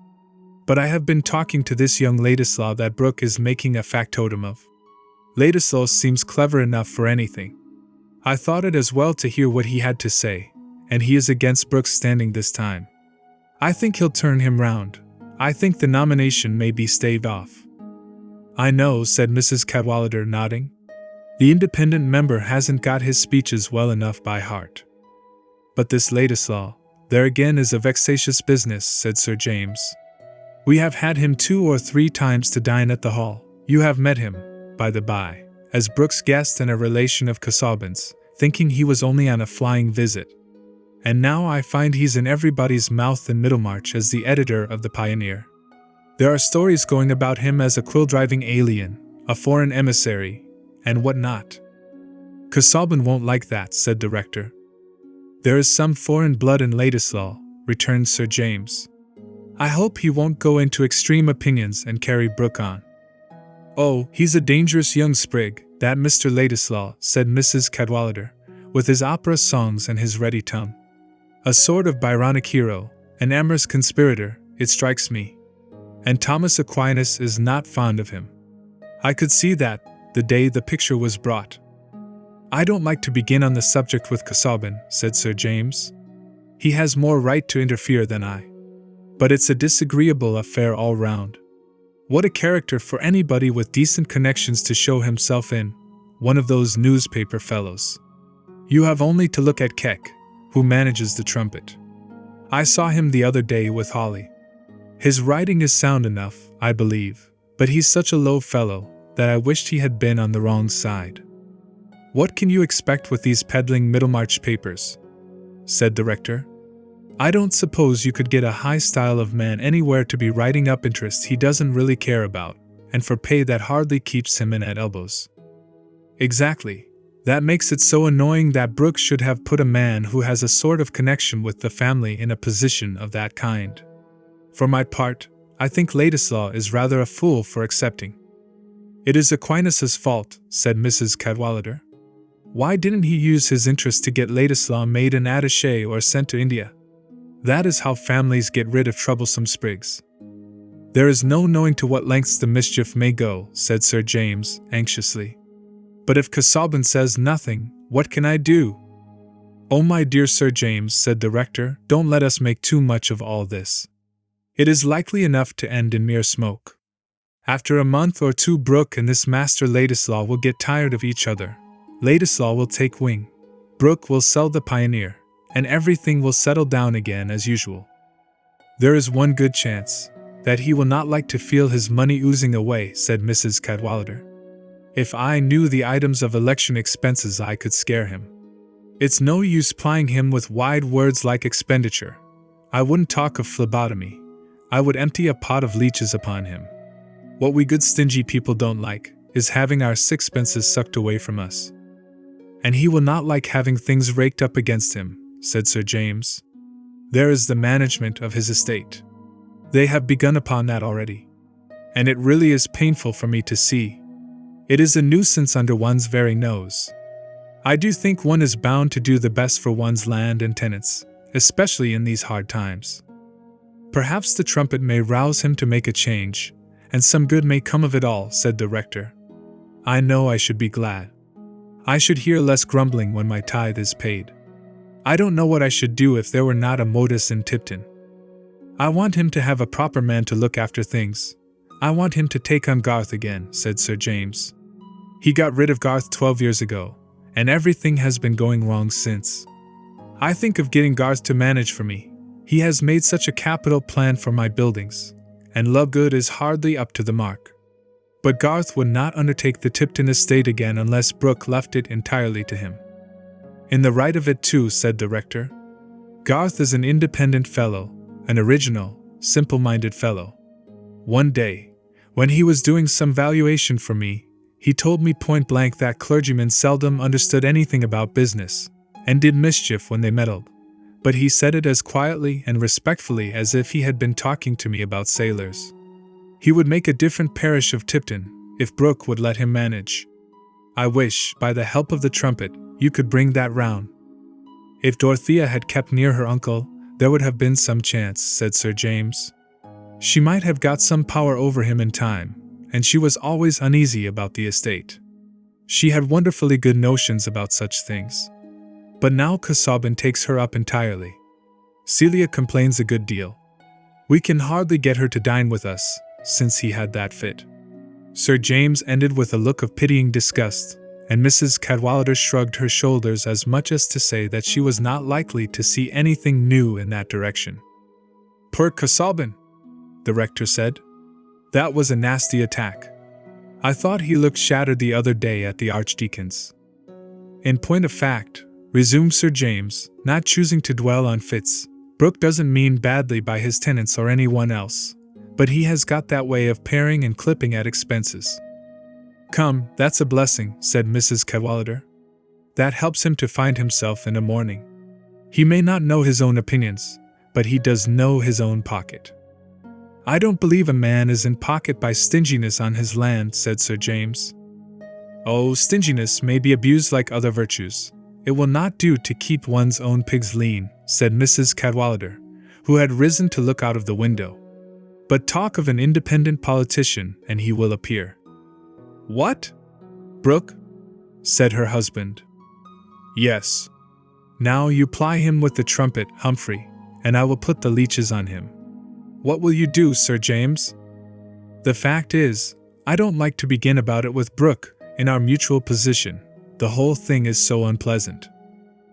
But I have been talking to this young Ladislaw that Brooke is making a factotum of. Ladislaw seems clever enough for anything. I thought it as well to hear what he had to say, and he is against Brooke's standing this time. I think he'll turn him round. I think the nomination may be staved off. I know, said Mrs. Cadwallader, nodding. The independent member hasn't got his speeches well enough by heart. But this Ladislaw, there again is a vexatious business, said Sir James. We have had him 2 or 3 times to dine at the Hall. You have met him, by the by, as Brooke's guest and a relation of Casaubon's, thinking he was only on a flying visit. And now I find he's in everybody's mouth in Middlemarch as the editor of the Pioneer. There are stories going about him as a quill-driving alien, a foreign emissary, and what not. Casaubon won't like that, said the rector. There is some foreign blood in Ladislaw, returned Sir James. I hope he won't go into extreme opinions and carry Brooke on. Oh, he's a dangerous young sprig, that Mr. Ladislaw, said Mrs. Cadwallader, with his opera songs and his ready tongue. A sort of Byronic hero, an amorous conspirator, it strikes me. And Thomas Aquinas is not fond of him. I could see that, the day the picture was brought. I don't like to begin on the subject with Casaubon, said Sir James. He has more right to interfere than I. But it's a disagreeable affair all round. What a character for anybody with decent connections to show himself in, one of those newspaper fellows. You have only to look at Keck, who manages the Trumpet. I saw him the other day with Hawley. His writing is sound enough, I believe, but he's such a low fellow that I wished he had been on the wrong side. What can you expect with these peddling Middlemarch papers? Said the rector. I don't suppose you could get a high style of man anywhere to be writing up interests he doesn't really care about, and for pay that hardly keeps him in at elbows. Exactly. That makes it so annoying that Brooke should have put a man who has a sort of connection with the family in a position of that kind. For my part, I think Ladislaw is rather a fool for accepting. It is Aquinas's fault, said Mrs. Cadwallader. Why didn't he use his interest to get Ladislaw made an attaché or sent to India? That is how families get rid of troublesome sprigs. There is no knowing to what lengths the mischief may go, said Sir James, anxiously. But if Casaubon says nothing, what can I do? Oh, my dear Sir James, said the rector, don't let us make too much of all this. It is likely enough to end in mere smoke. After a month or 2 Brooke and this Master Ladislaw will get tired of each other. Ladislaw will take wing. Brooke will sell the Pioneer, and everything will settle down again as usual. There is one good chance, that he will not like to feel his money oozing away, said Mrs. Cadwallader. If I knew the items of election expenses I could scare him. It's no use plying him with wide words like expenditure. I wouldn't talk of phlebotomy. I would empty a pot of leeches upon him. What we good stingy people don't like, is having our sixpences sucked away from us. And he will not like having things raked up against him, said Sir James. There is the management of his estate. They have begun upon that already. And it really is painful for me to see. It is a nuisance under one's very nose. I do think one is bound to do the best for one's land and tenants, especially in these hard times. Perhaps the Trumpet may rouse him to make a change, and some good may come of it all, said the rector. I know I should be glad. I should hear less grumbling when my tithe is paid. I don't know what I should do if there were not a modus in Tipton. I want him to have a proper man to look after things. I want him to take on Garth again, said Sir James. He got rid of Garth 12 years ago, and everything has been going wrong since. I think of getting Garth to manage for me. He has made such a capital plan for my buildings, and Lovegood is hardly up to the mark. But Garth would not undertake the Tipton estate again unless Brooke left it entirely to him. In the right of it too, said the rector. Garth is an independent fellow, an original, simple-minded fellow. One day, when he was doing some valuation for me, he told me point-blank that clergymen seldom understood anything about business, and did mischief when they meddled. But he said it as quietly and respectfully as if he had been talking to me about sailors. He would make a different parish of Tipton, if Brooke would let him manage. I wish, by the help of the trumpet, you could bring that round. If Dorothea had kept near her uncle, there would have been some chance, said Sir James. She might have got some power over him in time, and she was always uneasy about the estate. She had wonderfully good notions about such things. But now Casaubon takes her up entirely. Celia complains a good deal. We can hardly get her to dine with us, since he had that fit. Sir James ended with a look of pitying disgust, and Mrs. Cadwallader shrugged her shoulders as much as to say that she was not likely to see anything new in that direction. Poor Casaubon, the rector said. That was a nasty attack. I thought he looked shattered the other day at the Archdeacon's. In point of fact, resumed Sir James, not choosing to dwell on fits, Brooke doesn't mean badly by his tenants or anyone else, but he has got that way of paring and clipping at expenses. Come, that's a blessing, said Mrs. Cadwallader. That helps him to find himself in a morning. He may not know his own opinions, but he does know his own pocket. I don't believe a man is in pocket by stinginess on his land, said Sir James. Oh, stinginess may be abused like other virtues. It will not do to keep one's own pigs lean, said Mrs. Cadwallader, who had risen to look out of the window. But talk of an independent politician, and he will appear. What? Brooke? Said her husband. Yes. Now you ply him with the trumpet, Humphrey, and I will put the leeches on him. What will you do, Sir James? The fact is, I don't like to begin about it with Brooke, in our mutual position. The whole thing is so unpleasant.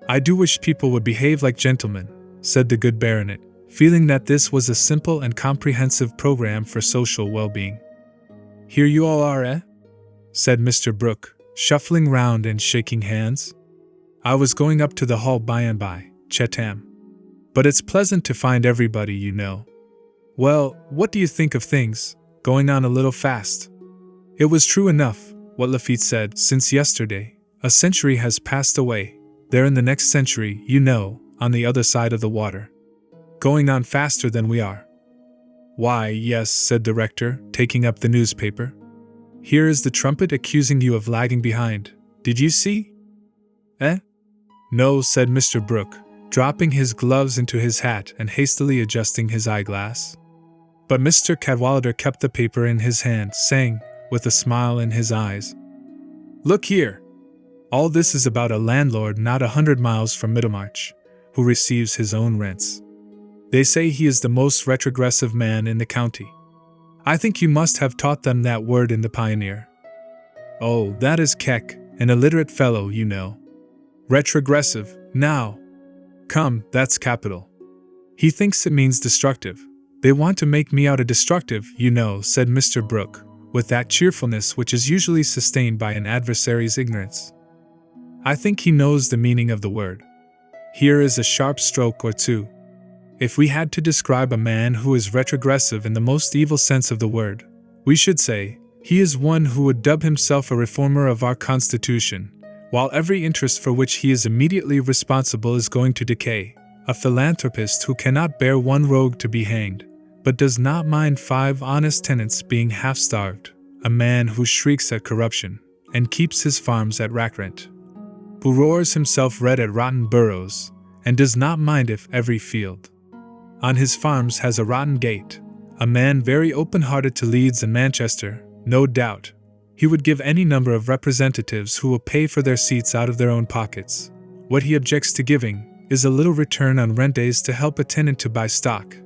I do wish people would behave like gentlemen, said the good baronet, feeling that this was a simple and comprehensive program for social well-being. Here you all are, eh? Said Mr. Brooke, shuffling round and shaking hands. I was going up to the hall by and by, Chetham. But it's pleasant to find everybody you know. Well, what do you think of things, going on a little fast? It was true enough, what Lafitte said, since yesterday. A century has passed away, there in the next century, you know, on the other side of the water. Going on faster than we are. Why, yes, said the rector, taking up the newspaper. Here is the trumpet accusing you of lagging behind. Did you see? Eh? No, said Mr. Brooke, dropping his gloves into his hat and hastily adjusting his eyeglass. But Mr. Cadwallader kept the paper in his hand, saying, with a smile in his eyes, Look here! All this is about a landlord not 100 miles from Middlemarch, who receives his own rents. They say he is the most retrogressive man in the county. I think you must have taught them that word in the Pioneer. Oh, that is Keck, an illiterate fellow, you know. Retrogressive, now. Come, that's capital. He thinks it means destructive. They want to make me out a destructive, you know, said Mr. Brooke, with that cheerfulness which is usually sustained by an adversary's ignorance. I think he knows the meaning of the word. Here is a sharp stroke or two. If we had to describe a man who is retrogressive in the most evil sense of the word, we should say, he is one who would dub himself a reformer of our Constitution, while every interest for which he is immediately responsible is going to decay, a philanthropist who cannot bear one rogue to be hanged, but does not mind 5 honest tenants being half-starved, a man who shrieks at corruption, and keeps his farms at rack rent, who roars himself red at rotten boroughs, and does not mind if every field on his farms has a rotten gate, a man very open-hearted to Leeds and Manchester, no doubt. He would give any number of representatives who will pay for their seats out of their own pockets. What he objects to giving is a little return on rent days to help a tenant to buy stock,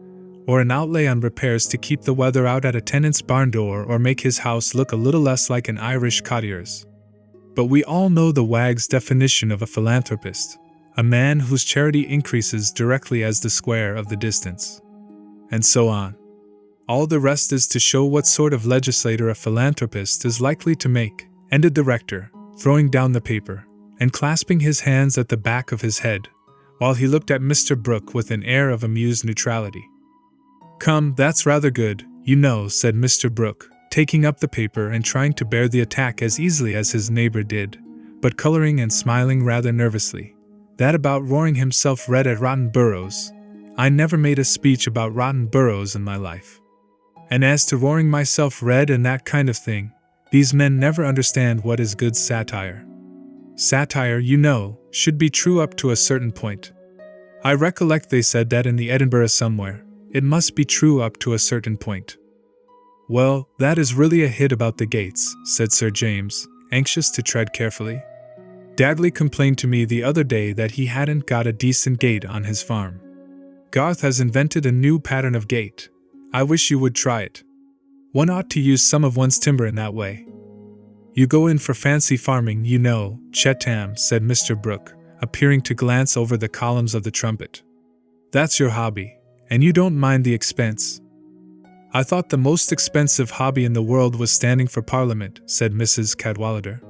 or an outlay on repairs to keep the weather out at a tenant's barn door or make his house look a little less like an Irish cottier's. But we all know the wag's definition of a philanthropist, a man whose charity increases directly as the square of the distance. And so on. All the rest is to show what sort of legislator a philanthropist is likely to make," ended the rector, throwing down the paper, and clasping his hands at the back of his head, while he looked at Mr. Brooke with an air of amused neutrality. "Come, that's rather good, you know," said Mr. Brooke, taking up the paper and trying to bear the attack as easily as his neighbor did, but coloring and smiling rather nervously. "That about roaring himself red at rotten boroughs. I never made a speech about rotten boroughs in my life. And as to roaring myself red and that kind of thing, these men never understand what is good satire. Satire, you know, should be true up to a certain point. I recollect they said that in the Edinburgh somewhere. It must be true up to a certain point." "Well, that is really a hit about the gates," said Sir James, anxious to tread carefully. "Dagley complained to me the other day that he hadn't got a decent gate on his farm. Garth has invented a new pattern of gate. I wish you would try it. One ought to use some of one's timber in that way." "You go in for fancy farming, you know, Chetam," said Mr. Brooke, appearing to glance over the columns of the Trumpet. "That's your hobby, and you don't mind the expense." "I thought the most expensive hobby in the world was standing for Parliament," said Mrs. Cadwallader.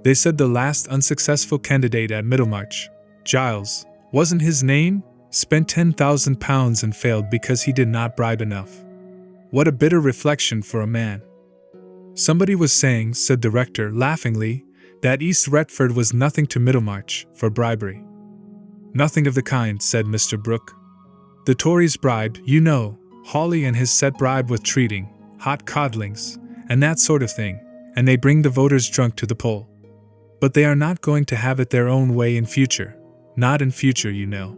"They said the last unsuccessful candidate at Middlemarch, Giles, wasn't his name, spent £10,000 and failed because he did not bribe enough. What a bitter reflection for a man." "Somebody was saying," said the rector laughingly, "that East Retford was nothing to Middlemarch for bribery." "Nothing of the kind," said Mr. Brooke. "The Tories bribe, you know, Hawley and his set bribe with treating, hot codlings, and that sort of thing, and they bring the voters drunk to the poll. But they are not going to have it their own way in future. Not in future, you know.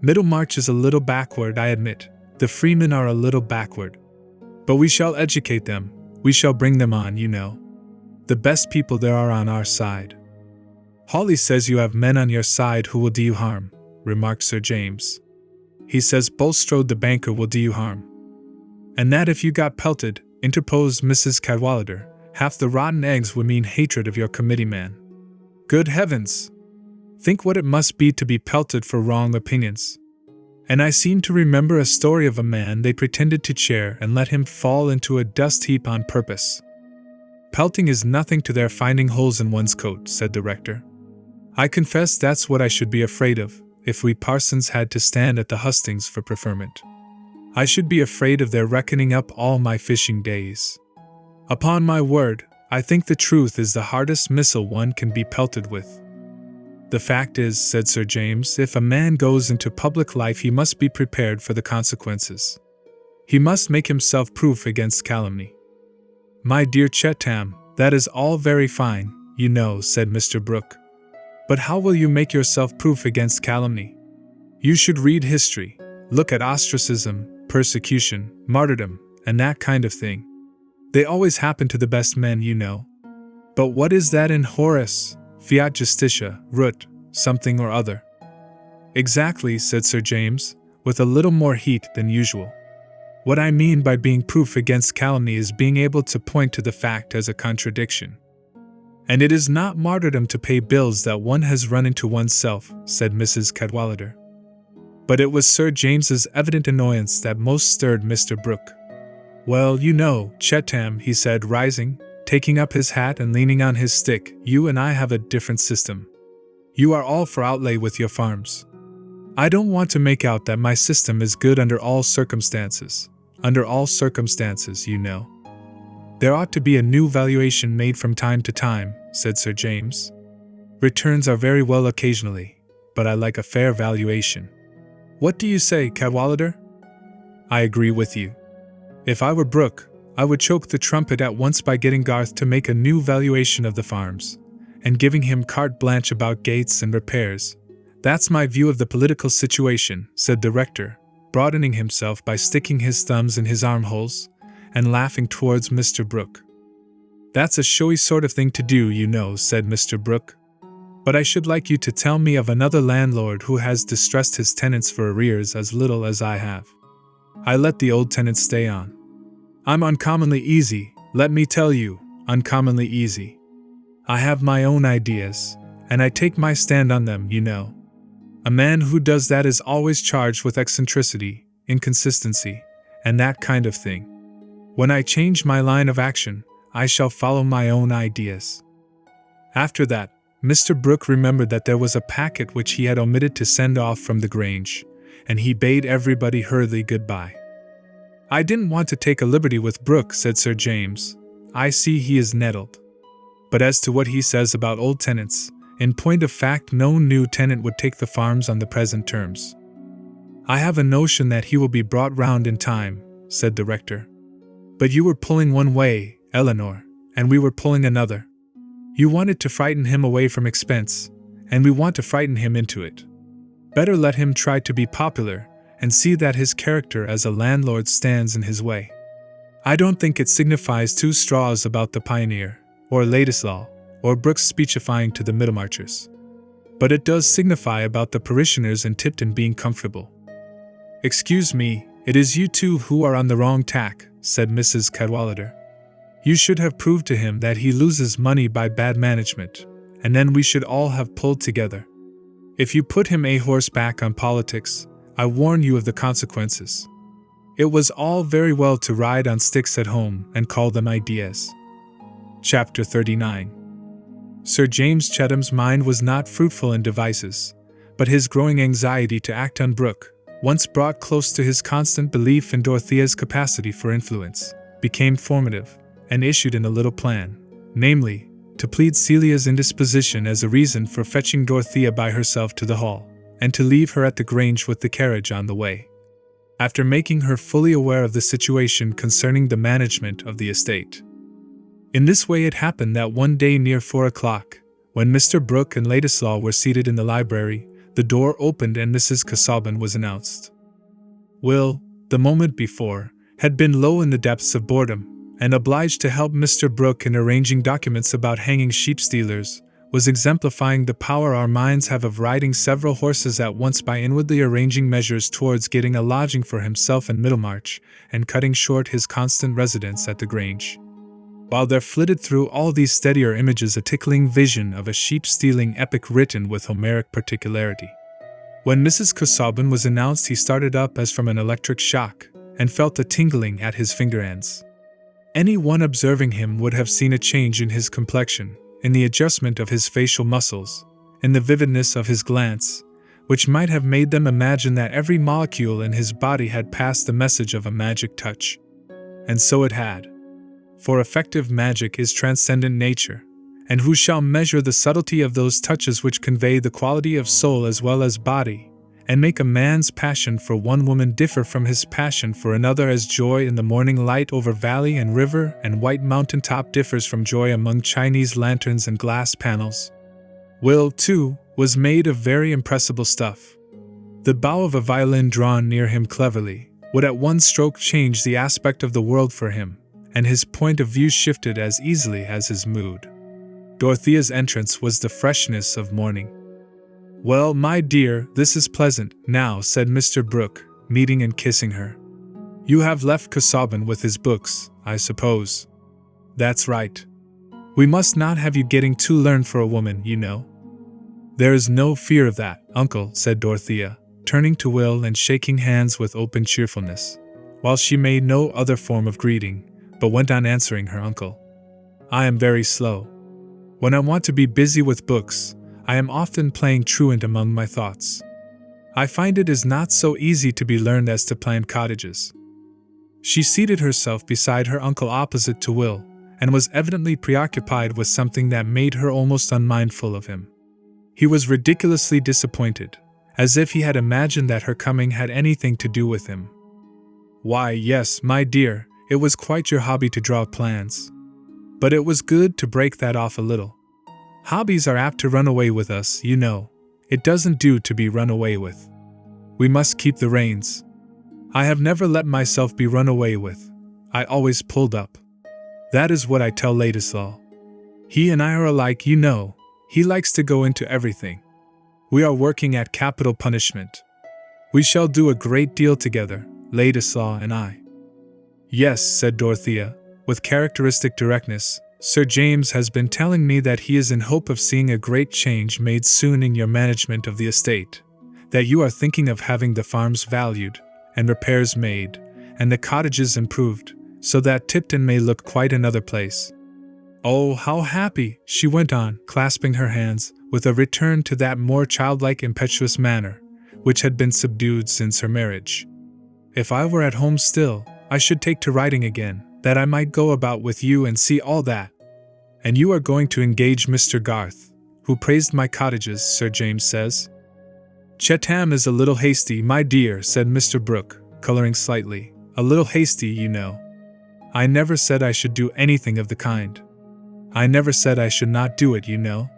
Middlemarch is a little backward, I admit. The freemen are a little backward. But we shall educate them, we shall bring them on, you know. The best people there are on our side." "Hawley says you have men on your side who will do you harm," remarked Sir James. "He says Bulstrode the banker will do you harm." "And that if you got pelted," interposed Mrs. Cadwallader, "half the rotten eggs would mean hatred of your committee-man. Good heavens! Think what it must be to be pelted for wrong opinions. And I seem to remember a story of a man they pretended to chair and let him fall into a dust heap on purpose." "Pelting is nothing to their finding holes in one's coat," said the rector. "I confess that's what I should be afraid of, if we parsons had to stand at the hustings for preferment. I should be afraid of their reckoning up all my fishing days. Upon my word, I think the truth is the hardest missile one can be pelted with." "The fact is," said Sir James, "if a man goes into public life he must be prepared for the consequences. He must make himself proof against calumny." "My dear Chetam, that is all very fine, you know," said Mr. Brooke. "But how will you make yourself proof against calumny? You should read history, look at ostracism, persecution, martyrdom, and that kind of thing. They always happen to the best men, you know. But what is that in Horace? Fiat justitia, rut, something or other." "Exactly," said Sir James, with a little more heat than usual. "What I mean by being proof against calumny is being able to point to the fact as a contradiction." "And it is not martyrdom to pay bills that one has run into oneself," said Mrs. Cadwallader. But it was Sir James's evident annoyance that most stirred Mr. Brooke. "Well, you know, Chetam," he said, rising, taking up his hat and leaning on his stick, "you and I have a different system. You are all for outlay with your farms. I don't want to make out that my system is good under all circumstances. Under all circumstances, you know. There ought to be a new valuation made from time to time," said Sir James. "Returns are very well occasionally, but I like a fair valuation. What do you say, Cadwallader?" "I agree with you. If I were Brooke, I would choke the Trumpet at once by getting Garth to make a new valuation of the farms, and giving him carte blanche about gates and repairs. That's my view of the political situation," said the rector, broadening himself by sticking his thumbs in his armholes, and laughing towards Mr. Brooke. "That's a showy sort of thing to do, you know," said Mr. Brooke. "But I should like you to tell me of another landlord who has distressed his tenants for arrears as little as I have. I let the old tenants stay on. I'm uncommonly easy, let me tell you, uncommonly easy. I have my own ideas, and I take my stand on them, you know. A man who does that is always charged with eccentricity, inconsistency, and that kind of thing. When I change my line of action, I shall follow my own ideas." After that, Mr. Brooke remembered that there was a packet which he had omitted to send off from the Grange, and he bade everybody hurriedly goodbye. "I didn't want to take a liberty with Brooke," said Sir James. "I see he is nettled. But as to what he says about old tenants, in point of fact no new tenant would take the farms on the present terms." "I have a notion that he will be brought round in time," said the rector. "But you were pulling one way, Eleanor, and we were pulling another. You wanted to frighten him away from expense, and we want to frighten him into it. Better let him try to be popular, and see that his character as a landlord stands in his way. I don't think it signifies two straws about the Pioneer, or Ladislaw, or Brooke's speechifying to the Middlemarchers. But it does signify about the parishioners in Tipton being comfortable." "Excuse me, it is you two who are on the wrong tack," said Mrs. Cadwallader. "You should have proved to him that he loses money by bad management, and then we should all have pulled together. If you put him a horseback on politics, I warn you of the consequences. It was all very well to ride on sticks at home and call them ideas." Chapter 39. Sir James Chetham's mind was not fruitful in devices, but his growing anxiety to act on Brooke, once brought close to his constant belief in Dorothea's capacity for influence, became formative, and issued in a little plan, namely, to plead Celia's indisposition as a reason for fetching Dorothea by herself to the hall, and to leave her at the Grange with the carriage on the way. After making her fully aware of the situation concerning the management of the estate. In this way it happened that one day near 4 o'clock, when Mr. Brooke and Ladislaw were seated in the library, the door opened and Mrs. Casaubon was announced. Will, the moment before, had been low in the depths of boredom, and obliged to help Mr. Brooke in arranging documents about hanging sheep stealers, was exemplifying the power our minds have of riding several horses at once by inwardly arranging measures towards getting a lodging for himself in Middlemarch, and cutting short his constant residence at the Grange. While there flitted through all these steadier images a tickling vision of a sheep-stealing epic written with Homeric particularity. When Mrs. Casaubon was announced he started up as from an electric shock, and felt a tingling at his finger ends. Any one observing him would have seen a change in his complexion, in the adjustment of his facial muscles, in the vividness of his glance, which might have made them imagine that every molecule in his body had passed the message of a magic touch. And so it had. For effective magic is transcendent nature, and who shall measure the subtlety of those touches which convey the quality of soul as well as body, and make a man's passion for one woman differ from his passion for another, as joy in the morning light over valley and river and white mountain top differs from joy among Chinese lanterns and glass panels. Will, too, was made of very impressible stuff. The bow of a violin drawn near him cleverly would at one stroke change the aspect of the world for him, and his point of view shifted as easily as his mood. Dorothea's entrance was the freshness of morning. "Well, my dear, this is pleasant, now," said Mr. Brooke, meeting and kissing her. "You have left Casaubon with his books, I suppose." "That's right. We must not have you getting too learned for a woman, you know." "There is no fear of that, uncle," said Dorothea, turning to Will and shaking hands with open cheerfulness, while she made no other form of greeting, but went on answering her uncle. "I am very slow. When I want to be busy with books, I am often playing truant among my thoughts. I find it is not so easy to be learned as to plan cottages." She seated herself beside her uncle opposite to Will, and was evidently preoccupied with something that made her almost unmindful of him. He was ridiculously disappointed, as if he had imagined that her coming had anything to do with him. "Why, yes, my dear, it was quite your hobby to draw plans. But it was good to break that off a little. Hobbies are apt to run away with us, you know. It doesn't do to be run away with. We must keep the reins. I have never let myself be run away with. I always pulled up. That is what I tell Ladislaw. He and I are alike, you know. He likes to go into everything. We are working at capital punishment. We shall do a great deal together, Ladislaw and I." "Yes," said Dorothea, with characteristic directness. "Sir James has been telling me that he is in hope of seeing a great change made soon in your management of the estate, that you are thinking of having the farms valued, and repairs made, and the cottages improved, so that Tipton may look quite another place. Oh, how happy, she went on, clasping her hands, with a return to that more childlike impetuous manner, which had been subdued since her marriage. If I were at home still, I should take to writing again, that I might go about with you and see all that. And you are going to engage Mr. Garth, who praised my cottages, Sir James says. Chetham is a little hasty, my dear, said Mr. Brooke, coloring slightly. A little hasty, you know. I never said I should do anything of the kind. I never said I should not do it, you know.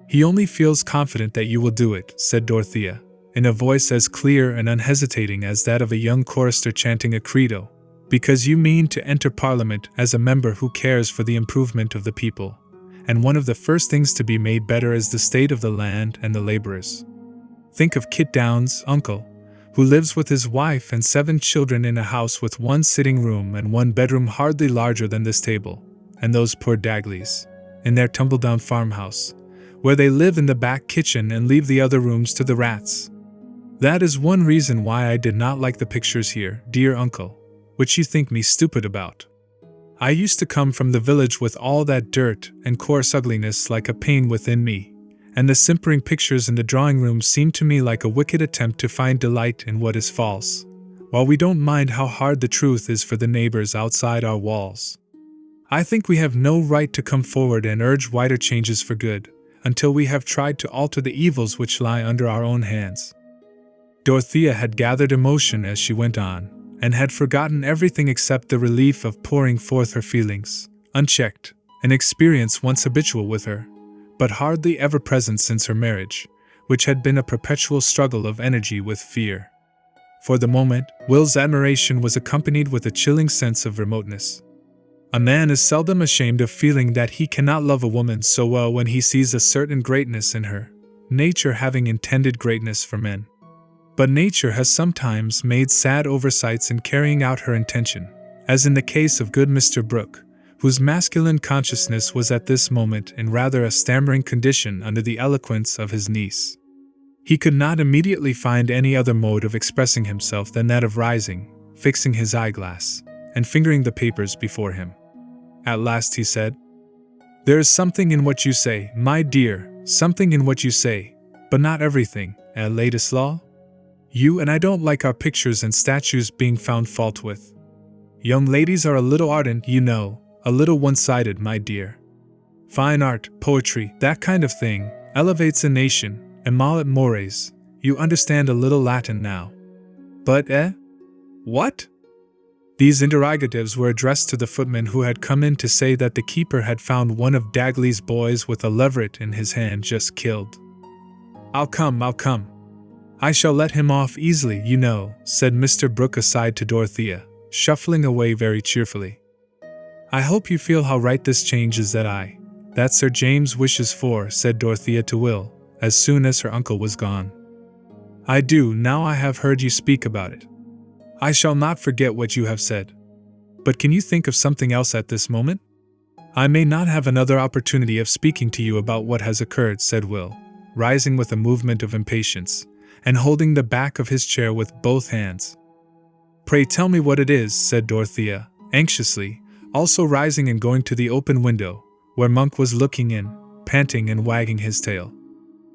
He only feels confident that you will do it, said Dorothea, in a voice as clear and unhesitating as that of a young chorister chanting a credo, because you mean to enter Parliament as a member who cares for the improvement of the people, and one of the first things to be made better is the state of the land and the labourers. Think of Kit Downes, uncle, who lives with his wife and 7 children in a house with 1 sitting room and 1 bedroom hardly larger than this table, and those poor Dagleys, in their tumble-down farmhouse, where they live in the back kitchen and leave the other rooms to the rats. That is one reason why I did not like the pictures here, dear uncle, which you think me stupid about. I used to come from the village with all that dirt and coarse ugliness like a pain within me, and the simpering pictures in the drawing-room seemed to me like a wicked attempt to find delight in what is false, while we don't mind how hard the truth is for the neighbors outside our walls. I think we have no right to come forward and urge wider changes for good, until we have tried to alter the evils which lie under our own hands. Dorothea had gathered emotion as she went on, and had forgotten everything except the relief of pouring forth her feelings, unchecked, an experience once habitual with her, but hardly ever present since her marriage, which had been a perpetual struggle of energy with fear. For the moment, Will's admiration was accompanied with a chilling sense of remoteness. A man is seldom ashamed of feeling that he cannot love a woman so well when he sees a certain greatness in her, nature having intended greatness for men. But nature has sometimes made sad oversights in carrying out her intention, as in the case of good Mr. Brooke, whose masculine consciousness was at this moment in rather a stammering condition under the eloquence of his niece. He could not immediately find any other mode of expressing himself than that of rising, fixing his eyeglass, and fingering the papers before him. At last he said, "There is something in what you say, my dear, something in what you say, but not everything, Ladislaw. You and I don't like our pictures and statues being found fault with. Young ladies are a little ardent, you know, a little one-sided, my dear. Fine art, poetry, that kind of thing, elevates a nation, and mal et mores, you understand a little Latin now. But what?" These interrogatives were addressed to the footman who had come in to say that the keeper had found one of Dagley's boys with a leveret in his hand just killed. I'll come. I shall let him off easily, you know," said Mr. Brooke aside to Dorothea, shuffling away very cheerfully. "I hope you feel how right this change is that Sir James wishes for," said Dorothea to Will, as soon as her uncle was gone. "I do, now I have heard you speak about it. I shall not forget what you have said. But can you think of something else at this moment? I may not have another opportunity of speaking to you about what has occurred," said Will, rising with a movement of impatience, and holding the back of his chair with both hands. "Pray tell me what it is," said Dorothea, anxiously, also rising and going to the open window, where Monk was looking in, panting and wagging his tail.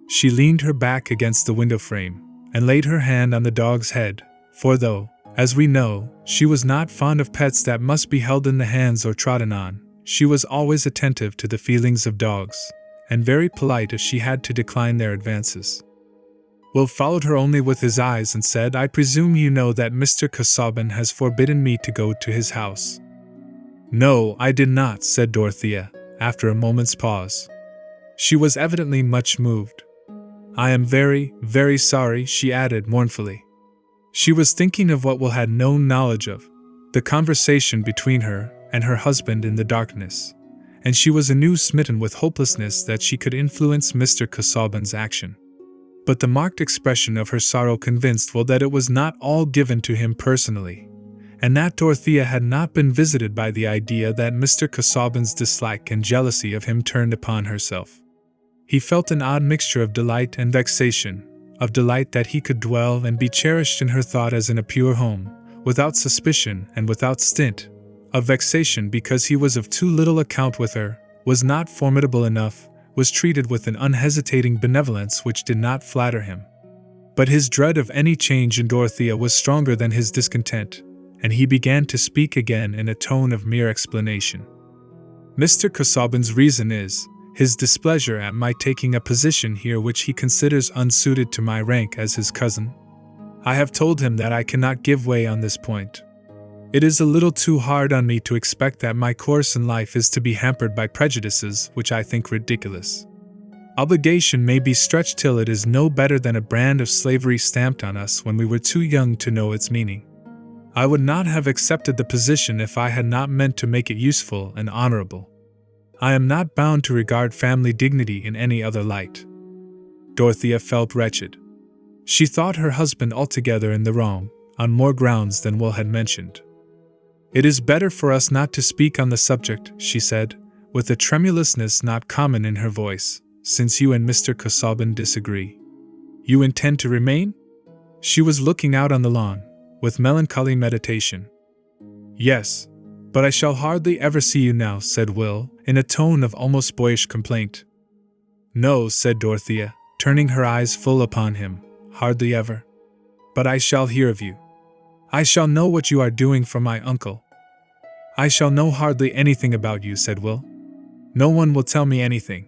She leaned her back against the window frame, and laid her hand on the dog's head, for though, as we know, she was not fond of pets that must be held in the hands or trodden on, she was always attentive to the feelings of dogs, and very polite if she had to decline their advances. Will followed her only with his eyes and said, "I presume you know that Mr. Casaubon has forbidden me to go to his house." "No, I did not," said Dorothea, after a moment's pause. She was evidently much moved. "I am very, very sorry," she added mournfully. She was thinking of what Will had no knowledge of, the conversation between her and her husband in the darkness, and she was anew smitten with hopelessness that she could influence Mr. Casaubon's action. But the marked expression of her sorrow convinced Will that it was not all given to him personally, and that Dorothea had not been visited by the idea that Mr. Casaubon's dislike and jealousy of him turned upon herself. He felt an odd mixture of delight and vexation, of delight that he could dwell and be cherished in her thought as in a pure home, without suspicion and without stint, of vexation because he was of too little account with her, was not formidable enough, was treated with an unhesitating benevolence which did not flatter him. But his dread of any change in Dorothea was stronger than his discontent, and he began to speak again in a tone of mere explanation. Mr. Casaubon's reason is his displeasure at my taking a position here which he considers unsuited to my rank as his cousin. I have told him that I cannot give way on this point. It is a little too hard on me to expect that my course in life is to be hampered by prejudices which I think ridiculous. Obligation may be stretched till it is no better than a brand of slavery stamped on us when we were too young to know its meaning. I would not have accepted the position if I had not meant to make it useful and honorable. I am not bound to regard family dignity in any other light. Dorothea felt wretched. She thought her husband altogether in the wrong, on more grounds than Will had mentioned. "It is better for us not to speak on the subject," she said, with a tremulousness not common in her voice, "since you and Mr. Casaubon disagree. You intend to remain?" She was looking out on the lawn, with melancholy meditation. "Yes, but I shall hardly ever see you now," said Will, in a tone of almost boyish complaint. "No," said Dorothea, turning her eyes full upon him, "hardly ever. But I shall hear of you. I shall know what you are doing from my uncle." "I shall know hardly anything about you," said Will. "No one will tell me anything."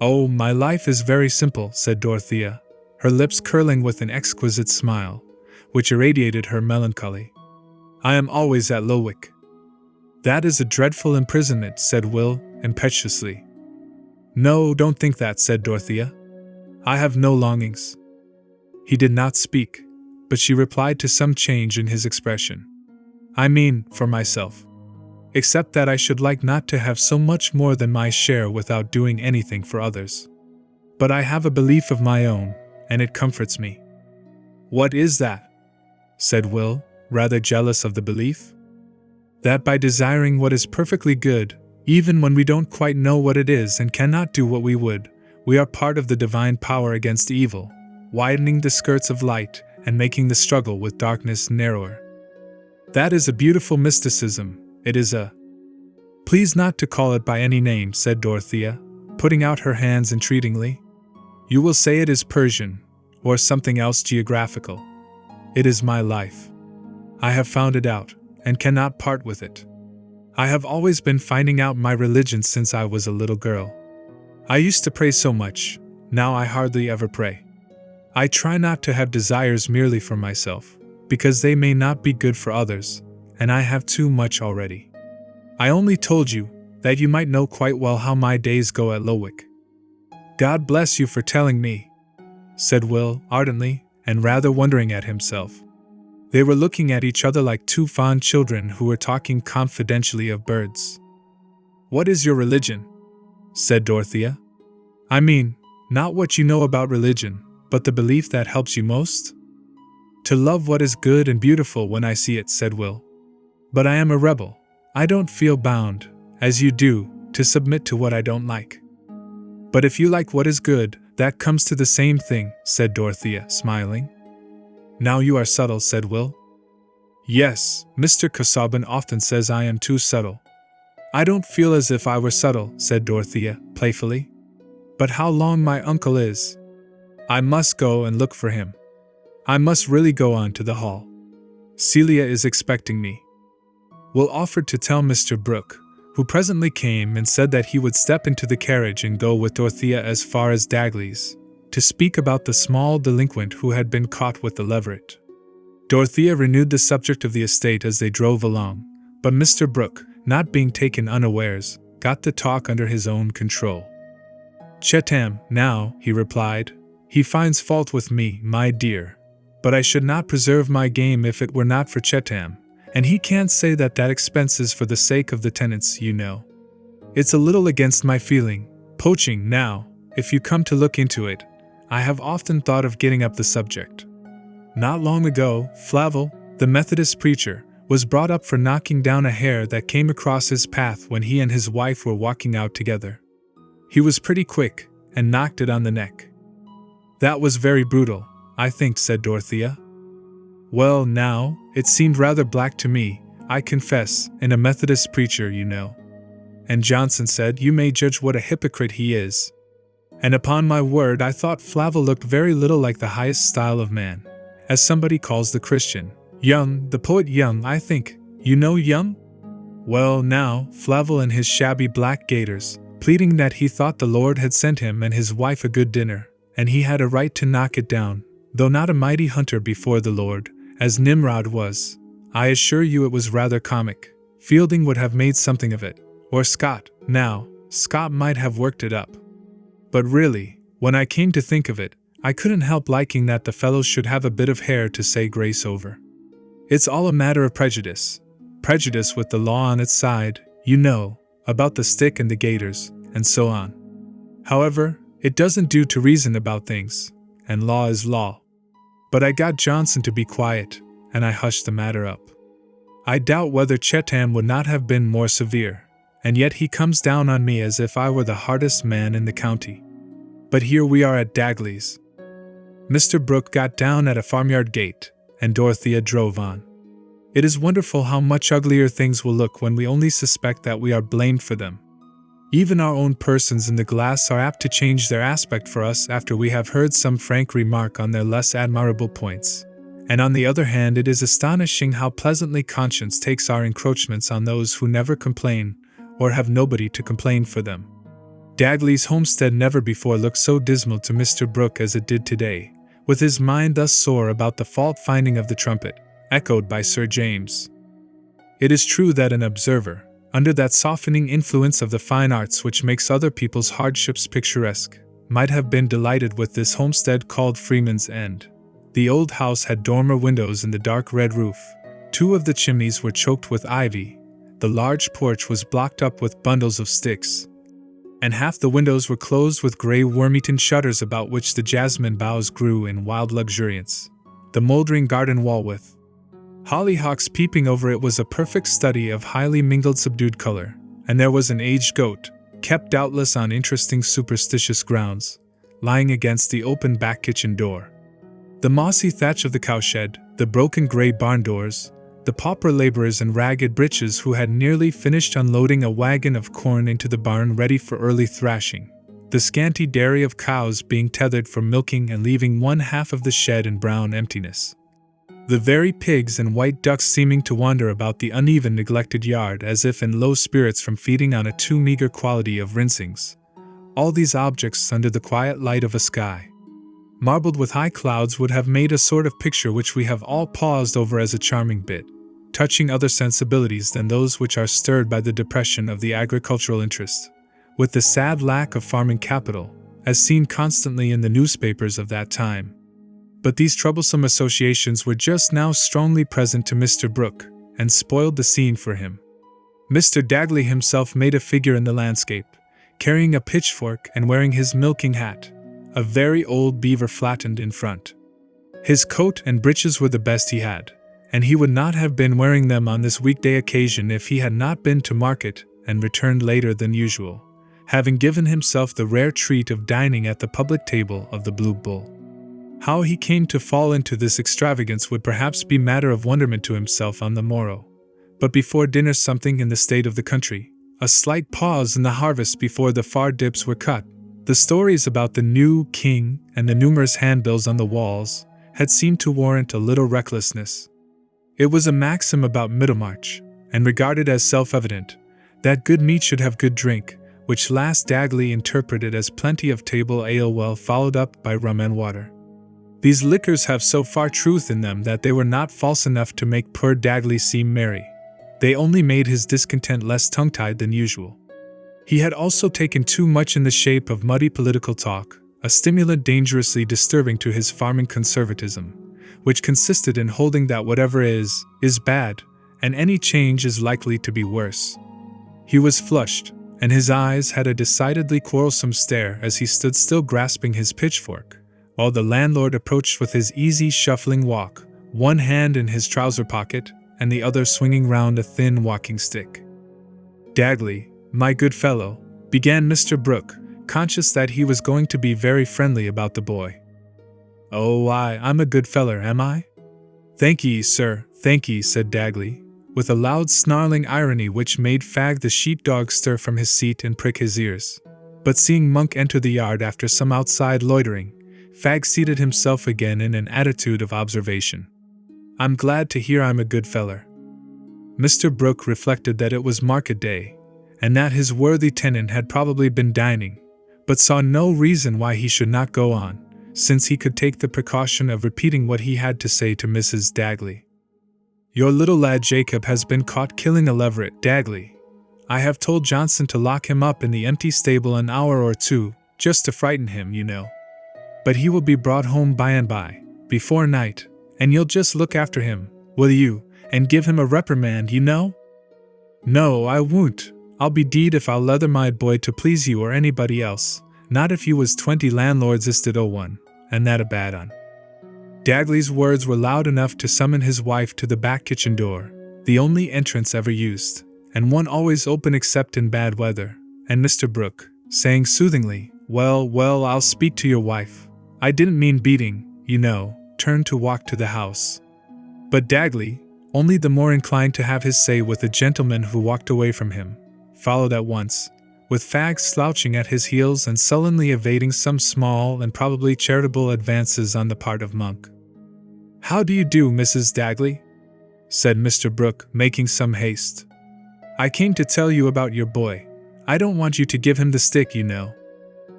"Oh, my life is very simple," said Dorothea, her lips curling with an exquisite smile, which irradiated her melancholy. "I am always at Lowick." "That is a dreadful imprisonment," said Will, impetuously. "No, don't think that," said Dorothea. "I have no longings." He did not speak, but she replied to some change in his expression. "I mean, for myself. Except that I should like not to have so much more than my share without doing anything for others. But I have a belief of my own, and it comforts me." "What is that?" said Will, rather jealous of the belief. "That by desiring what is perfectly good, even when we don't quite know what it is and cannot do what we would, we are part of the divine power against evil, widening the skirts of light and making the struggle with darkness narrower. That is a beautiful mysticism. It is a—" "Please not to call it by any name," said Dorothea, putting out her hands entreatingly. "You will say it is Persian, or something else geographical. It is my life. I have found it out, and cannot part with it. I have always been finding out my religion since I was a little girl. I used to pray so much, now I hardly ever pray. I try not to have desires merely for myself, because they may not be good for others, and I have too much already. I only told you, that you might know quite well how my days go at Lowick." "God bless you for telling me," said Will, ardently, and rather wondering at himself. They were looking at each other like two fond children who were talking confidentially of birds. "What is your religion?" said Dorothea. "I mean, not what you know about religion, but the belief that helps you most?" "To love what is good and beautiful when I see it," said Will. "But I am a rebel. I don't feel bound, as you do, to submit to what I don't like." "But if you like what is good, that comes to the same thing," said Dorothea, smiling. "Now you are subtle," said Will. "Yes, Mr. Casaubon often says I am too subtle." "I don't feel as if I were subtle," said Dorothea, playfully. "But how long my uncle is? I must go and look for him. I must really go on to the hall. Celia is expecting me." Will offered to tell Mr. Brooke, who presently came and said that he would step into the carriage and go with Dorothea as far as Dagley's, to speak about the small delinquent who had been caught with the leveret. Dorothea renewed the subject of the estate as they drove along, but Mr. Brooke, not being taken unawares, got the talk under his own control. "Chetham, now," he replied. "He finds fault with me, my dear. But I should not preserve my game if it were not for Chetham, and he can't say that expense is for the sake of the tenants, you know. It's a little against my feeling. Poaching, now, if you come to look into it, I have often thought of getting up the subject. Not long ago, Flavel, the Methodist preacher, was brought up for knocking down a hare that came across his path when he and his wife were walking out together. He was pretty quick, and knocked it on the neck." "That was very brutal, I think," said Dorothea. Well, now, it seemed rather black to me, I confess, in a Methodist preacher, you know. And Johnson said, you may judge what a hypocrite he is. And upon my word, I thought Flavel looked very little like the highest style of man, as somebody calls the Christian. Young, the poet Young, I think. You know Young? Well, now, Flavel in his shabby black gaiters, pleading that he thought the Lord had sent him and his wife a good dinner, and he had a right to knock it down, though not a mighty hunter before the Lord, as Nimrod was. I assure you it was rather comic. Fielding would have made something of it. Or Scott. Now, Scott might have worked it up. But really, when I came to think of it, I couldn't help liking that the fellows should have a bit of hair to say grace over. It's all a matter of prejudice. Prejudice with the law on its side, you know, about the stick and the gaiters, and so on. However, it doesn't do to reason about things, and law is law. But I got Johnson to be quiet, and I hushed the matter up. I doubt whether Chetham would not have been more severe, and yet he comes down on me as if I were the hardest man in the county. But here we are at Dagley's. Mr. Brooke got down at a farmyard gate, and Dorothea drove on. It is wonderful how much uglier things will look when we only suspect that we are blamed for them. Even our own persons in the glass are apt to change their aspect for us after we have heard some frank remark on their less admirable points. And on the other hand, it is astonishing how pleasantly conscience takes our encroachments on those who never complain, or have nobody to complain for them. Dagley's homestead never before looked so dismal to Mr. Brooke as it did today, with his mind thus sore about the fault-finding of the trumpet, echoed by Sir James. It is true that an observer, under that softening influence of the fine arts which makes other people's hardships picturesque, might have been delighted with this homestead called Freeman's End. The old house had dormer windows in the dark red roof. 2 of the chimneys were choked with ivy. The large porch was blocked up with bundles of sticks, and half the windows were closed with grey worm-eaten shutters about which the jasmine boughs grew in wild luxuriance. The mouldering garden wall with hollyhocks peeping over it was a perfect study of highly mingled subdued color, and there was an aged goat, kept doubtless on interesting superstitious grounds, lying against the open back kitchen door. The mossy thatch of the cowshed, the broken grey barn doors, the pauper labourers in ragged breeches who had nearly finished unloading a wagon of corn into the barn ready for early thrashing, the scanty dairy of cows being tethered for milking and leaving one half of the shed in brown emptiness, the very pigs and white ducks seeming to wander about the uneven neglected yard as if in low spirits from feeding on a too meagre quality of rinsings, all these objects under the quiet light of a sky marbled with high clouds would have made a sort of picture which we have all paused over as a charming bit, touching other sensibilities than those which are stirred by the depression of the agricultural interest, with the sad lack of farming capital, as seen constantly in the newspapers of that time. But these troublesome associations were just now strongly present to Mr. Brooke, and spoiled the scene for him. Mr. Dagley himself made a figure in the landscape, carrying a pitchfork and wearing his milking hat, a very old beaver flattened in front. His coat and breeches were the best he had, and he would not have been wearing them on this weekday occasion if he had not been to market and returned later than usual, having given himself the rare treat of dining at the public table of the Blue Bull. How he came to fall into this extravagance would perhaps be matter of wonderment to himself on the morrow. But before dinner something in the state of the country, a slight pause in the harvest before the far dips were cut, the stories about the new king and the numerous handbills on the walls had seemed to warrant a little recklessness. It was a maxim about Middlemarch, and regarded as self-evident, that good meat should have good drink, which last Dagley interpreted as plenty of table ale well followed up by rum and water. These liquors have so far truth in them that they were not false enough to make poor Dagley seem merry. They only made his discontent less tongue-tied than usual. He had also taken too much in the shape of muddy political talk, a stimulant dangerously disturbing to his farming conservatism, which consisted in holding that whatever is bad, and any change is likely to be worse. He was flushed, and his eyes had a decidedly quarrelsome stare as he stood still grasping his pitchfork, while the landlord approached with his easy shuffling walk, one hand in his trouser pocket, and the other swinging round a thin walking stick. "Dagley, my good fellow," began Mr. Brooke, conscious that he was going to be very friendly about the boy. "Oh, I'm a good feller, am I? Thank ye, sir, thank ye, said Dagley, with a loud snarling irony which made Fag the sheepdog stir from his seat and prick his ears. But seeing Monk enter the yard after some outside loitering, Fag seated himself again in an attitude of observation. I'm glad to hear I'm a good feller. Mr. Brooke reflected that it was market day, and that his worthy tenant had probably been dining, but saw no reason why he should not go on, since he could take the precaution of repeating what he had to say to Mrs. Dagley. Your little lad Jacob has been caught killing a leveret, Dagley. I have told Johnson to lock him up in the empty stable an hour or two, just to frighten him, you know. But he will be brought home by and by, before night, and you'll just look after him, will you, and give him a reprimand, you know? No, I won't. I'll be deed if I'll leather my boy to please you or anybody else, not if you was 20 landlords isted o one, and that a bad un. Dagley's words were loud enough to summon his wife to the back kitchen door, the only entrance ever used, and one always open except in bad weather, and Mr. Brooke, saying soothingly, Well, I'll speak to your wife. I didn't mean beating, you know, turned to walk to the house. But Dagley, only the more inclined to have his say with the gentleman who walked away from him, followed at once, with Fag slouching at his heels and sullenly evading some small and probably charitable advances on the part of Monk. How do you do, Mrs. Dagley? Said Mr. Brooke, making some haste. I came to tell you about your boy. I don't want you to give him the stick, you know.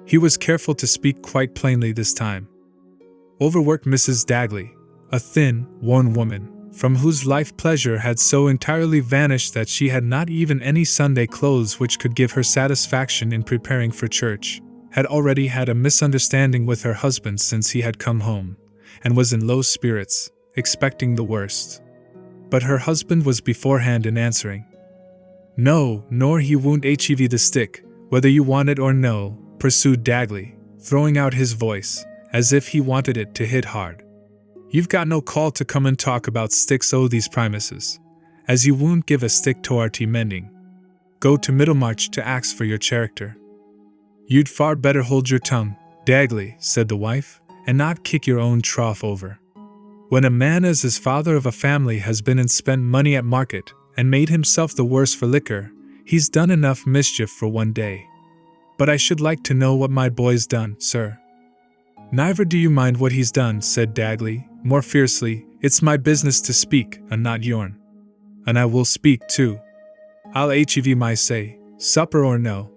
He was careful to speak quite plainly this time. Overworked Mrs. Dagley, a thin, worn woman, from whose life pleasure had so entirely vanished that she had not even any Sunday clothes which could give her satisfaction in preparing for church, had already had a misunderstanding with her husband since he had come home, and was in low spirits, expecting the worst. But her husband was beforehand in answering. No, nor he won't hev the stick, whether you want it or no, pursued Dagley, throwing out his voice, as if he wanted it to hit hard. You've got no call to come and talk about sticks o' these premises, as you won't give a stick to'arty mending. Go to Middlemarch to ask for your character. You'd far better hold your tongue, Dagley, said the wife, and not kick your own trough over. When a man as is father of a family has been and spent money at market, and made himself the worse for liquor, he's done enough mischief for one day. But I should like to know what my boy's done, sir. Neither do you mind what he's done, said Dagley, more fiercely. It's my business to speak, and not yourn. And I will speak, too. I'll hev my say, supper or no.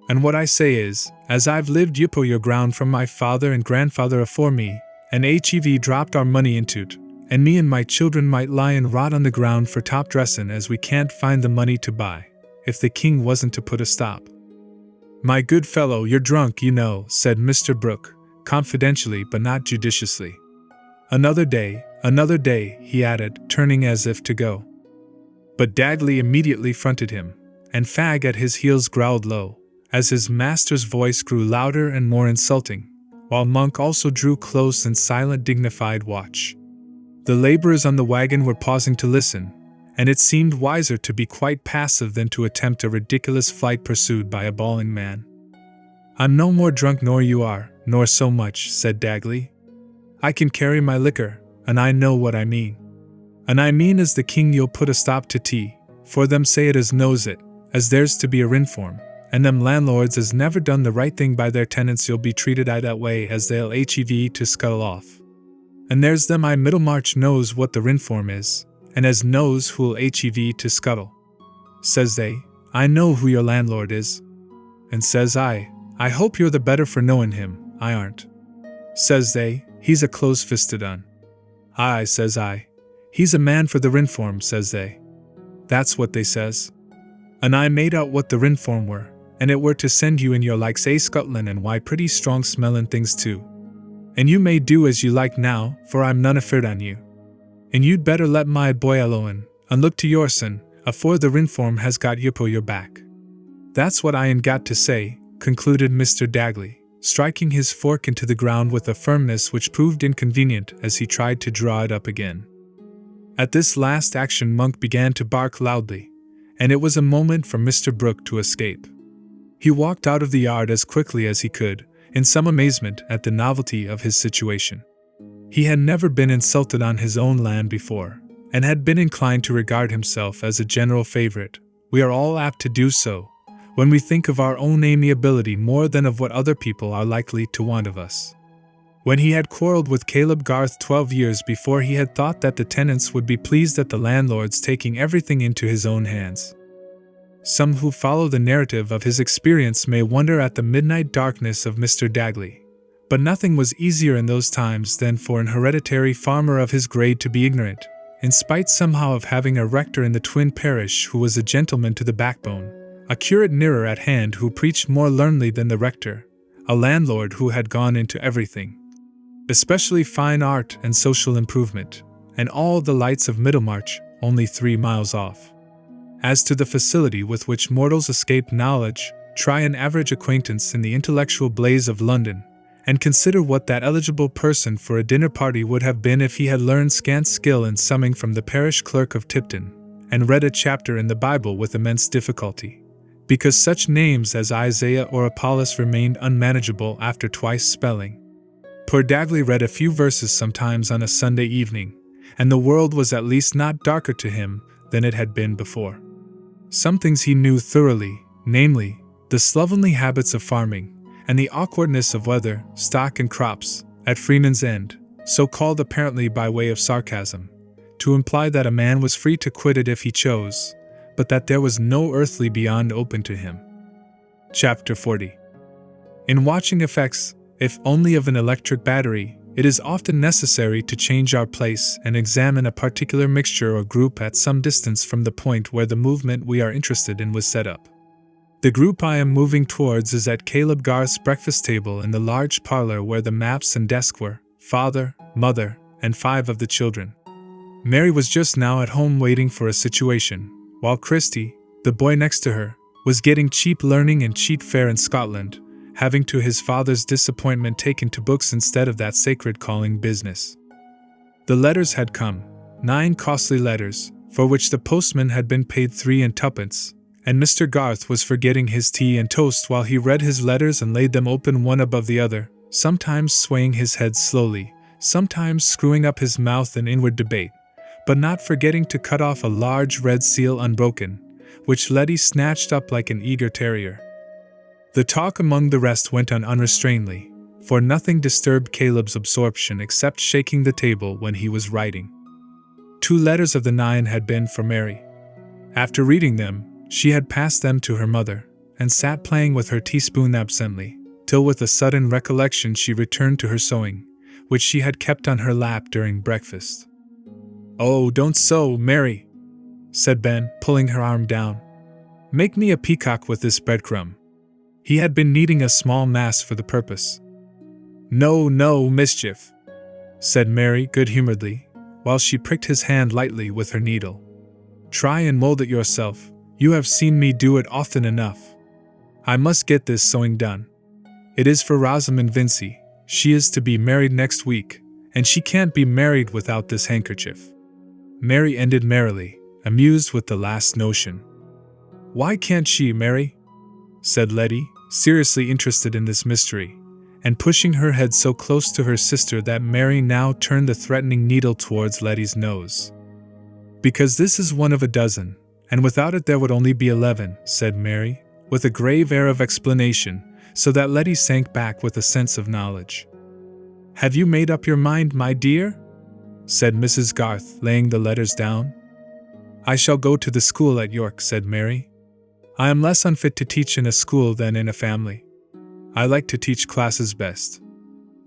And what I say is, as I've lived yupo your ground from my father and grandfather afore me, and hev dropped our money into't, and me and my children might lie and rot on the ground for top dressin' as we can't find the money to buy, if the king wasn't to put a stop. My good fellow, you're drunk, you know, said Mr. Brooke, confidentially but not judiciously. Another day, he added, turning as if to go. But Dagley immediately fronted him, and Fag at his heels growled low, as his master's voice grew louder and more insulting, while Monk also drew close in silent dignified watch. The laborers on the wagon were pausing to listen, and it seemed wiser to be quite passive than to attempt a ridiculous flight pursued by a bawling man. I'm no more drunk nor you are, nor so much, said Dagley. I can carry my liquor, and I know what I mean. And I mean as the king you'll put a stop to tea, for them say it as knows it, as there's to be a rinform, and them landlords as never done the right thing by their tenants you'll be treated that way as they'll hev to scuttle off. And there's them I Middlemarch knows what the rinform is, and as knows who'll hev to scuttle. Says they, I know who your landlord is. And says I hope you're the better for knowing him, I aren't. Says they, he's a close-fisted un. Aye, says I, he's a man for the rinform, says they. That's what they says. And I made out what the rinform were, and it were to send you in your likes a Scotland and why pretty strong smelling things too. And you may do as you like now, for I'm none afeard on you. And you'd better let my boy alone, and look to yoursen, afore the rinform has got yupo your back. That's what I ain't got to say, concluded Mr. Dagley, striking his fork into the ground with a firmness which proved inconvenient as he tried to draw it up again. At this last action Monk began to bark loudly, and it was a moment for Mr. Brooke to escape. He walked out of the yard as quickly as he could, in some amazement at the novelty of his situation. He had never been insulted on his own land before, and had been inclined to regard himself as a general favorite. We are all apt to do so, when we think of our own amiability more than of what other people are likely to want of us. When he had quarrelled with Caleb Garth 12 years before, he had thought that the tenants would be pleased at the landlord's taking everything into his own hands. Some who follow the narrative of his experience may wonder at the midnight darkness of Mr. Dagley, but nothing was easier in those times than for an hereditary farmer of his grade to be ignorant, in spite somehow of having a rector in the twin parish who was a gentleman to the backbone, a curate nearer at hand who preached more learnedly than the rector, a landlord who had gone into everything, especially fine art and social improvement, and all the lights of Middlemarch, only 3 miles off. As to the facility with which mortals escape knowledge, try an average acquaintance in the intellectual blaze of London, and consider what that eligible person for a dinner party would have been if he had learned scant skill in summing from the parish clerk of Tipton, and read a chapter in the Bible with immense difficulty, because such names as Isaiah or Apollos remained unmanageable after twice spelling. Poor Dagley read a few verses sometimes on a Sunday evening, and the world was at least not darker to him than it had been before. Some things he knew thoroughly, namely, the slovenly habits of farming, and the awkwardness of weather, stock and crops, at Freeman's End, so called apparently by way of sarcasm, to imply that a man was free to quit it if he chose, but that there was no earthly beyond open to him. Chapter 40. In watching effects, if only of an electric battery, it is often necessary to change our place and examine a particular mixture or group at some distance from the point where the movement we are interested in was set up. The group I am moving towards is at Caleb Garth's breakfast table in the large parlor where the maps and desk were, father, mother, and 5 of the children. Mary was just now at home waiting for a situation, while Christy, the boy next to her, was getting cheap learning and cheap fare in Scotland, having to his father's disappointment taken to books instead of that sacred calling business. The letters had come, 9 costly letters, for which the postman had been paid 3 and 2pence, and Mr. Garth was forgetting his tea and toast while he read his letters and laid them open one above the other, sometimes swaying his head slowly, sometimes screwing up his mouth in inward debate, but not forgetting to cut off a large red seal unbroken, which Letty snatched up like an eager terrier. The talk among the rest went on unrestrainedly, for nothing disturbed Caleb's absorption except shaking the table when he was writing. 2 letters of the 9 had been for Mary. After reading them, she had passed them to her mother, and sat playing with her teaspoon absently, till with a sudden recollection she returned to her sewing, which she had kept on her lap during breakfast. "Oh, don't sew, Mary," said Ben, pulling her arm down. "Make me a peacock with this breadcrumb." He had been kneading a small mass for the purpose. "No, no, mischief," said Mary good-humoredly, while she pricked his hand lightly with her needle. "Try and mold it yourself. You have seen me do it often enough. I must get this sewing done. It is for Rosamond Vincy. She is to be married next week, and she can't be married without this handkerchief." Mary ended merrily, amused with the last notion. "Why can't she, Mary?" said Letty, seriously interested in this mystery, and pushing her head so close to her sister that Mary now turned the threatening needle towards Letty's nose. "Because this is one of a dozen, and without it there would only be 11, said Mary, with a grave air of explanation, so that Letty sank back with a sense of knowledge. "Have you made up your mind, my dear?" said Mrs. Garth, laying the letters down. "I shall go to the school at York," said Mary. "I am less unfit to teach in a school than in a family. I like to teach classes best.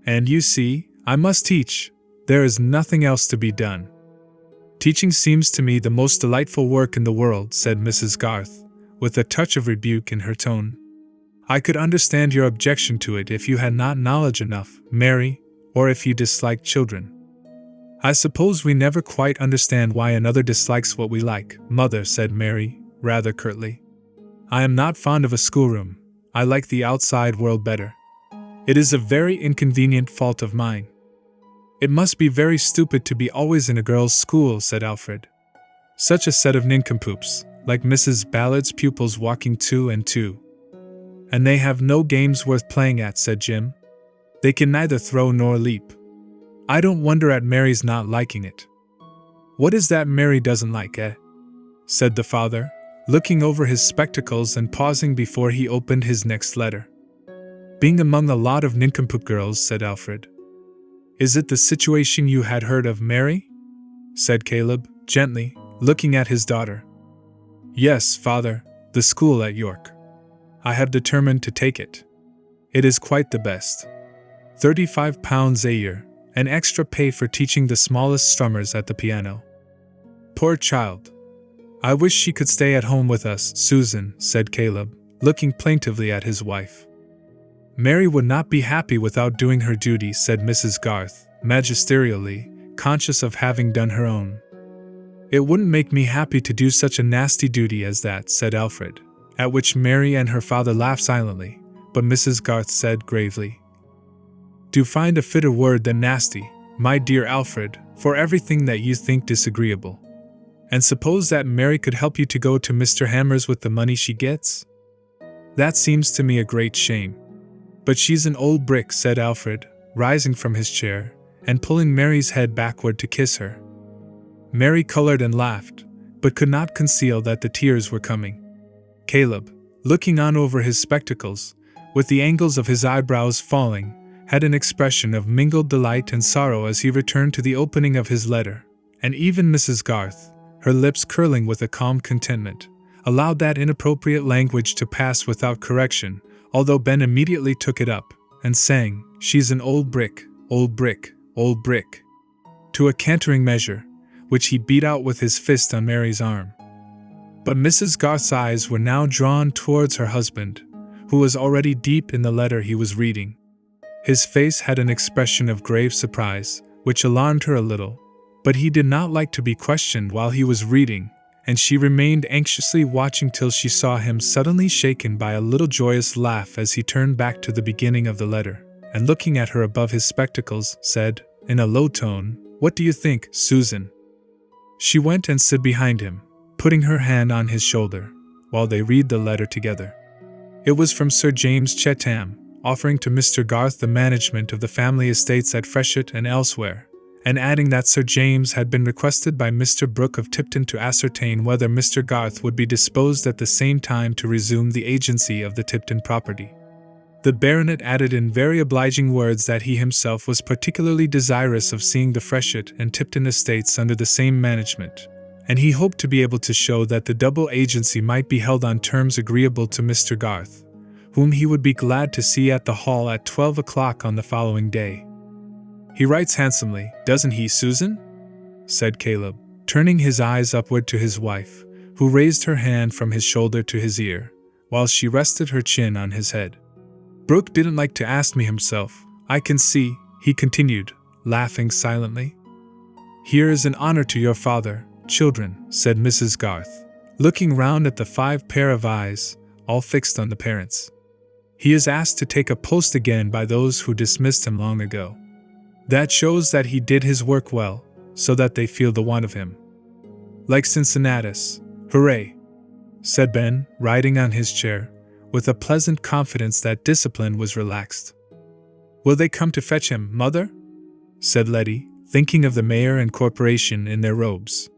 And you see, I must teach. There is nothing else to be done." "Teaching seems to me the most delightful work in the world," said Mrs. Garth, with a touch of rebuke in her tone. "I could understand your objection to it if you had not knowledge enough, Mary, or if you disliked children. I suppose we never quite understand why another dislikes what we like, Mother," said Mary, rather curtly. "I am not fond of a schoolroom. I like the outside world better. It is a very inconvenient fault of mine." "It must be very stupid to be always in a girls' school," said Alfred. "Such a set of nincompoops, like Mrs. Ballard's pupils walking 2 and 2. "And they have no games worth playing at," said Jim. "They can neither throw nor leap." I don't wonder at Mary's not liking it." "What is that Mary doesn't like, eh?" said the father, looking over his spectacles and pausing before he opened his next letter. "Being among a lot of nincompoop girls," said Alfred. "Is it the situation you had heard of, Mary?" said Caleb, gently, looking at his daughter. "Yes, father, the school at York. I have determined to take it. It is quite the best. £35 a year, and extra pay for teaching the smallest strummers at the piano." "Poor child. I wish she could stay at home with us, Susan," said Caleb, looking plaintively at his wife. "Mary would not be happy without doing her duty," said Mrs. Garth, magisterially, conscious of having done her own. "It wouldn't make me happy to do such a nasty duty as that," said Alfred, at which Mary and her father laughed silently, but Mrs. Garth said gravely, "Do find a fitter word than nasty, my dear Alfred, for everything that you think disagreeable. And suppose that Mary could help you to go to Mr. Hammer's with the money she gets? That seems to me a great shame. But she's an old brick," said Alfred, rising from his chair, and pulling Mary's head backward to kiss her. Mary colored and laughed, but could not conceal that the tears were coming. Caleb, looking on over his spectacles, with the angles of his eyebrows falling, had an expression of mingled delight and sorrow as he returned to the opening of his letter, and even Mrs. Garth, her lips curling with a calm contentment, allowed that inappropriate language to pass without correction, although Ben immediately took it up, and sang, "She's an old brick, old brick, old brick," to a cantering measure, which he beat out with his fist on Mary's arm. But Mrs. Garth's eyes were now drawn towards her husband, who was already deep in the letter he was reading. His face had an expression of grave surprise, which alarmed her a little, but he did not like to be questioned while he was reading, and she remained anxiously watching till she saw him suddenly shaken by a little joyous laugh as he turned back to the beginning of the letter, and looking at her above his spectacles, said, in a low tone, "What do you think, Susan?" She went and stood behind him, putting her hand on his shoulder, while they read the letter together. It was from Sir James Chetham, offering to Mr. Garth the management of the family estates at Fraught and elsewhere, and adding that Sir James had been requested by Mr. Brooke of Tipton to ascertain whether Mr. Garth would be disposed at the same time to resume the agency of the Tipton property. The baronet added in very obliging words that he himself was particularly desirous of seeing the Fraught and Tipton estates under the same management, and he hoped to be able to show that the double agency might be held on terms agreeable to Mr. Garth, whom he would be glad to see at the Hall at 12 o'clock on the following day. "He writes handsomely, doesn't he, Susan?" said Caleb, turning his eyes upward to his wife, who raised her hand from his shoulder to his ear, while she rested her chin on his head. "Brooke didn't like to ask me himself, I can see," he continued, laughing silently. "Here is an honor to your father, children," said Mrs. Garth, looking round at the 5 pair of eyes, all fixed on the parents. "He is asked to take a post again by those who dismissed him long ago. That shows that he did his work well, so that they feel the want of him. Like Cincinnatus, hooray!" said Ben, riding on his chair, with a pleasant confidence that discipline was relaxed. "Will they come to fetch him, mother?" said Letty, thinking of the mayor and corporation in their robes.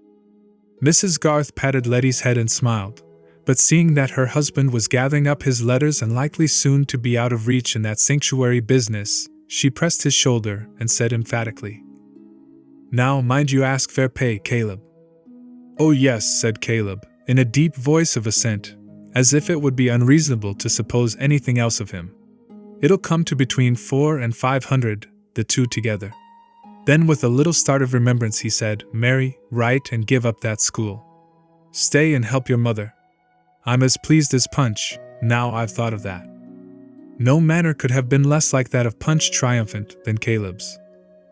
Mrs. Garth patted Letty's head and smiled, but seeing that her husband was gathering up his letters and likely soon to be out of reach in that sanctuary business, she pressed his shoulder and said emphatically, "Now mind you ask fair pay, Caleb." "Oh yes," said Caleb, in a deep voice of assent, as if it would be unreasonable to suppose anything else of him. "It'll come to between 400 and 500, the two together." Then with a little start of remembrance he said, "Mary, write and give up that school. Stay and help your mother. I'm as pleased as Punch, now I've thought of that." No manner could have been less like that of Punch triumphant than Caleb's.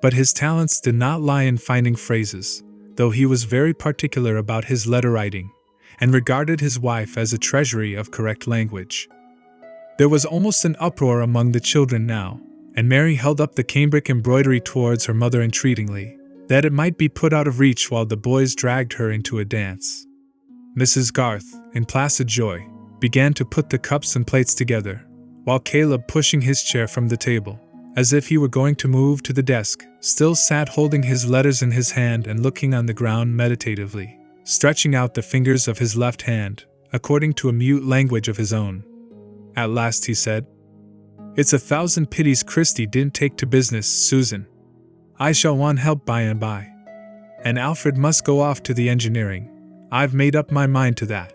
But his talents did not lie in finding phrases, though he was very particular about his letter writing, and regarded his wife as a treasury of correct language. There was almost an uproar among the children now, and Mary held up the cambric embroidery towards her mother entreatingly, that it might be put out of reach while the boys dragged her into a dance. Mrs. Garth, in placid joy, began to put the cups and plates together, while Caleb, pushing his chair from the table, as if he were going to move to the desk, still sat holding his letters in his hand and looking on the ground meditatively, stretching out the fingers of his left hand, according to a mute language of his own. At last he said, "It's 1,000 pities Christie didn't take to business, Susan. I shall want help by and by. And Alfred must go off to the engineering. I've made up my mind to that."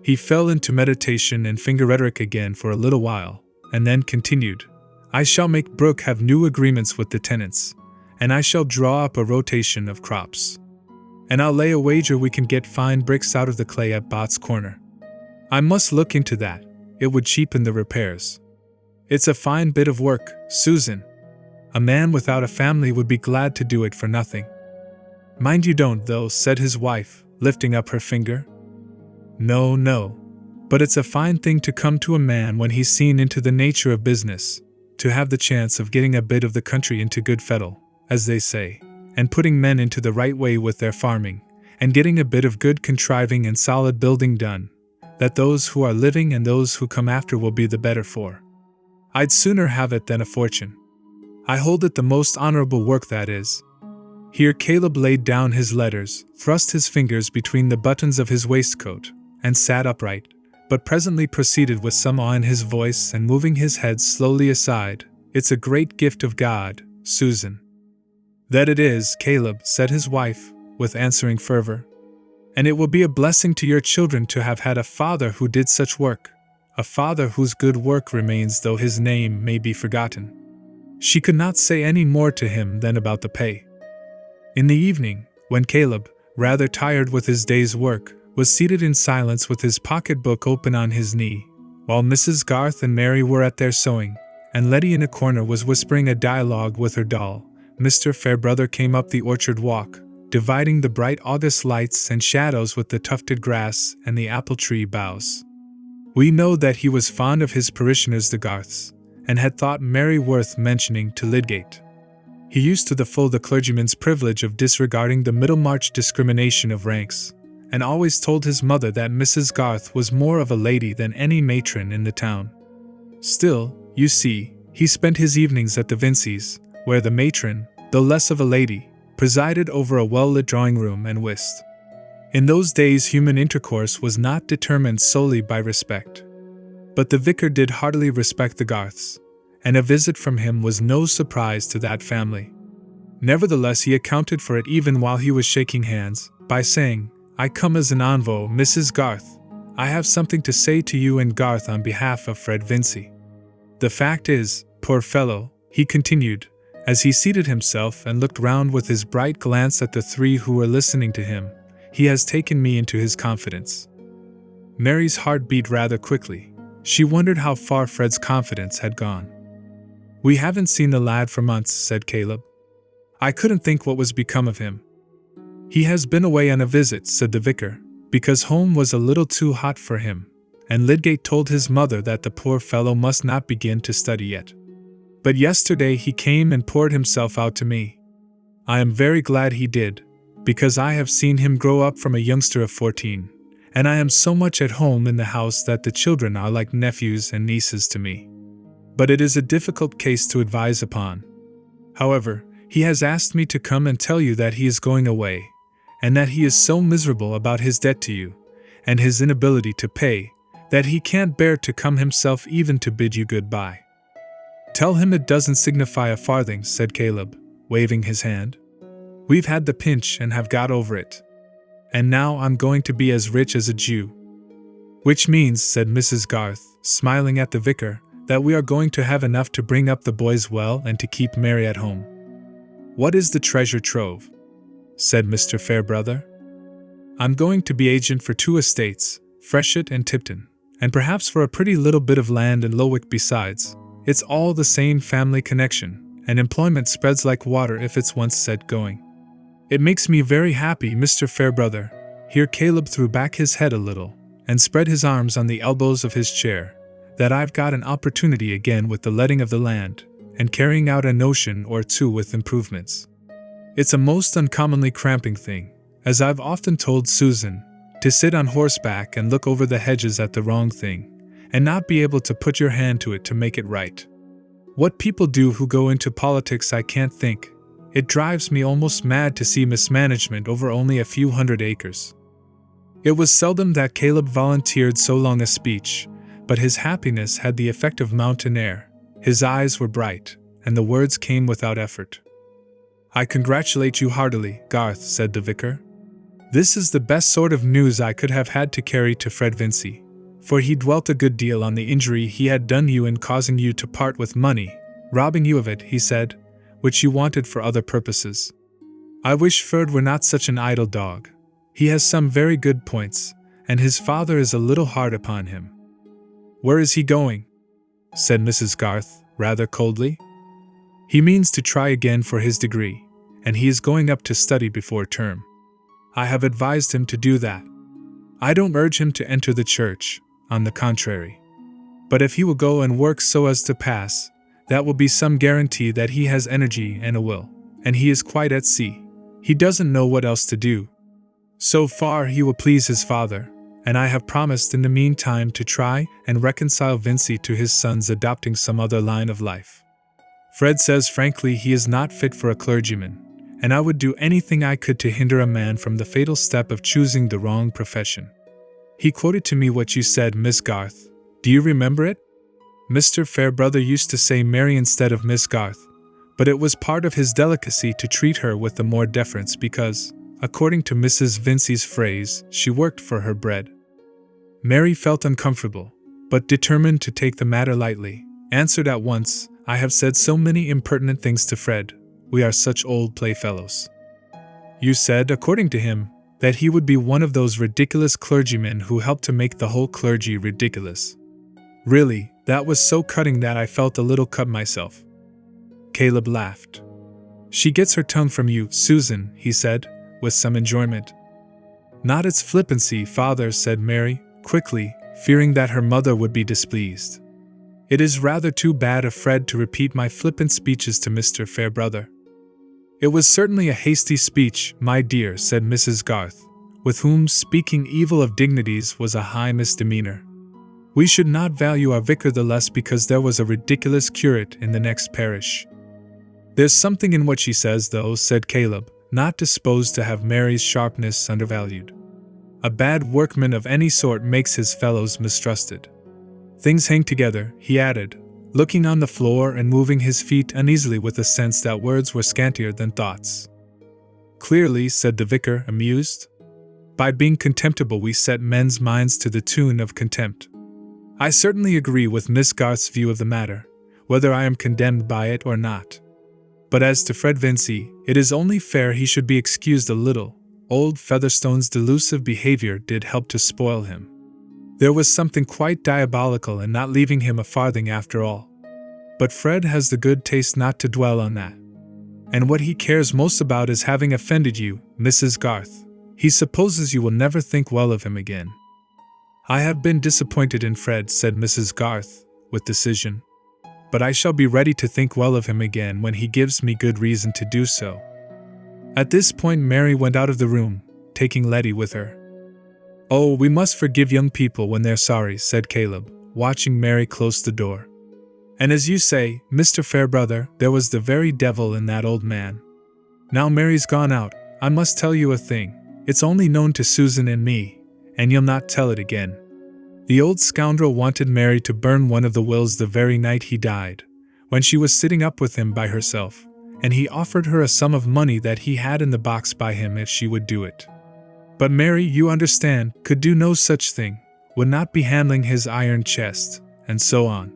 He fell into meditation and finger rhetoric again for a little while, and then continued, "I shall make Brooke have new agreements with the tenants, and I shall draw up a rotation of crops. And I'll lay a wager we can get fine bricks out of the clay at Bott's Corner. I must look into that. It would cheapen the repairs. It's a fine bit of work, Susan. A man without a family would be glad to do it for nothing." "Mind you don't, though," said his wife, lifting up her finger. "No, no. But it's a fine thing to come to a man when he's seen into the nature of business, to have the chance of getting a bit of the country into good fettle, as they say, and putting men into the right way with their farming, and getting a bit of good contriving and solid building done, that those who are living and those who come after will be the better for. I'd sooner have it than a fortune. I hold it the most honorable work, that is." Here Caleb laid down his letters, thrust his fingers between the buttons of his waistcoat, and sat upright, but presently proceeded with some awe in his voice and moving his head slowly aside, "It's a great gift of God, Susan." "That it is, Caleb," said his wife, with answering fervor. "And it will be a blessing to your children to have had a father who did such work, a father whose good work remains though his name may be forgotten." She could not say any more to him than about the pay. In the evening, when Caleb, rather tired with his day's work, was seated in silence with his pocket-book open on his knee, while Mrs. Garth and Mary were at their sewing, and Letty in a corner was whispering a dialogue with her doll, Mr. Fairbrother came up the orchard walk, dividing the bright August lights and shadows with the tufted grass and the apple-tree boughs. We know that he was fond of his parishioners the Garths, and had thought Mary worth mentioning to Lydgate. He used to the full the clergyman's privilege of disregarding the Middlemarch discrimination of ranks, and always told his mother that Mrs. Garth was more of a lady than any matron in the town. Still, you see, he spent his evenings at the Vincys', where the matron, though less of a lady, presided over a well-lit drawing-room and whist. In those days human intercourse was not determined solely by respect. But the vicar did heartily respect the Garths, and a visit from him was no surprise to that family. Nevertheless, he accounted for it even while he was shaking hands, by saying, "I come as an envoy, Mrs. Garth. I have something to say to you and Garth on behalf of Fred Vincy. The fact is, poor fellow," he continued, as he seated himself and looked round with his bright glance at the three who were listening to him, "he has taken me into his confidence." Mary's heart beat rather quickly. She wondered how far Fred's confidence had gone. "We haven't seen the lad for months," said Caleb. "I couldn't think what was become of him." "He has been away on a visit," said the vicar, "because home was a little too hot for him, and Lydgate told his mother that the poor fellow must not begin to study yet. But yesterday he came and poured himself out to me. I am very glad he did, because I have seen him grow up from a youngster of 14, and I am so much at home in the house that the children are like nephews and nieces to me. But it is a difficult case to advise upon. However, he has asked me to come and tell you that he is going away, and that he is so miserable about his debt to you, and his inability to pay, that he can't bear to come himself even to bid you goodbye." "Tell him it doesn't signify a farthing," said Caleb, waving his hand. "We've had the pinch and have got over it. And now I'm going to be as rich as a Jew." "Which means," said Mrs. Garth, smiling at the vicar, "that we are going to have enough to bring up the boys well and to keep Mary at home." "What is the treasure trove?" said Mr. Fairbrother. "I'm going to be agent for 2 estates, Freshitt and Tipton, and perhaps for a pretty little bit of land in Lowick besides. It's all the same family connection, and employment spreads like water if it's once set going. It makes me very happy, Mr. Fairbrother." Here Caleb threw back his head a little, and spread his arms on the elbows of his chair, "that I've got an opportunity again with the letting of the land, and carrying out a notion or two with improvements. It's a most uncommonly cramping thing, as I've often told Susan, to sit on horseback and look over the hedges at the wrong thing, and not be able to put your hand to it to make it right. What people do who go into politics I can't think. It drives me almost mad to see mismanagement over only a few hundred acres." It was seldom that Caleb volunteered so long a speech, but his happiness had the effect of mountain air. His eyes were bright, and the words came without effort. "I congratulate you heartily, Garth," said the vicar. "This is the best sort of news I could have had to carry to Fred Vincy, for he dwelt a good deal on the injury he had done you in causing you to part with money, robbing you of it, he said, which you wanted for other purposes. I wish Fred were not such an idle dog. He has some very good points, and his father is a little hard upon him." "Where is he going?" said Mrs. Garth, rather coldly. "He means to try again for his degree, and he is going up to study before term. I have advised him to do that. I don't urge him to enter the church, on the contrary. But if he will go and work so as to pass, that will be some guarantee that he has energy and a will, and he is quite at sea. He doesn't know what else to do. So far he will please his father, and I have promised in the meantime to try and reconcile Vincy to his son's adopting some other line of life. Fred says frankly he is not fit for a clergyman, and I would do anything I could to hinder a man from the fatal step of choosing the wrong profession. He quoted to me what you said, Miss Garth. Do you remember it? Mr. Fairbrother used to say Mary instead of Miss Garth, but it was part of his delicacy to treat her with the more deference because, according to Mrs. Vincy's phrase, she worked for her bread. Mary felt uncomfortable, but determined to take the matter lightly, answered at once, "I have said so many impertinent things to Fred. We are such old playfellows." "You said, according to him, that he would be one of those ridiculous clergymen who help to make the whole clergy ridiculous." "Really, that was so cutting that I felt a little cut myself." Caleb laughed. "She gets her tongue from you, Susan," he said, with some enjoyment. "Not its flippancy, father," said Mary, quickly, fearing that her mother would be displeased. "It is rather too bad of Fred to repeat my flippant speeches to Mr. Fairbrother." "It was certainly a hasty speech, my dear," said Mrs. Garth, with whom speaking evil of dignities was a high misdemeanor. "We should not value our vicar the less because there was a ridiculous curate in the next parish." "There's something in what she says, though," said Caleb, not disposed to have Mary's sharpness undervalued. "A bad workman of any sort makes his fellows mistrusted. Things hang together," he added, looking on the floor and moving his feet uneasily with a sense that words were scantier than thoughts. "Clearly," said the vicar, amused. "By being contemptible we set men's minds to the tune of contempt. I certainly agree with Miss Garth's view of the matter, whether I am condemned by it or not. But as to Fred Vincy, it is only fair he should be excused a little. Old Featherstone's delusive behavior did help to spoil him. There was something quite diabolical in not leaving him a farthing after all. But Fred has the good taste not to dwell on that. And what he cares most about is having offended you, Mrs. Garth. He supposes you will never think well of him again." "I have been disappointed in Fred," said Mrs. Garth, with decision. "But I shall be ready to think well of him again when he gives me good reason to do so." At this point Mary went out of the room, taking Letty with her. "Oh, we must forgive young people when they're sorry," said Caleb, watching Mary close the door. "And as you say, Mr. Fairbrother, there was the very devil in that old man. Now Mary's gone out, I must tell you a thing. It's only known to Susan and me, and you'll not tell it again. The old scoundrel wanted Mary to burn one of the wills the very night he died, when she was sitting up with him by herself, and he offered her a sum of money that he had in the box by him if she would do it. But Mary, you understand, could do no such thing, would not be handling his iron chest, and so on.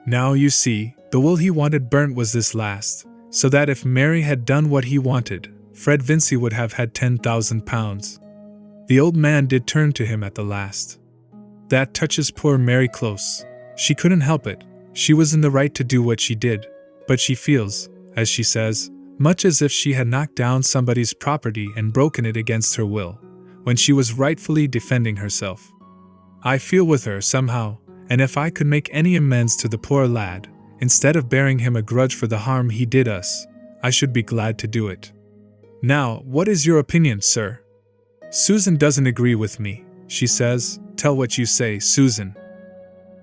Now you see, the will he wanted burnt was this last, so that if Mary had done what he wanted, Fred Vincy would have had £10,000. The old man did turn to him at the last. That touches poor Mary close. She couldn't help it. She was in the right to do what she did, but she feels, as she says, much as if she had knocked down somebody's property and broken it against her will, when she was rightfully defending herself. I feel with her somehow, and if I could make any amends to the poor lad, instead of bearing him a grudge for the harm he did us, I should be glad to do it. Now, what is your opinion, sir? Susan doesn't agree with me, she says. Tell what you say, Susan.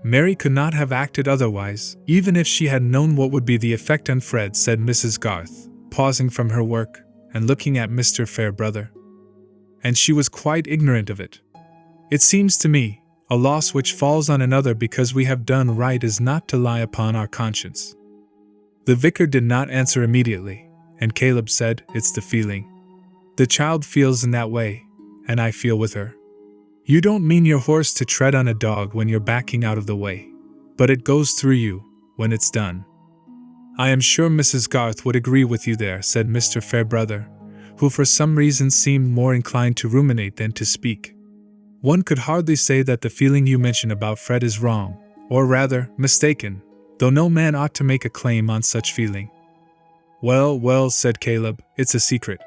Mary could not have acted otherwise, even if she had known what would be the effect on Fred, said Mrs. Garth, pausing from her work and looking at Mr. Fairbrother. And she was quite ignorant of it. It seems to me, a loss which falls on another because we have done right is not to lie upon our conscience. The vicar did not answer immediately, and Caleb said, "It's the feeling. The child feels in that way, and I feel with her. You don't mean your horse to tread on a dog when you're backing out of the way, but it goes through you when it's done." "I am sure Mrs. Garth would agree with you there," said Mr. Fairbrother, who for some reason seemed more inclined to ruminate than to speak. "One could hardly say that the feeling you mention about Fred is wrong, or rather, mistaken, though no man ought to make a claim on such feeling." "Well, well," said Caleb, "it's a secret.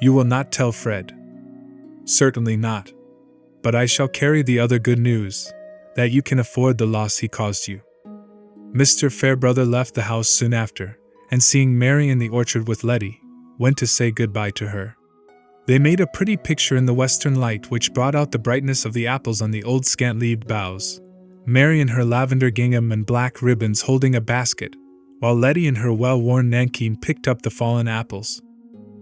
You will not tell Fred." "Certainly not. But I shall carry the other good news, that you can afford the loss he caused you." Mr. Fairbrother left the house soon after, and seeing Mary in the orchard with Letty, went to say good-bye to her. They made a pretty picture in the western light which brought out the brightness of the apples on the old scant-leaved boughs, Mary in her lavender gingham and black ribbons holding a basket, while Letty in her well-worn nankeen picked up the fallen apples.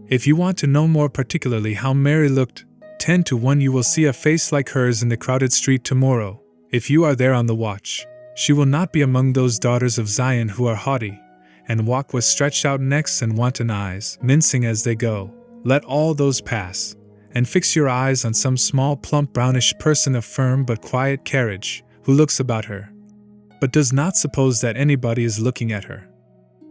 If you want to know more particularly how Mary looked, 10 to 1 you will see a face like hers in the crowded street tomorrow, if you are there on the watch. She will not be among those daughters of Zion who are haughty, and walk with stretched out necks and wanton eyes, mincing as they go. Let all those pass, and fix your eyes on some small plump brownish person of firm but quiet carriage, who looks about her, but does not suppose that anybody is looking at her.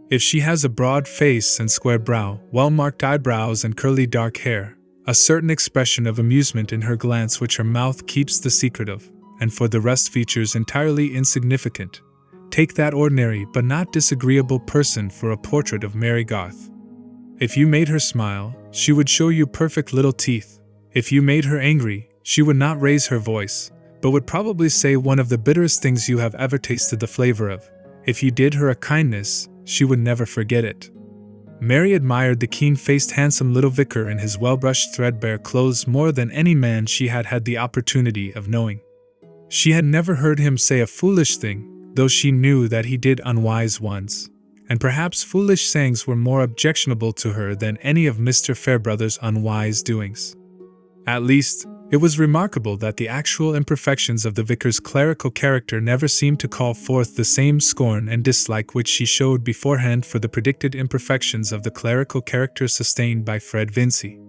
If she has a broad face and square brow, well-marked eyebrows and curly dark hair, a certain expression of amusement in her glance which her mouth keeps the secret of, and for the rest features entirely insignificant, take that ordinary but not disagreeable person for a portrait of Mary Garth. If you made her smile, she would show you perfect little teeth. If you made her angry, she would not raise her voice, but would probably say one of the bitterest things you have ever tasted the flavor of. If you did her a kindness, she would never forget it. Mary admired the keen-faced handsome little vicar in his well-brushed threadbare clothes more than any man she had had the opportunity of knowing. She had never heard him say a foolish thing, though she knew that he did unwise ones, and perhaps foolish sayings were more objectionable to her than any of Mr. Fairbrother's unwise doings. At least, it was remarkable that the actual imperfections of the vicar's clerical character never seemed to call forth the same scorn and dislike which she showed beforehand for the predicted imperfections of the clerical character sustained by Fred Vincy.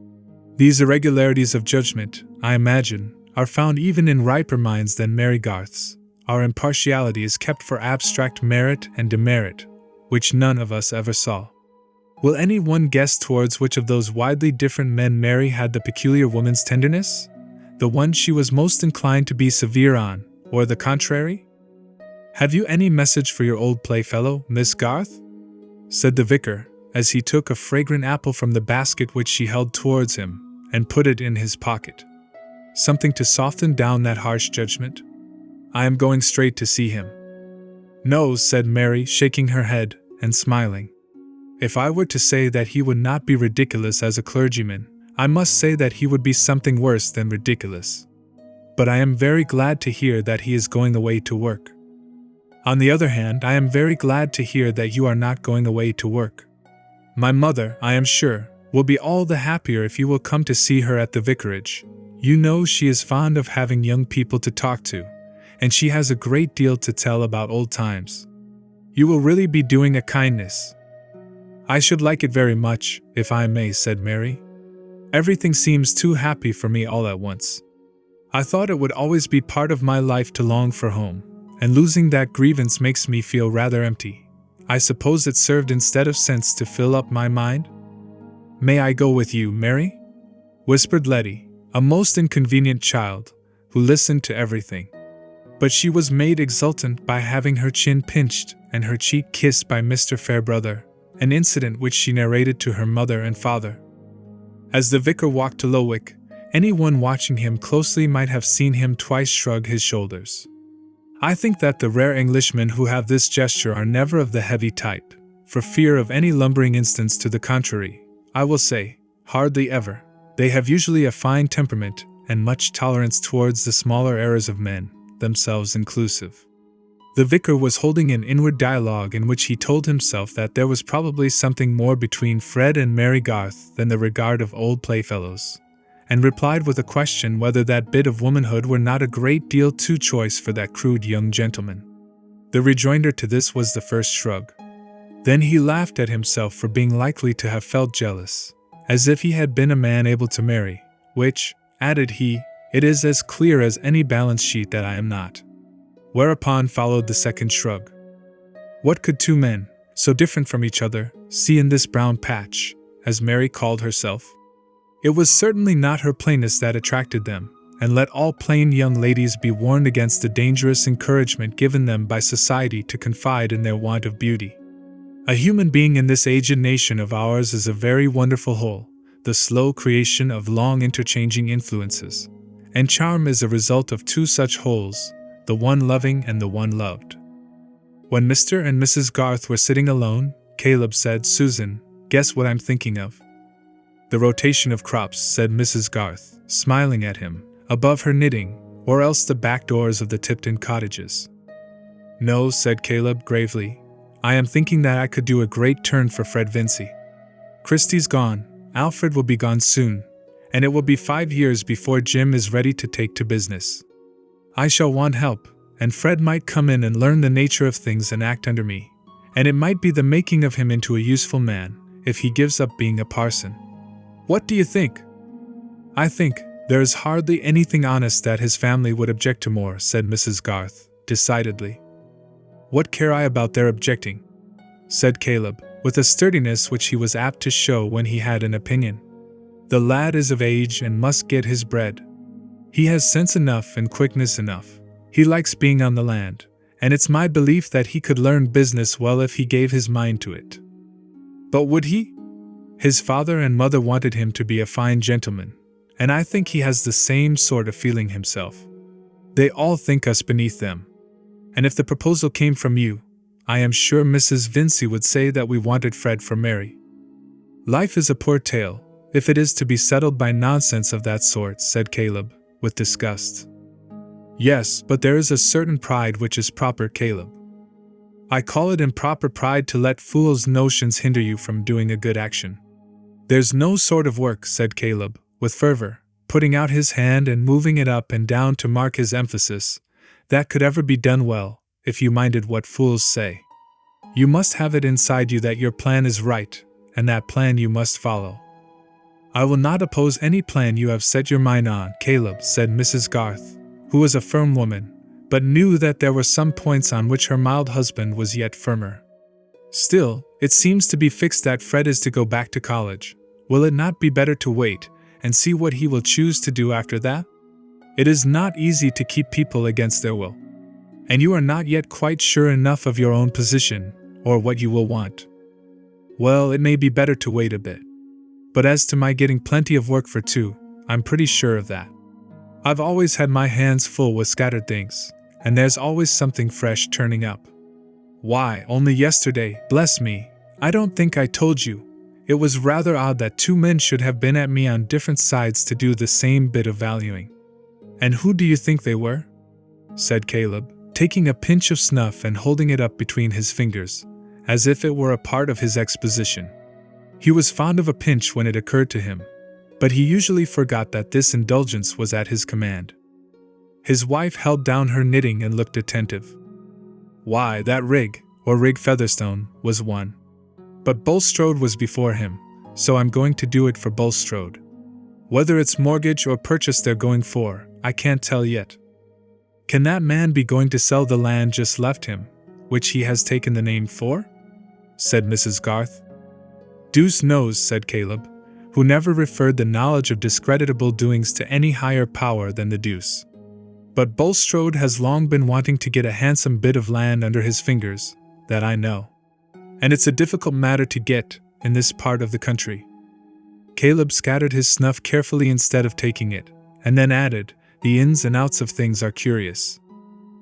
These irregularities of judgment, I imagine, are found even in riper minds than Mary Garth's. Our impartiality is kept for abstract merit and demerit, which none of us ever saw. Will any one guess towards which of those widely different men Mary had the peculiar woman's tenderness? The one she was most inclined to be severe on, or the contrary? "Have you any message for your old playfellow, Miss Garth?" said the vicar, as he took a fragrant apple from the basket which she held towards him, and put it in his pocket. "Something to soften down that harsh judgment? I am going straight to see him." "No," said Mary, shaking her head, and smiling. "If I were to say that he would not be ridiculous as a clergyman, I must say that he would be something worse than ridiculous. But I am very glad to hear that he is going away to work. On the other hand, I am very glad to hear that you are not going away to work. My mother, I am sure, will be all the happier if you will come to see her at the vicarage. You know she is fond of having young people to talk to, and she has a great deal to tell about old times. You will really be doing a kindness." "I should like it very much, if I may," said Mary. "Everything seems too happy for me all at once. I thought it would always be part of my life to long for home, and losing that grievance makes me feel rather empty. I suppose it served instead of sense to fill up my mind?" "May I go with you, Mary?" whispered Letty, a most inconvenient child, who listened to everything. But she was made exultant by having her chin pinched and her cheek kissed by Mr. Fairbrother, an incident which she narrated to her mother and father. As the vicar walked to Lowick, anyone watching him closely might have seen him twice shrug his shoulders. I think that the rare Englishmen who have this gesture are never of the heavy type, for fear of any lumbering instance to the contrary. I will say, hardly ever. They have usually a fine temperament and much tolerance towards the smaller errors of men, themselves inclusive. The vicar was holding an inward dialogue in which he told himself that there was probably something more between Fred and Mary Garth than the regard of old playfellows, and replied with a question whether that bit of womanhood were not a great deal too choice for that crude young gentleman. The rejoinder to this was the first shrug. Then he laughed at himself for being likely to have felt jealous, as if he had been a man able to marry, which, added he, it is as clear as any balance sheet that I am not. Whereupon followed the second shrug. What could two men, so different from each other, see in this brown patch, as Mary called herself? It was certainly not her plainness that attracted them, and let all plain young ladies be warned against the dangerous encouragement given them by society to confide in their want of beauty. A human being in this aged nation of ours is a very wonderful whole, the slow creation of long interchanging influences, and charm is a result of two such wholes, the one loving and the one loved. When Mr. and Mrs. Garth were sitting alone, Caleb said, "Susan, guess what I'm thinking of." "The rotation of crops," said Mrs. Garth, smiling at him, above her knitting, "or else the back doors of the Tipton cottages." "No," said Caleb gravely, "I am thinking that I could do a great turn for Fred Vincy. Christie's gone, Alfred will be gone soon, and it will be 5 years before Jim is ready to take to business. I shall want help, and Fred might come in and learn the nature of things and act under me, and it might be the making of him into a useful man, if he gives up being a parson. What do you think?" "I think there is hardly anything honest that his family would object to more," said Mrs. Garth, decidedly. "What care I about their objecting?" said Caleb, with a sturdiness which he was apt to show when he had an opinion. "The lad is of age and must get his bread. He has sense enough and quickness enough. He likes being on the land, and it's my belief that he could learn business well if he gave his mind to it." "But would he? His father and mother wanted him to be a fine gentleman, and I think he has the same sort of feeling himself. They all think us beneath them. And if the proposal came from you, I am sure Mrs. Vincy would say that we wanted Fred for Mary." "Life is a poor tale, if it is to be settled by nonsense of that sort," said Caleb, with disgust. "Yes, but there is a certain pride which is proper, Caleb. I call it improper pride to let fools' notions hinder you from doing a good action. There's no sort of work," said Caleb, with fervor, putting out his hand and moving it up and down to mark his emphasis, "that could ever be done well, if you minded what fools say. You must have it inside you that your plan is right, and that plan you must follow." "I will not oppose any plan you have set your mind on, Caleb," said Mrs. Garth, who was a firm woman, but knew that there were some points on which her mild husband was yet firmer. "Still, it seems to be fixed that Fred is to go back to college. Will it not be better to wait, and see what he will choose to do after that? It is not easy to keep people against their will. And you are not yet quite sure enough of your own position, or what you will want. Well, it may be better to wait a bit. But as to my getting plenty of work for two, I'm pretty sure of that. I've always had my hands full with scattered things, and there's always something fresh turning up. Why, only yesterday, bless me, I don't think I told you, it was rather odd that two men should have been at me on different sides to do the same bit of valuing." "And who do you think they were?" said Caleb, taking a pinch of snuff and holding it up between his fingers, as if it were a part of his exposition. He was fond of a pinch when it occurred to him, but he usually forgot that this indulgence was at his command. His wife held down her knitting and looked attentive. "Why, that Rig, or Rig Featherstone, was one. But Bulstrode was before him, so I'm going to do it for Bulstrode. Whether it's mortgage or purchase they're going for, I can't tell yet." "Can that man be going to sell the land just left him, which he has taken the name for?" said Mrs. Garth. "Deuce knows," said Caleb, who never referred the knowledge of discreditable doings to any higher power than the deuce. "But Bulstrode has long been wanting to get a handsome bit of land under his fingers, that I know. And it's a difficult matter to get, in this part of the country." Caleb scattered his snuff carefully instead of taking it, and then added, "The ins and outs of things are curious.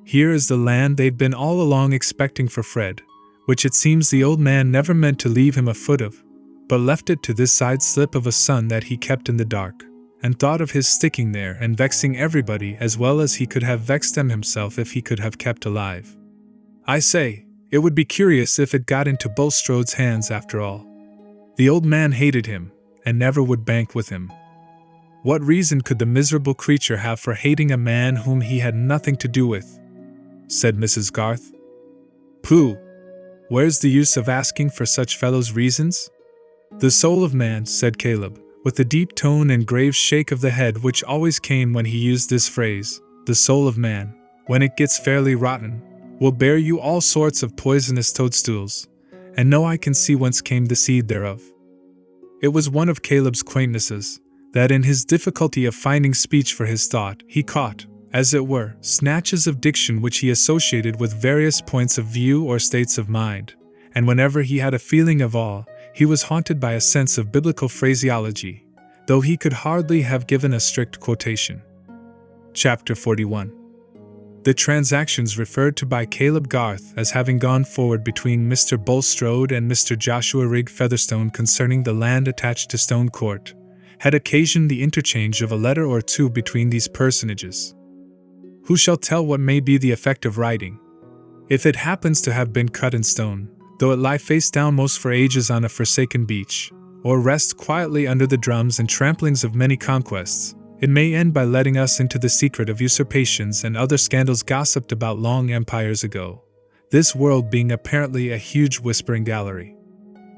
Here is the land they've been all along expecting for Fred, which it seems the old man never meant to leave him a foot of, but left it to this side slip of a son that he kept in the dark, and thought of his sticking there and vexing everybody as well as he could have vexed them himself if he could have kept alive. I say, it would be curious if it got into Bulstrode's hands after all. The old man hated him, and never would bank with him. What reason could the miserable creature have for hating a man whom he had nothing to do with? Said Mrs. Garth. Pooh! Where's the use of asking for such fellows' reasons? The soul of man, said Caleb, with the deep tone and grave shake of the head which always came when he used this phrase, the soul of man, when it gets fairly rotten, will bear you all sorts of poisonous toadstools, and no eye can see whence came the seed thereof. It was one of Caleb's quaintnesses, that in his difficulty of finding speech for his thought, he caught, as it were, snatches of diction which he associated with various points of view or states of mind, and whenever he had a feeling of awe, he was haunted by a sense of biblical phraseology, though he could hardly have given a strict quotation. Chapter 41. The transactions referred to by Caleb Garth as having gone forward between Mr. Bulstrode and Mr. Joshua Rigg Featherstone concerning the land attached to Stone Court, had occasioned the interchange of a letter or two between these personages. Who shall tell what may be the effect of writing? If it happens to have been cut in stone, though it lie face downmost for ages on a forsaken beach, or rest quietly under the drums and tramplings of many conquests, it may end by letting us into the secret of usurpations and other scandals gossiped about long empires ago, this world being apparently a huge whispering gallery.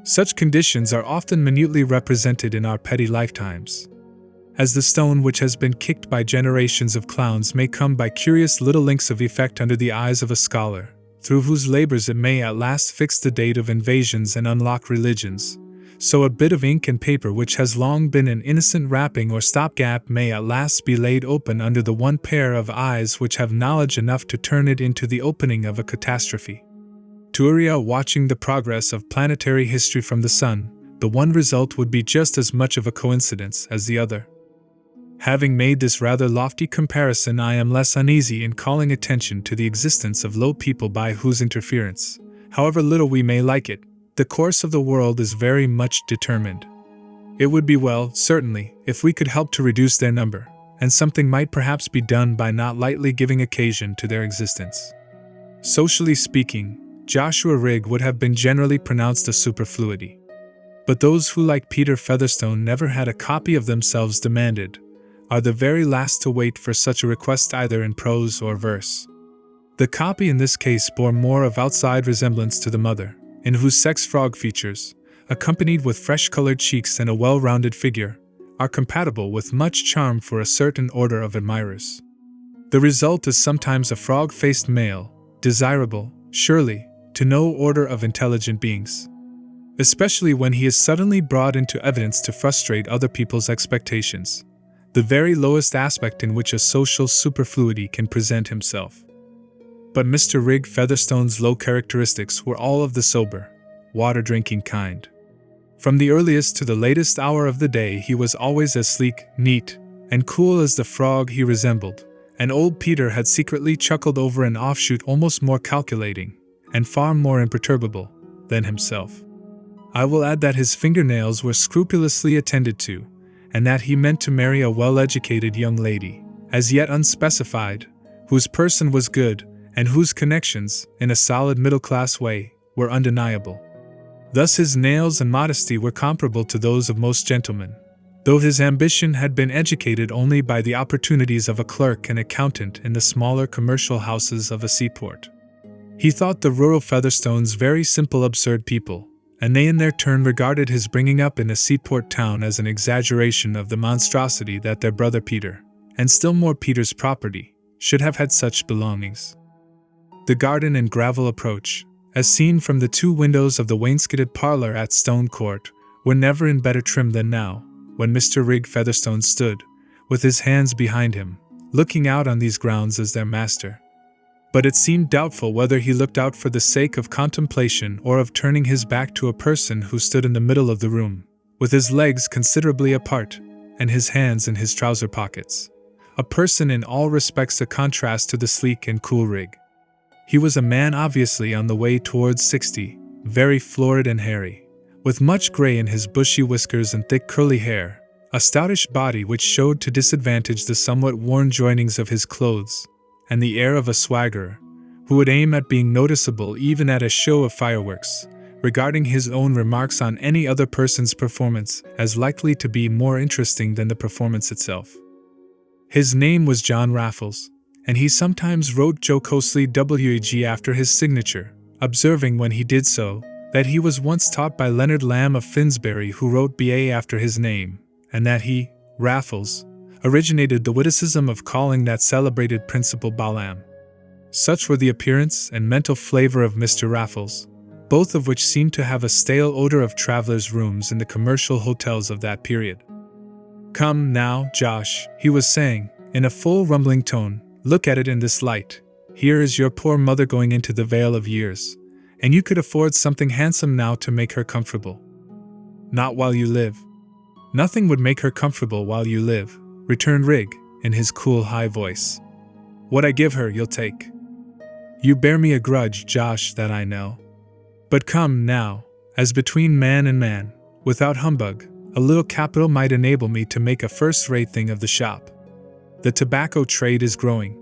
Such conditions are often minutely represented in our petty lifetimes. As the stone which has been kicked by generations of clowns may come by curious little links of effect under the eyes of a scholar, through whose labors it may at last fix the date of invasions and unlock religions, so a bit of ink and paper which has long been an innocent wrapping or stopgap may at last be laid open under the one pair of eyes which have knowledge enough to turn it into the opening of a catastrophe. To Uriah watching the progress of planetary history from the sun, the one result would be just as much of a coincidence as the other. Having made this rather lofty comparison, I am less uneasy in calling attention to the existence of low people by whose interference, however little we may like it, the course of the world is very much determined. It would be well, certainly, if we could help to reduce their number, and something might perhaps be done by not lightly giving occasion to their existence. Socially speaking, Joshua Rigg would have been generally pronounced a superfluity. But those who, like Peter Featherstone, never had a copy of themselves demanded, are the very last to wait for such a request either in prose or verse. The copy in this case bore more of outside resemblance to the mother, in whose sex frog features, accompanied with fresh-colored cheeks and a well-rounded figure, are compatible with much charm for a certain order of admirers. The result is sometimes a frog-faced male, desirable, surely, to no order of intelligent beings, especially when he is suddenly brought into evidence to frustrate other people's expectations, the very lowest aspect in which a social superfluity can present himself. But Mr. Rigg Featherstone's low characteristics were all of the sober, water-drinking kind. From the earliest to the latest hour of the day he was always as sleek, neat, and cool as the frog he resembled, and old Peter had secretly chuckled over an offshoot almost more calculating, and far more imperturbable, than himself. I will add that his fingernails were scrupulously attended to, and that he meant to marry a well-educated young lady, as yet unspecified, whose person was good, and whose connections, in a solid middle-class way, were undeniable. Thus his nails and modesty were comparable to those of most gentlemen, though his ambition had been educated only by the opportunities of a clerk and accountant in the smaller commercial houses of a seaport. He thought the rural Featherstones very simple, absurd people, and they in their turn regarded his bringing up in a seaport town as an exaggeration of the monstrosity that their brother Peter, and still more Peter's property, should have had such belongings. The garden and gravel approach, as seen from the two windows of the wainscoted parlor at Stone Court, were never in better trim than now, when Mr. Rigg Featherstone stood, with his hands behind him, looking out on these grounds as their master. But it seemed doubtful whether he looked out for the sake of contemplation or of turning his back to a person who stood in the middle of the room, with his legs considerably apart, and his hands in his trouser pockets. A person in all respects a contrast to the sleek and cool Rigg. He was a man obviously on the way towards 60, very florid and hairy, with much grey in his bushy whiskers and thick curly hair, a stoutish body which showed to disadvantage the somewhat worn joinings of his clothes, and the air of a swaggerer, who would aim at being noticeable even at a show of fireworks, regarding his own remarks on any other person's performance as likely to be more interesting than the performance itself. His name was John Raffles, and he sometimes wrote jocosely WG after his signature, observing when he did so that he was once taught by Leonard Lamb of Finsbury, who wrote BA after his name, and that he, Raffles, originated the witticism of calling that celebrated principal Balaam. Such were the appearance and mental flavor of Mr. Raffles, both of which seemed to have a stale odor of travelers' rooms in the commercial hotels of that period. "Come now, Josh," he was saying, in a full rumbling tone, "look at it in this light. Here is your poor mother going into the vale of years, and you could afford something handsome now to make her comfortable." "Not while you live." "Nothing would make her comfortable while you live," returned Rigg, in his cool high voice. "What I give her, you'll take. You bear me a grudge, Josh, that I know. But come, now, as between man and man, without humbug, a little capital might enable me to make a first-rate thing of the shop. The tobacco trade is growing.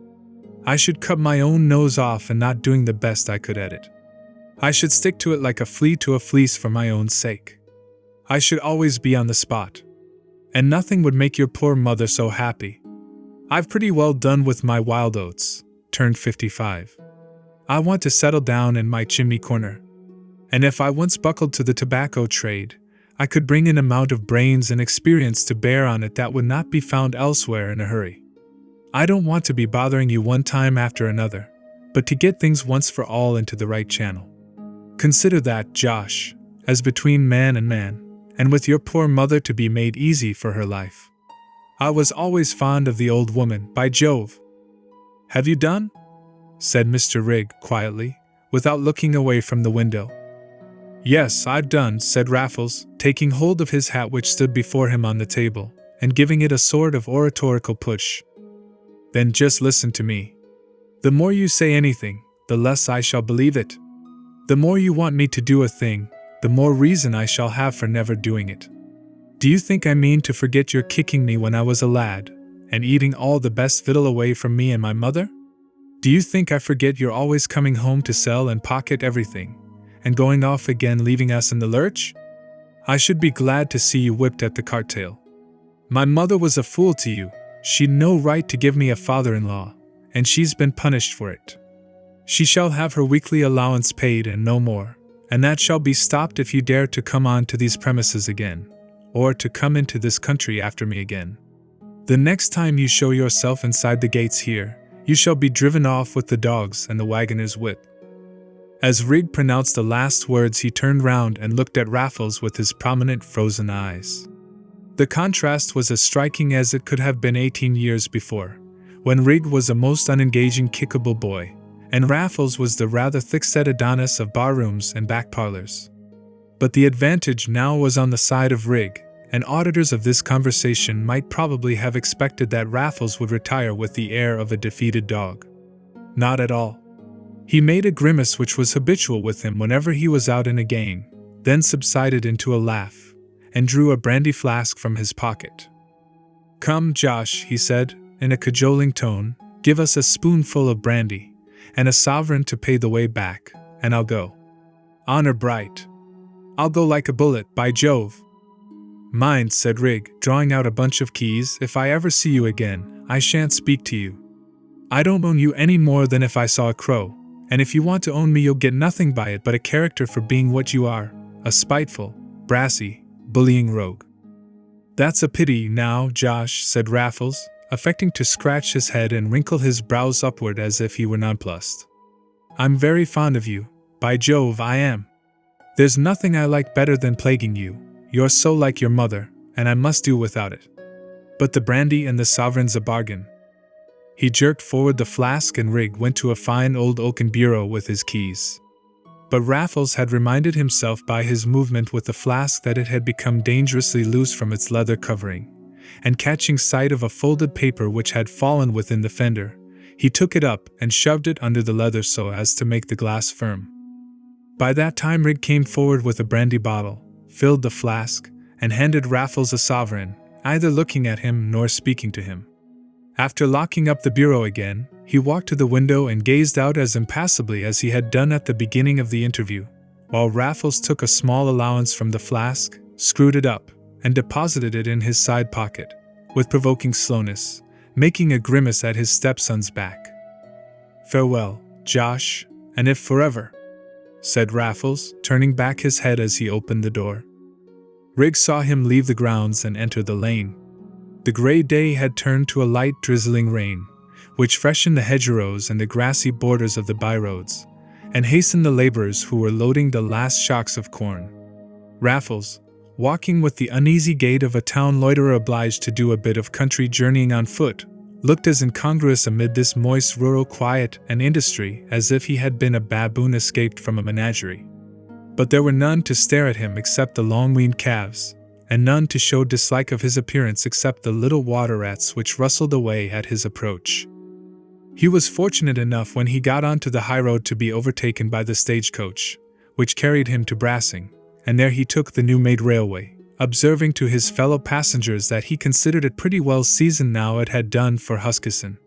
I should cut my own nose off and not doing the best I could at it. I should stick to it like a flea to a fleece for my own sake. I should always be on the spot. And nothing would make your poor mother so happy. I've pretty well done with my wild oats, turned 55. I want to settle down in my chimney corner. And if I once buckled to the tobacco trade, I could bring an amount of brains and experience to bear on it that would not be found elsewhere in a hurry. I don't want to be bothering you one time after another, but to get things once for all into the right channel. Consider that, Josh, as between man, and with your poor mother to be made easy for her life. I was always fond of the old woman, by Jove." "Have you done?" said Mr. Rigg quietly, without looking away from the window. "Yes, I've done," said Raffles, taking hold of his hat which stood before him on the table, and giving it a sort of oratorical push. "Then just listen to me. The more you say anything, the less I shall believe it. The more you want me to do a thing, the more reason I shall have for never doing it. Do you think I mean to forget your kicking me when I was a lad, and eating all the best victual away from me and my mother? Do you think I forget your always coming home to sell and pocket everything, and going off again leaving us in the lurch? I should be glad to see you whipped at the cart-tail. My mother was a fool to you. She'd no right to give me a father-in-law, and she's been punished for it. She shall have her weekly allowance paid and no more, and that shall be stopped if you dare to come on to these premises again, or to come into this country after me again. The next time you show yourself inside the gates here, you shall be driven off with the dogs and the wagoner's whip." As Rigg pronounced the last words, he turned round and looked at Raffles with his prominent frozen eyes. The contrast was as striking as it could have been 18 years before, when Rigg was a most unengaging, kickable boy, and Raffles was the rather thick-set Adonis of barrooms and back parlors. But the advantage now was on the side of Rigg, and auditors of this conversation might probably have expected that Raffles would retire with the air of a defeated dog. Not at all. He made a grimace which was habitual with him whenever he was out in a game, then subsided into a laugh, and drew a brandy flask from his pocket. "Come, Josh," he said, in a cajoling tone, "give us a spoonful of brandy, and a sovereign to pay the way back, and I'll go. Honor bright. I'll go like a bullet, by Jove." "Mind," said Rigg, drawing out a bunch of keys, "if I ever see you again, I shan't speak to you. I don't own you any more than if I saw a crow, and if you want to own me you'll get nothing by it but a character for being what you are, a spiteful, brassy, bullying rogue." "That's a pity, now, Josh," said Raffles, affecting to scratch his head and wrinkle his brows upward as if he were nonplussed. "I'm very fond of you, by Jove I am. There's nothing I like better than plaguing you. You're so like your mother, and I must do without it. But the brandy and the sovereign's a bargain." He jerked forward the flask and Rigg went to a fine old oaken bureau with his keys. But Raffles had reminded himself by his movement with the flask that it had become dangerously loose from its leather covering, and catching sight of a folded paper which had fallen within the fender, he took it up and shoved it under the leather so as to make the glass firm. By that time Rigg came forward with a brandy bottle, filled the flask, and handed Raffles a sovereign, neither looking at him nor speaking to him. After locking up the bureau again, He walked to the window and gazed out as impassively as he had done at the beginning of the interview, while Raffles took a small allowance from the flask, screwed it up, and deposited it in his side pocket, with provoking slowness, making a grimace at his stepson's back. "Farewell, Josh, and if forever," said Raffles, turning back his head as he opened the door. Riggs saw him leave the grounds and enter the lane. The grey day had turned to a light drizzling rain, which freshened the hedgerows and the grassy borders of the byroads, and hastened the labourers who were loading the last shocks of corn. Raffles, walking with the uneasy gait of a town loiterer obliged to do a bit of country journeying on foot, looked as incongruous amid this moist rural quiet and industry as if he had been a baboon escaped from a menagerie. But there were none to stare at him except the long-weaned calves, and none to show dislike of his appearance except the little water rats which rustled away at his approach. He was fortunate enough when he got onto the highroad to be overtaken by the stagecoach, which carried him to Brassing, and there he took the new-made railway, observing to his fellow passengers that he considered it pretty well seasoned now it had done for Huskisson.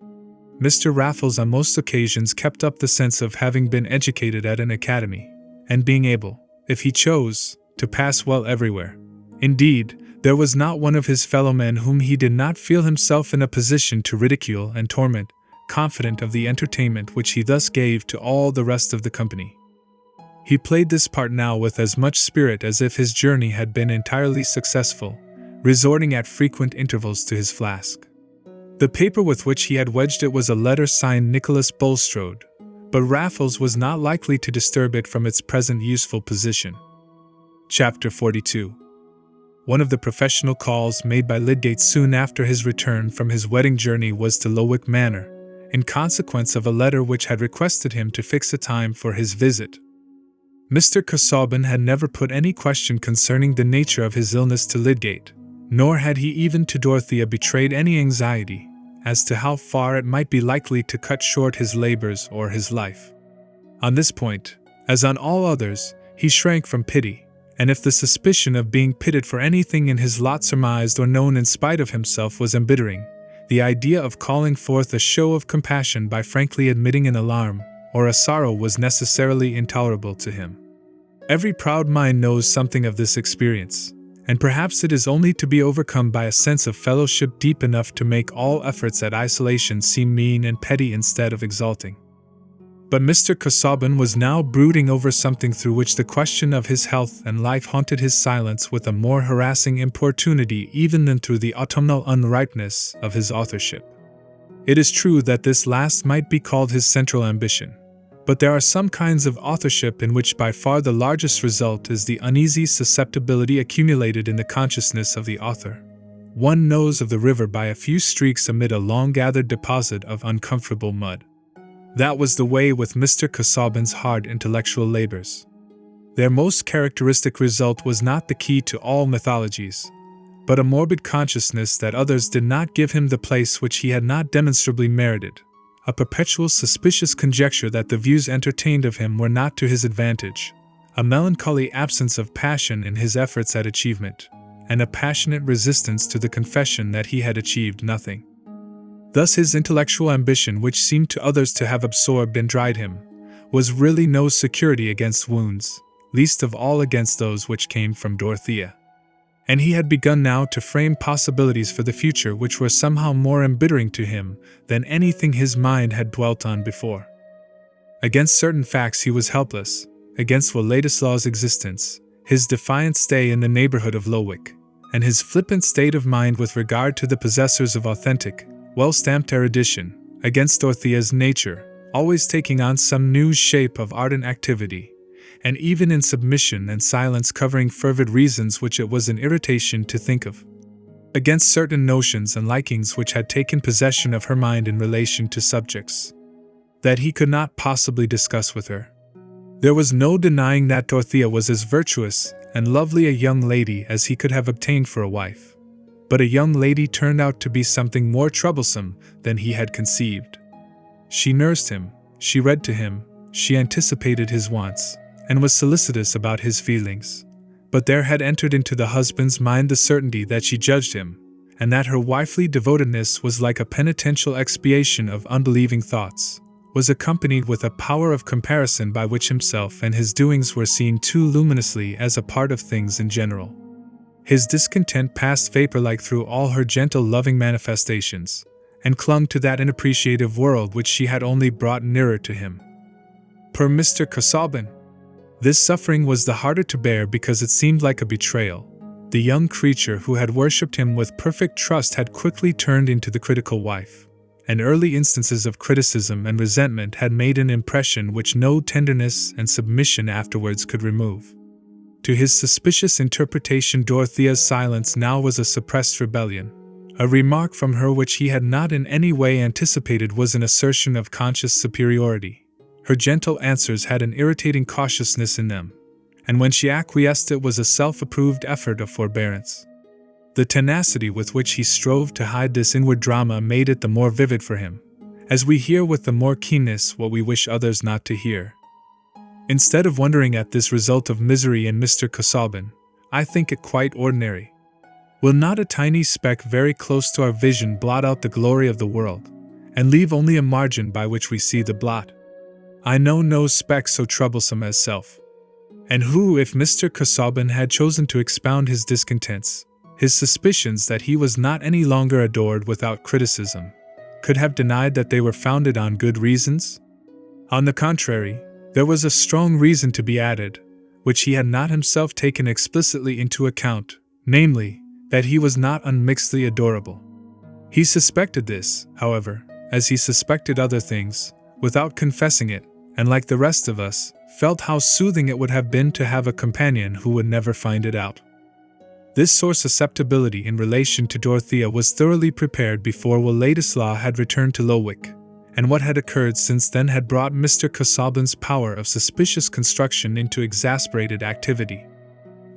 Mr. Raffles on most occasions kept up the sense of having been educated at an academy, and being able, if he chose, to pass well everywhere. Indeed, there was not one of his fellow-men whom he did not feel himself in a position to ridicule and torment, confident of the entertainment which he thus gave to all the rest of the company. He played this part now with as much spirit as if his journey had been entirely successful, resorting at frequent intervals to his flask. The paper with which he had wedged it was a letter signed Nicholas Bulstrode, but Raffles was not likely to disturb it from its present useful position. Chapter 42. One of the professional calls made by Lydgate soon after his return from his wedding journey was to Lowick Manor, in consequence of a letter which had requested him to fix a time for his visit. Mr. Casaubon had never put any question concerning the nature of his illness to Lydgate, nor had he even to Dorothea betrayed any anxiety as to how far it might be likely to cut short his labors or his life. On this point, as on all others, he shrank from pity, and if the suspicion of being pitted for anything in his lot surmised or known in spite of himself was embittering, the idea of calling forth a show of compassion by frankly admitting an alarm or a sorrow was necessarily intolerable to him. Every proud mind knows something of this experience, and perhaps it is only to be overcome by a sense of fellowship deep enough to make all efforts at isolation seem mean and petty instead of exalting. But Mr. Casaubon was now brooding over something through which the question of his health and life haunted his silence with a more harassing importunity even than through the autumnal unripeness of his authorship. It is true that this last might be called his central ambition, but there are some kinds of authorship in which by far the largest result is the uneasy susceptibility accumulated in the consciousness of the author. One knows of the river by a few streaks amid a long-gathered deposit of uncomfortable mud. That was the way with Mr. Casaubon's hard intellectual labors. Their most characteristic result was not the key to all mythologies, but a morbid consciousness that others did not give him the place which he had not demonstrably merited, a perpetual suspicious conjecture that the views entertained of him were not to his advantage, a melancholy absence of passion in his efforts at achievement, and a passionate resistance to the confession that he had achieved nothing. Thus his intellectual ambition, which seemed to others to have absorbed and dried him, was really no security against wounds, least of all against those which came from Dorothea. And he had begun now to frame possibilities for the future which were somehow more embittering to him than anything his mind had dwelt on before. Against certain facts he was helpless, against Wladislaw's existence, his defiant stay in the neighborhood of Lowick, and his flippant state of mind with regard to the possessors of authentic, well-stamped erudition, against Dorothea's nature, always taking on some new shape of ardent activity, and even in submission and silence covering fervid reasons which it was an irritation to think of, against certain notions and likings which had taken possession of her mind in relation to subjects that he could not possibly discuss with her. There was no denying that Dorothea was as virtuous and lovely a young lady as he could have obtained for a wife. But a young lady turned out to be something more troublesome than he had conceived. She nursed him, she read to him, she anticipated his wants, and was solicitous about his feelings. But there had entered into the husband's mind the certainty that she judged him, and that her wifely devotedness was like a penitential expiation of unbelieving thoughts, was accompanied with a power of comparison by which himself and his doings were seen too luminously as a part of things in general. His discontent passed vapor-like through all her gentle loving manifestations, and clung to that inappreciative world which she had only brought nearer to him. Poor Mr. Casaubon! This suffering was the harder to bear because it seemed like a betrayal. The young creature who had worshipped him with perfect trust had quickly turned into the critical wife, and early instances of criticism and resentment had made an impression which no tenderness and submission afterwards could remove. To his suspicious interpretation, Dorothea's silence now was a suppressed rebellion. A remark from her which he had not in any way anticipated was an assertion of conscious superiority. Her gentle answers had an irritating cautiousness in them, and when she acquiesced it was a self-approved effort of forbearance. The tenacity with which he strove to hide this inward drama made it the more vivid for him, as we hear with the more keenness what we wish others not to hear. Instead of wondering at this result of misery in Mr. Casaubon, I think it quite ordinary. Will not a tiny speck very close to our vision blot out the glory of the world, and leave only a margin by which we see the blot? I know no speck so troublesome as self. And who, if Mr. Casaubon had chosen to expound his discontents, his suspicions that he was not any longer adored without criticism, could have denied that they were founded on good reasons? On the contrary, there was a strong reason to be added, which he had not himself taken explicitly into account, namely, that he was not unmixedly adorable. He suspected this, however, as he suspected other things, without confessing it, and like the rest of us, felt how soothing it would have been to have a companion who would never find it out. This sore susceptibility in relation to Dorothea was thoroughly prepared before Will Ladislaw had returned to Lowick, and what had occurred since then had brought Mr. Casaubon's power of suspicious construction into exasperated activity.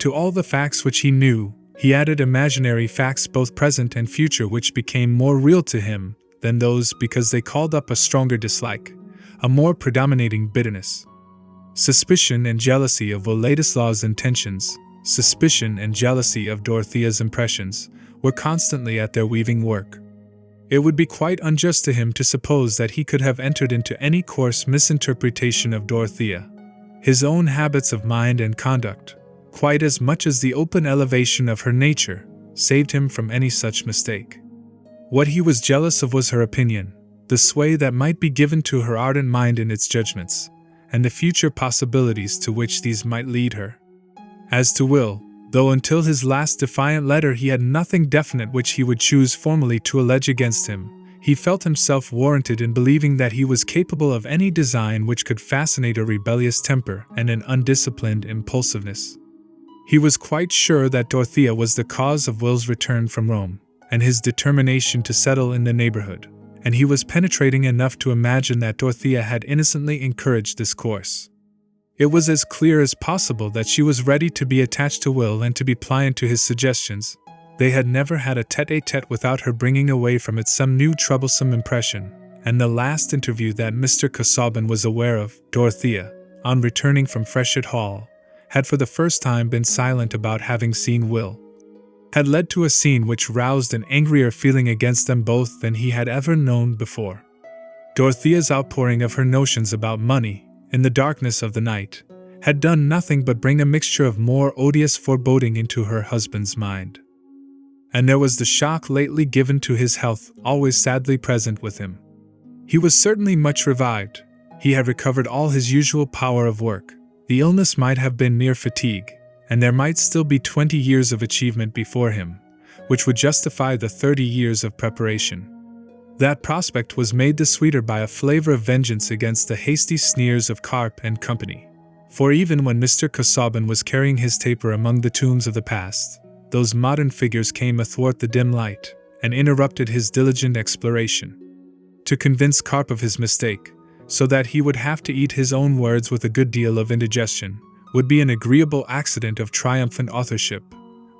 To all the facts which he knew, he added imaginary facts both present and future which became more real to him than those because they called up a stronger dislike, a more predominating bitterness. Suspicion and jealousy of Will Ladislaw's intentions, suspicion and jealousy of Dorothea's impressions, were constantly at their weaving work. It would be quite unjust to him to suppose that he could have entered into any coarse misinterpretation of Dorothea. His own habits of mind and conduct, quite as much as the open elevation of her nature, saved him from any such mistake. What he was jealous of was her opinion, the sway that might be given to her ardent mind in its judgments, and the future possibilities to which these might lead her. As to Will, though until his last defiant letter he had nothing definite which he would choose formally to allege against him, he felt himself warranted in believing that he was capable of any design which could fascinate a rebellious temper and an undisciplined impulsiveness. He was quite sure that Dorothea was the cause of Will's return from Rome, and his determination to settle in the neighborhood, and he was penetrating enough to imagine that Dorothea had innocently encouraged this course. It was as clear as possible that she was ready to be attached to Will and to be pliant to his suggestions. They had never had a tête-à-tête without her bringing away from it some new troublesome impression, and the last interview that Mr. Casaubon was aware of, Dorothea, on returning from Freshitt Hall, had for the first time been silent about having seen Will, had led to a scene which roused an angrier feeling against them both than he had ever known before. Dorothea's outpouring of her notions about money, in the darkness of the night, had done nothing but bring a mixture of more odious foreboding into her husband's mind. And there was the shock lately given to his health, always sadly present with him. He was certainly much revived. He had recovered all his usual power of work. The illness might have been mere fatigue, and there might still be 20 years of achievement before him, which would justify the 30 years of preparation. That prospect was made the sweeter by a flavor of vengeance against the hasty sneers of Carp and company. For even when Mr. Casaubon was carrying his taper among the tombs of the past, those modern figures came athwart the dim light, and interrupted his diligent exploration. To convince Carp of his mistake, so that he would have to eat his own words with a good deal of indigestion, would be an agreeable accident of triumphant authorship,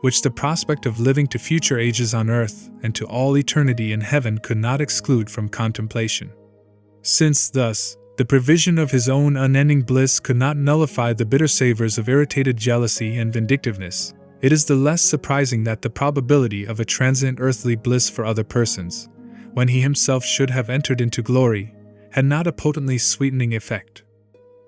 which the prospect of living to future ages on earth and to all eternity in heaven could not exclude from contemplation. Since, thus, the provision of his own unending bliss could not nullify the bitter savors of irritated jealousy and vindictiveness, It is the less surprising that the probability of a transient earthly bliss for other persons, when he himself should have entered into glory, had not a potently sweetening effect.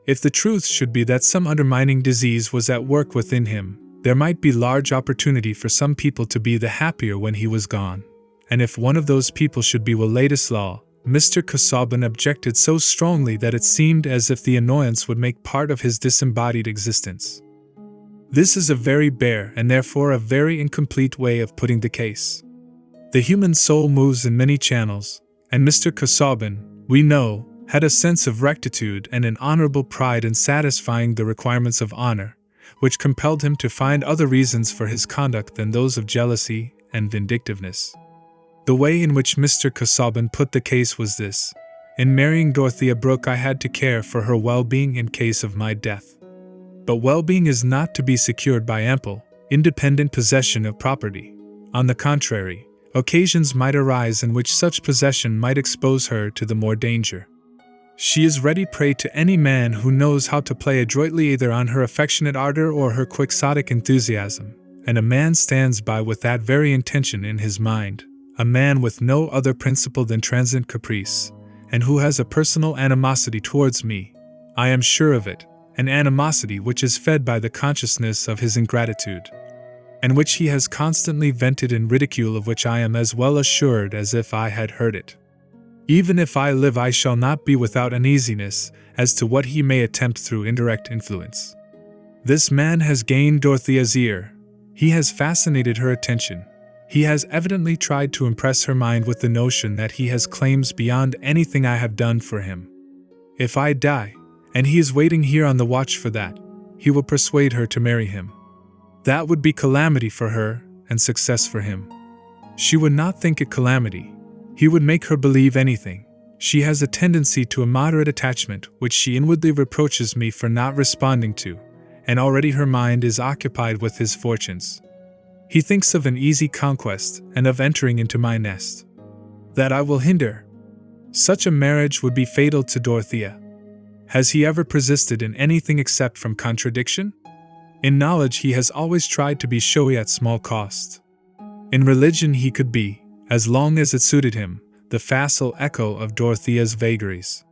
If the truth should be that some undermining disease was at work within him, there might be large opportunity for some people to be the happier when he was gone. And if one of those people should be Ladislaw, Mr. Casaubon objected so strongly that it seemed as if the annoyance would make part of his disembodied existence. This is a very bare and therefore a very incomplete way of putting the case. The human soul moves in many channels, and Mr. Casaubon, we know, had a sense of rectitude and an honorable pride in satisfying the requirements of honor, which compelled him to find other reasons for his conduct than those of jealousy and vindictiveness. The way in which Mr. Casaubon put the case was this: in marrying Dorothea Brooke I had to care for her well-being in case of my death. But well-being is not to be secured by ample, independent possession of property. On the contrary, occasions might arise in which such possession might expose her to the more danger. She is ready prey to any man who knows how to play adroitly either on her affectionate ardor or her quixotic enthusiasm, and a man stands by with that very intention in his mind, a man with no other principle than transient caprice, and who has a personal animosity towards me. I am sure of it, an animosity which is fed by the consciousness of his ingratitude, and which he has constantly vented in ridicule, of which I am as well assured as if I had heard it. Even if I live I shall not be without uneasiness as to what he may attempt through indirect influence. This man has gained Dorothea's ear. He has fascinated her attention. He has evidently tried to impress her mind with the notion that he has claims beyond anything I have done for him. If I die, and he is waiting here on the watch for that, he will persuade her to marry him. That would be calamity for her, and success for him. She would not think it calamity. He would make her believe anything. She has a tendency to a moderate attachment, which she inwardly reproaches me for not responding to, and already her mind is occupied with his fortunes. He thinks of an easy conquest, and of entering into my nest. That I will hinder. Such a marriage would be fatal to Dorothea. Has he ever persisted in anything except from contradiction? In knowledge he has always tried to be showy at small cost. In religion he could be, as long as it suited him, the facile echo of Dorothea's vagaries.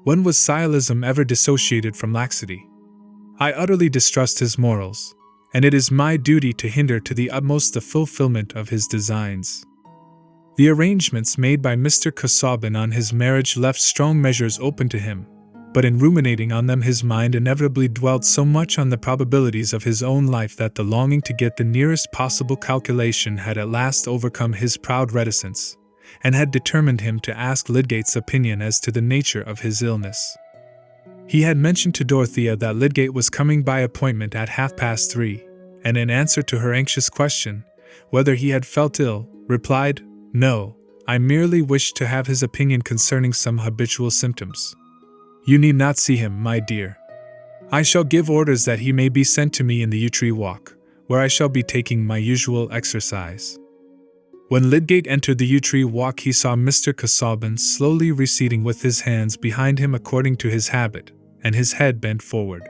When was sciolism ever dissociated from laxity? I utterly distrust his morals, and it is my duty to hinder to the utmost the fulfillment of his designs. The arrangements made by Mr. Casaubon on his marriage left strong measures open to him, but in ruminating on them his mind inevitably dwelt so much on the probabilities of his own life that the longing to get the nearest possible calculation had at last overcome his proud reticence, and had determined him to ask Lydgate's opinion as to the nature of his illness. He had mentioned to Dorothea that Lydgate was coming by appointment at 3:30, and in answer to her anxious question, whether he had felt ill, replied, "No, I merely wished to have his opinion concerning some habitual symptoms." "You need not see him, my dear. I shall give orders that he may be sent to me in the yew tree walk, where I shall be taking my usual exercise." When Lydgate entered the yew tree walk he saw Mr. Casaubon slowly receding with his hands behind him according to his habit, and his head bent forward.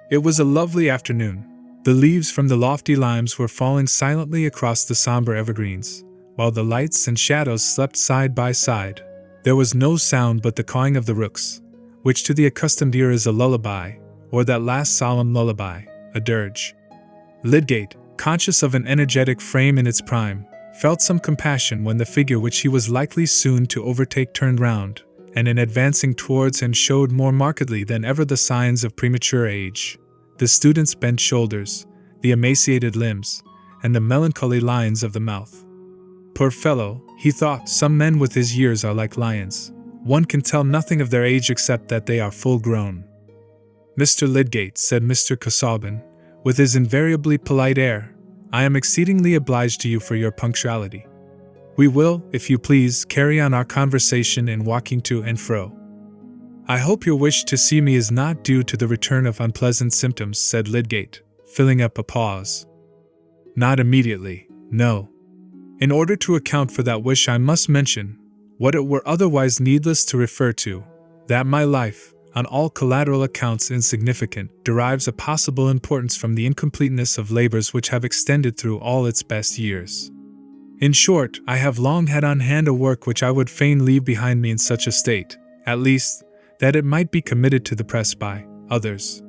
It was a lovely afternoon. The leaves from the lofty limes were falling silently across the somber evergreens, while the lights and shadows slept side by side. There was no sound but the cawing of the rooks, which to the accustomed ear is a lullaby, or that last solemn lullaby, a dirge. Lydgate, conscious of an energetic frame in its prime, felt some compassion when the figure which he was likely soon to overtake turned round, and in advancing towards him showed more markedly than ever the signs of premature age, the student's bent shoulders, the emaciated limbs, and the melancholy lines of the mouth. Poor fellow, he thought, some men with his years are like lions. One can tell nothing of their age except that they are full grown. "Mr. Lydgate," said Mr. Casaubon, with his invariably polite air, "I am exceedingly obliged to you for your punctuality. We will, if you please, carry on our conversation in walking to and fro. I hope your wish to see me is not due to the return of unpleasant symptoms," said Lydgate, filling up a pause. "Not immediately, no. In order to account for that wish I must mention, what it were otherwise needless to refer to, that my life, on all collateral accounts insignificant, derives a possible importance from the incompleteness of labors which have extended through all its best years. In short, I have long had on hand a work which I would fain leave behind me in such a state, at least, that it might be committed to the press by others.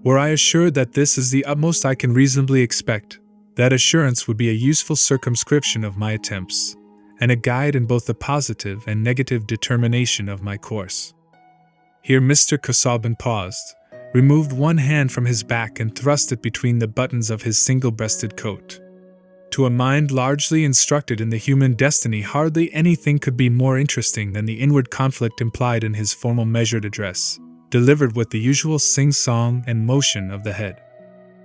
Were I assured that this is the utmost I can reasonably expect, that assurance would be a useful circumscription of my attempts, and a guide in both the positive and negative determination of my course. Here Mr. Casaubon paused, removed one hand from his back and thrust it between the buttons of his single-breasted coat. To a mind largely instructed in the human destiny, hardly anything could be more interesting than the inward conflict implied in his formal measured address, delivered with the usual sing-song and motion of the head.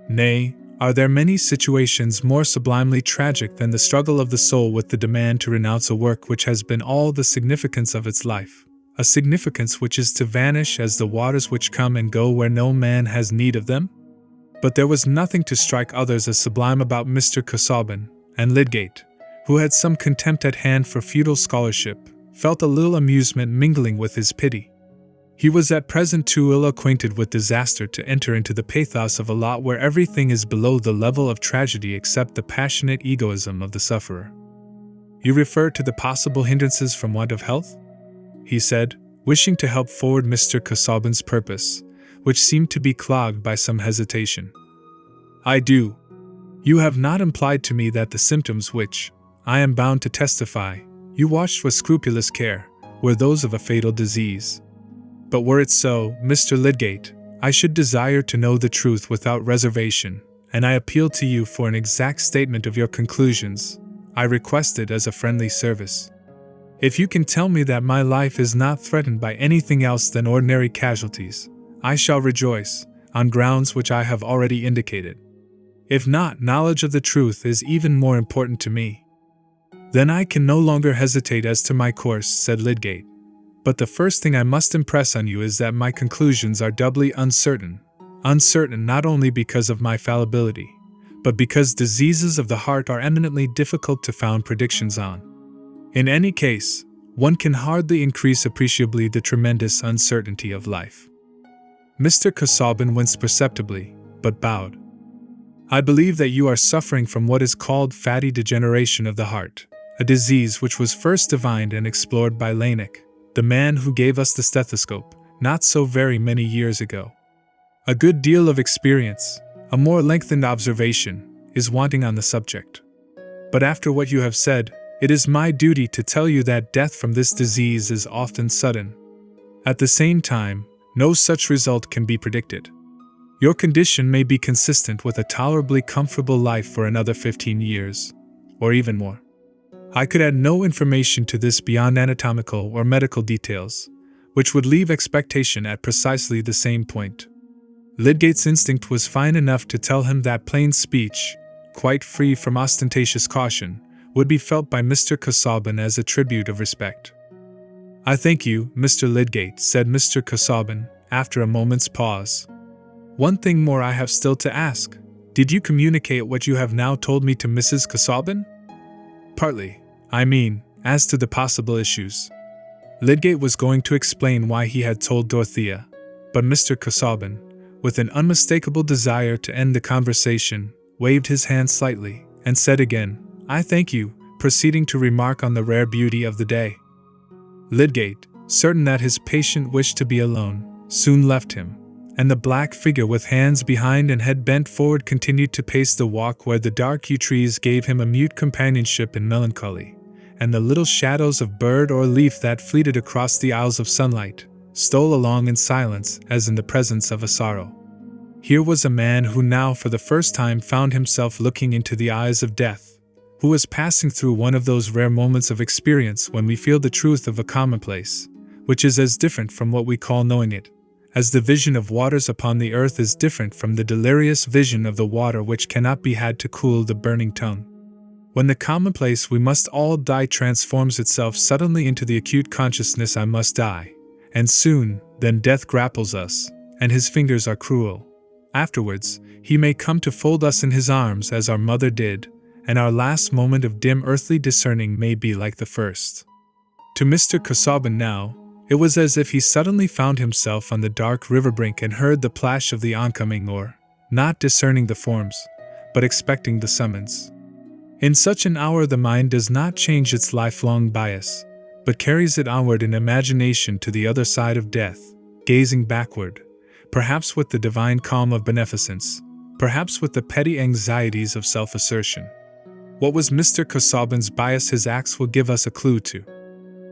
Nay, are there many situations more sublimely tragic than the struggle of the soul with the demand to renounce a work which has been all the significance of its life, a significance which is to vanish as the waters which come and go where no man has need of them? But there was nothing to strike others as sublime about Mr. Casaubon, and Lydgate, who had some contempt at hand for feudal scholarship, felt a little amusement mingling with his pity. He was at present too ill acquainted with disaster to enter into the pathos of a lot where everything is below the level of tragedy except the passionate egoism of the sufferer. "You refer to the possible hindrances from want of health?" he said, wishing to help forward Mr. Casaubon's purpose, which seemed to be clogged by some hesitation. "I do. You have not implied to me that the symptoms which, I am bound to testify, you watched with scrupulous care, were those of a fatal disease. But were it so, Mr. Lydgate, I should desire to know the truth without reservation, and I appeal to you for an exact statement of your conclusions. I request it as a friendly service. If you can tell me that my life is not threatened by anything else than ordinary casualties, I shall rejoice, on grounds which I have already indicated. If not, knowledge of the truth is even more important to me." "Then I can no longer hesitate as to my course," said Lydgate. "But the first thing I must impress on you is that my conclusions are doubly uncertain. Uncertain not only because of my fallibility, but because diseases of the heart are eminently difficult to found predictions on. In any case, one can hardly increase appreciably the tremendous uncertainty of life." Mr. Casaubon winced perceptibly, but bowed. "I believe that you are suffering from what is called fatty degeneration of the heart, a disease which was first divined and explored by Laennec, the man who gave us the stethoscope, not so very many years ago. A good deal of experience, a more lengthened observation, is wanting on the subject. But after what you have said, it is my duty to tell you that death from this disease is often sudden. At the same time, no such result can be predicted. Your condition may be consistent with a tolerably comfortable life for another 15 years, or even more. I could add no information to this beyond anatomical or medical details, which would leave expectation at precisely the same point." Lydgate's instinct was fine enough to tell him that plain speech, quite free from ostentatious caution, would be felt by Mr. Casaubon as a tribute of respect. "I thank you, Mr. Lydgate," said Mr. Casaubon, after a moment's pause. "One thing more I have still to ask. Did you communicate what you have now told me to Mrs. Casaubon?" "Partly, I mean, as to the possible issues." Lydgate was going to explain why he had told Dorothea, but Mr. Casaubon, with an unmistakable desire to end the conversation, waved his hand slightly, and said again, "I thank you," proceeding to remark on the rare beauty of the day. Lydgate, certain that his patient wished to be alone, soon left him, and the black figure with hands behind and head bent forward continued to pace the walk where the dark yew trees gave him a mute companionship in melancholy, and the little shadows of bird or leaf that fleeted across the aisles of sunlight stole along in silence as in the presence of a sorrow. Here was a man who now for the first time found himself looking into the eyes of death, who was passing through one of those rare moments of experience when we feel the truth of a commonplace, which is as different from what we call knowing it, as the vision of waters upon the earth is different from the delirious vision of the water which cannot be had to cool the burning tongue. When the commonplace "we must all die" transforms itself suddenly into the acute consciousness "I must die," and soon, then death grapples us, and his fingers are cruel. Afterwards, he may come to fold us in his arms as our mother did, and our last moment of dim earthly discerning may be like the first. To Mr. Casaubon now, It was as if he suddenly found himself on the dark river brink and heard the plash of the oncoming oar, not discerning the forms, but expecting the summons. In such an hour the mind does not change its lifelong bias, but carries it onward in imagination to the other side of death, gazing backward, perhaps with the divine calm of beneficence, perhaps with the petty anxieties of self-assertion. What was Mr. Casaubon's bias his acts will give us a clue to.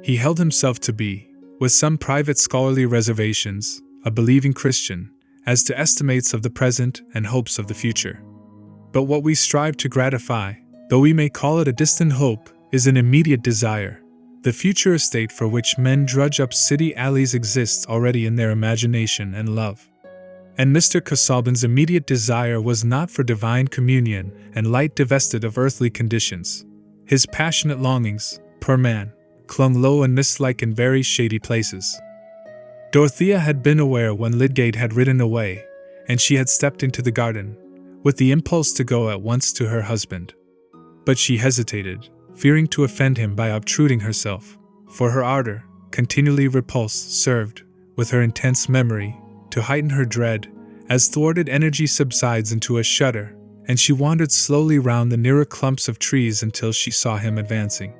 He held himself to be, with some private scholarly reservations, a believing Christian, as to estimates of the present and hopes of the future. But what we strive to gratify, though we may call it a distant hope, is an immediate desire. The future estate for which men drudge up city alleys exists already in their imagination and love. And Mr. Casaubon's immediate desire was not for divine communion and light divested of earthly conditions. His passionate longings, poor man, clung low and mist-like in very shady places. Dorothea had been aware when Lydgate had ridden away, and she had stepped into the garden, with the impulse to go at once to her husband. But she hesitated, fearing to offend him by obtruding herself, for her ardor, continually repulsed, served, with her intense memory, to heighten her dread, as thwarted energy subsides into a shudder, and she wandered slowly round the nearer clumps of trees until she saw him advancing.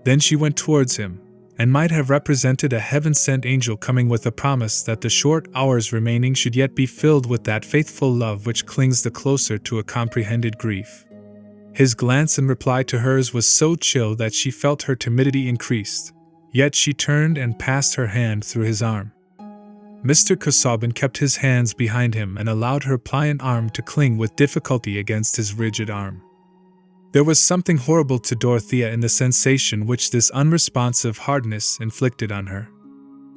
Then she went towards him, and might have represented a heaven-sent angel coming with a promise that the short hours remaining should yet be filled with that faithful love which clings the closer to a comprehended grief. His glance in reply to hers was so chill that she felt her timidity increased, yet she turned and passed her hand through his arm. Mr. Casaubon kept his hands behind him and allowed her pliant arm to cling with difficulty against his rigid arm. There was something horrible to Dorothea in the sensation which this unresponsive hardness inflicted on her.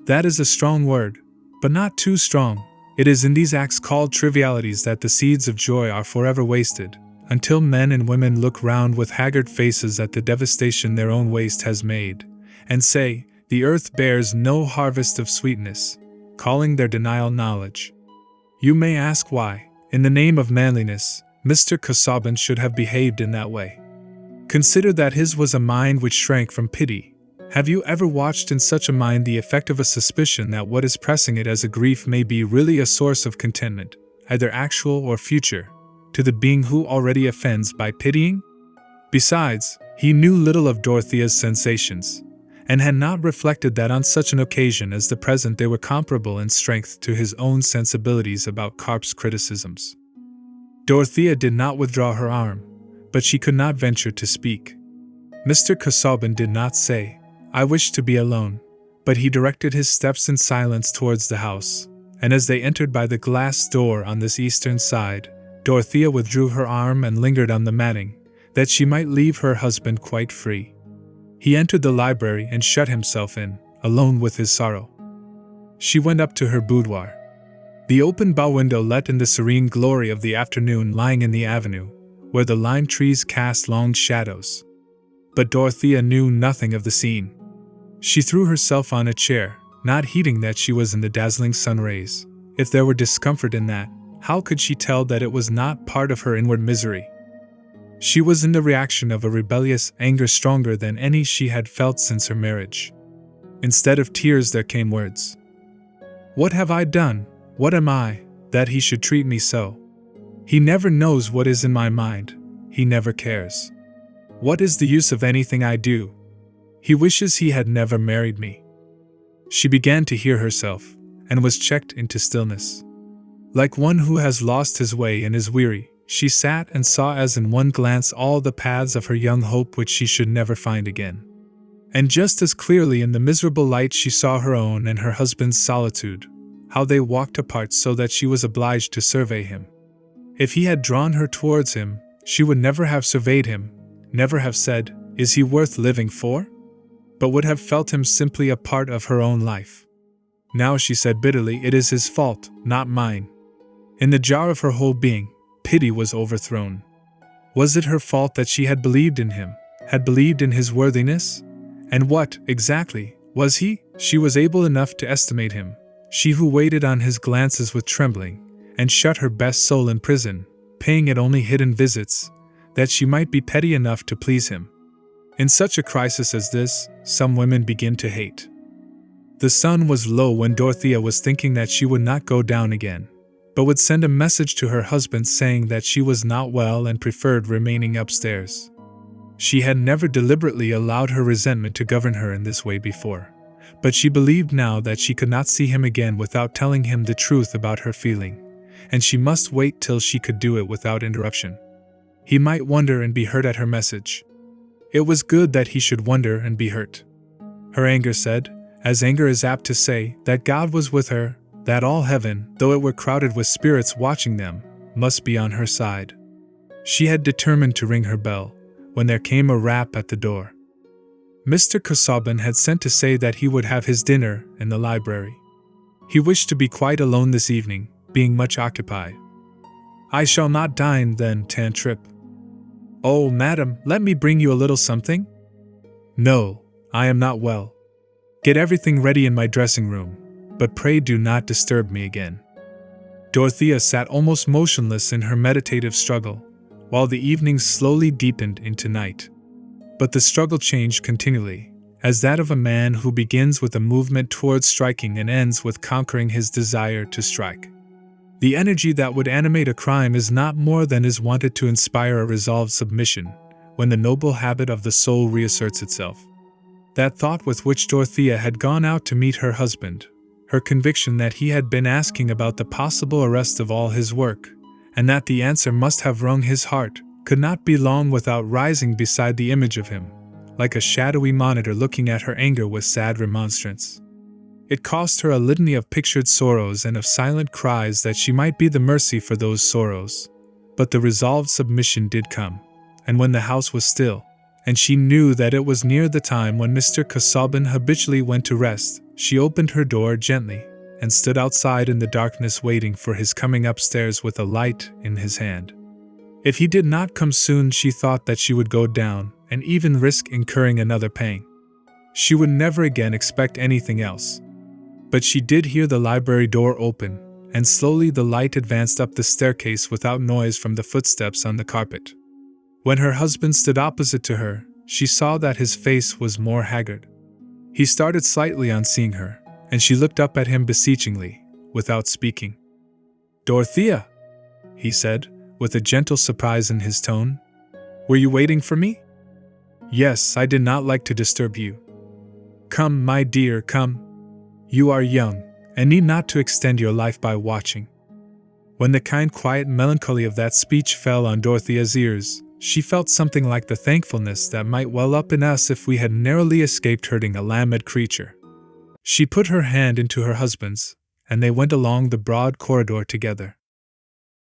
That is a strong word, but not too strong. It is in these acts called trivialities that the seeds of joy are forever wasted, until men and women look round with haggard faces at the devastation their own waste has made, and say, "The earth bears no harvest of sweetness," calling their denial knowledge. You may ask why, in the name of manliness, Mr. Casaubon should have behaved in that way. Consider that his was a mind which shrank from pity. Have you ever watched in such a mind the effect of a suspicion that what is pressing it as a grief may be really a source of contentment, either actual or future, to the being who already offends by pitying? Besides, he knew little of Dorothea's sensations, and had not reflected that on such an occasion as the present they were comparable in strength to his own sensibilities about Carp's criticisms. Dorothea did not withdraw her arm, but she could not venture to speak. Mr. Casaubon did not say, "I wish to be alone," but he directed his steps in silence towards the house, and as they entered by the glass door on this eastern side, Dorothea withdrew her arm and lingered on the matting, that she might leave her husband quite free. He entered the library and shut himself in, alone with his sorrow. She went up to her boudoir. The open bow window let in the serene glory of the afternoon lying in the avenue, where the lime trees cast long shadows. But Dorothea knew nothing of the scene. She threw herself on a chair, not heeding that she was in the dazzling sun rays. If there were discomfort in that, how could she tell that it was not part of her inward misery? She was in the reaction of a rebellious anger stronger than any she had felt since her marriage. Instead of tears there came words. "What have I done? What am I, that he should treat me so? He never knows what is in my mind. He never cares. What is the use of anything I do? He wishes he had never married me." She began to hear herself, and was checked into stillness. Like one who has lost his way and is weary, she sat and saw as in one glance all the paths of her young hope which she should never find again. And just as clearly in the miserable light she saw her own and her husband's solitude, how they walked apart so that she was obliged to survey him. If he had drawn her towards him, she would never have surveyed him, never have said, "Is he worth living for?" but would have felt him simply a part of her own life. Now she said bitterly, "It is his fault, not mine." In the jar of her whole being, pity was overthrown. Was it her fault that she had believed in him, had believed in his worthiness? And what, exactly, was he? She was able enough to estimate him, she who waited on his glances with trembling, and shut her best soul in prison, paying it only hidden visits, that she might be petty enough to please him. In such a crisis as this, some women begin to hate. The sun was low when Dorothea was thinking that she would not go down again, but would send a message to her husband saying that she was not well and preferred remaining upstairs. She had never deliberately allowed her resentment to govern her in this way before, but she believed now that she could not see him again without telling him the truth about her feeling, and she must wait till she could do it without interruption. He might wonder and be hurt at her message. It was good that he should wonder and be hurt. Her anger said, as anger is apt to say, that God was with her, that all heaven, though it were crowded with spirits watching them, must be on her side. She had determined to ring her bell, when there came a rap at the door. Mr. Casaubon had sent to say that he would have his dinner in the library. He wished to be quite alone this evening, being much occupied. "I shall not dine, then, Tantrip." "Oh, madam, let me bring you a little something?" "No, I am not well. Get everything ready in my dressing room, but pray do not disturb me again." Dorothea sat almost motionless in her meditative struggle, while the evening slowly deepened into night. But the struggle changed continually, as that of a man who begins with a movement towards striking and ends with conquering his desire to strike. The energy that would animate a crime is not more than is wanted to inspire a resolved submission, when the noble habit of the soul reasserts itself. That thought with which Dorothea had gone out to meet her husband, her conviction that he had been asking about the possible arrest of all his work, and that the answer must have wrung his heart, could not be long without rising beside the image of him, like a shadowy monitor looking at her anger with sad remonstrance. It cost her a litany of pictured sorrows and of silent cries that she might be the mercy for those sorrows. But the resolved submission did come, and when the house was still, and she knew that it was near the time when Mr. Casaubon habitually went to rest, she opened her door gently, and stood outside in the darkness waiting for his coming upstairs with a light in his hand. If he did not come soon, she thought that she would go down, and even risk incurring another pang. She would never again expect anything else. But she did hear the library door open, and slowly the light advanced up the staircase without noise from the footsteps on the carpet. When her husband stood opposite to her, she saw that his face was more haggard. He started slightly on seeing her, and she looked up at him beseechingly, without speaking. "Dorothea," he said, with a gentle surprise in his tone. "Were you waiting for me?" "Yes, I did not like to disturb you." "Come, my dear, come. You are young, and need not to extend your life by watching." When the kind, quiet melancholy of that speech fell on Dorothea's ears, she felt something like the thankfulness that might well up in us if we had narrowly escaped hurting a lambed creature. She put her hand into her husband's, and they went along the broad corridor together.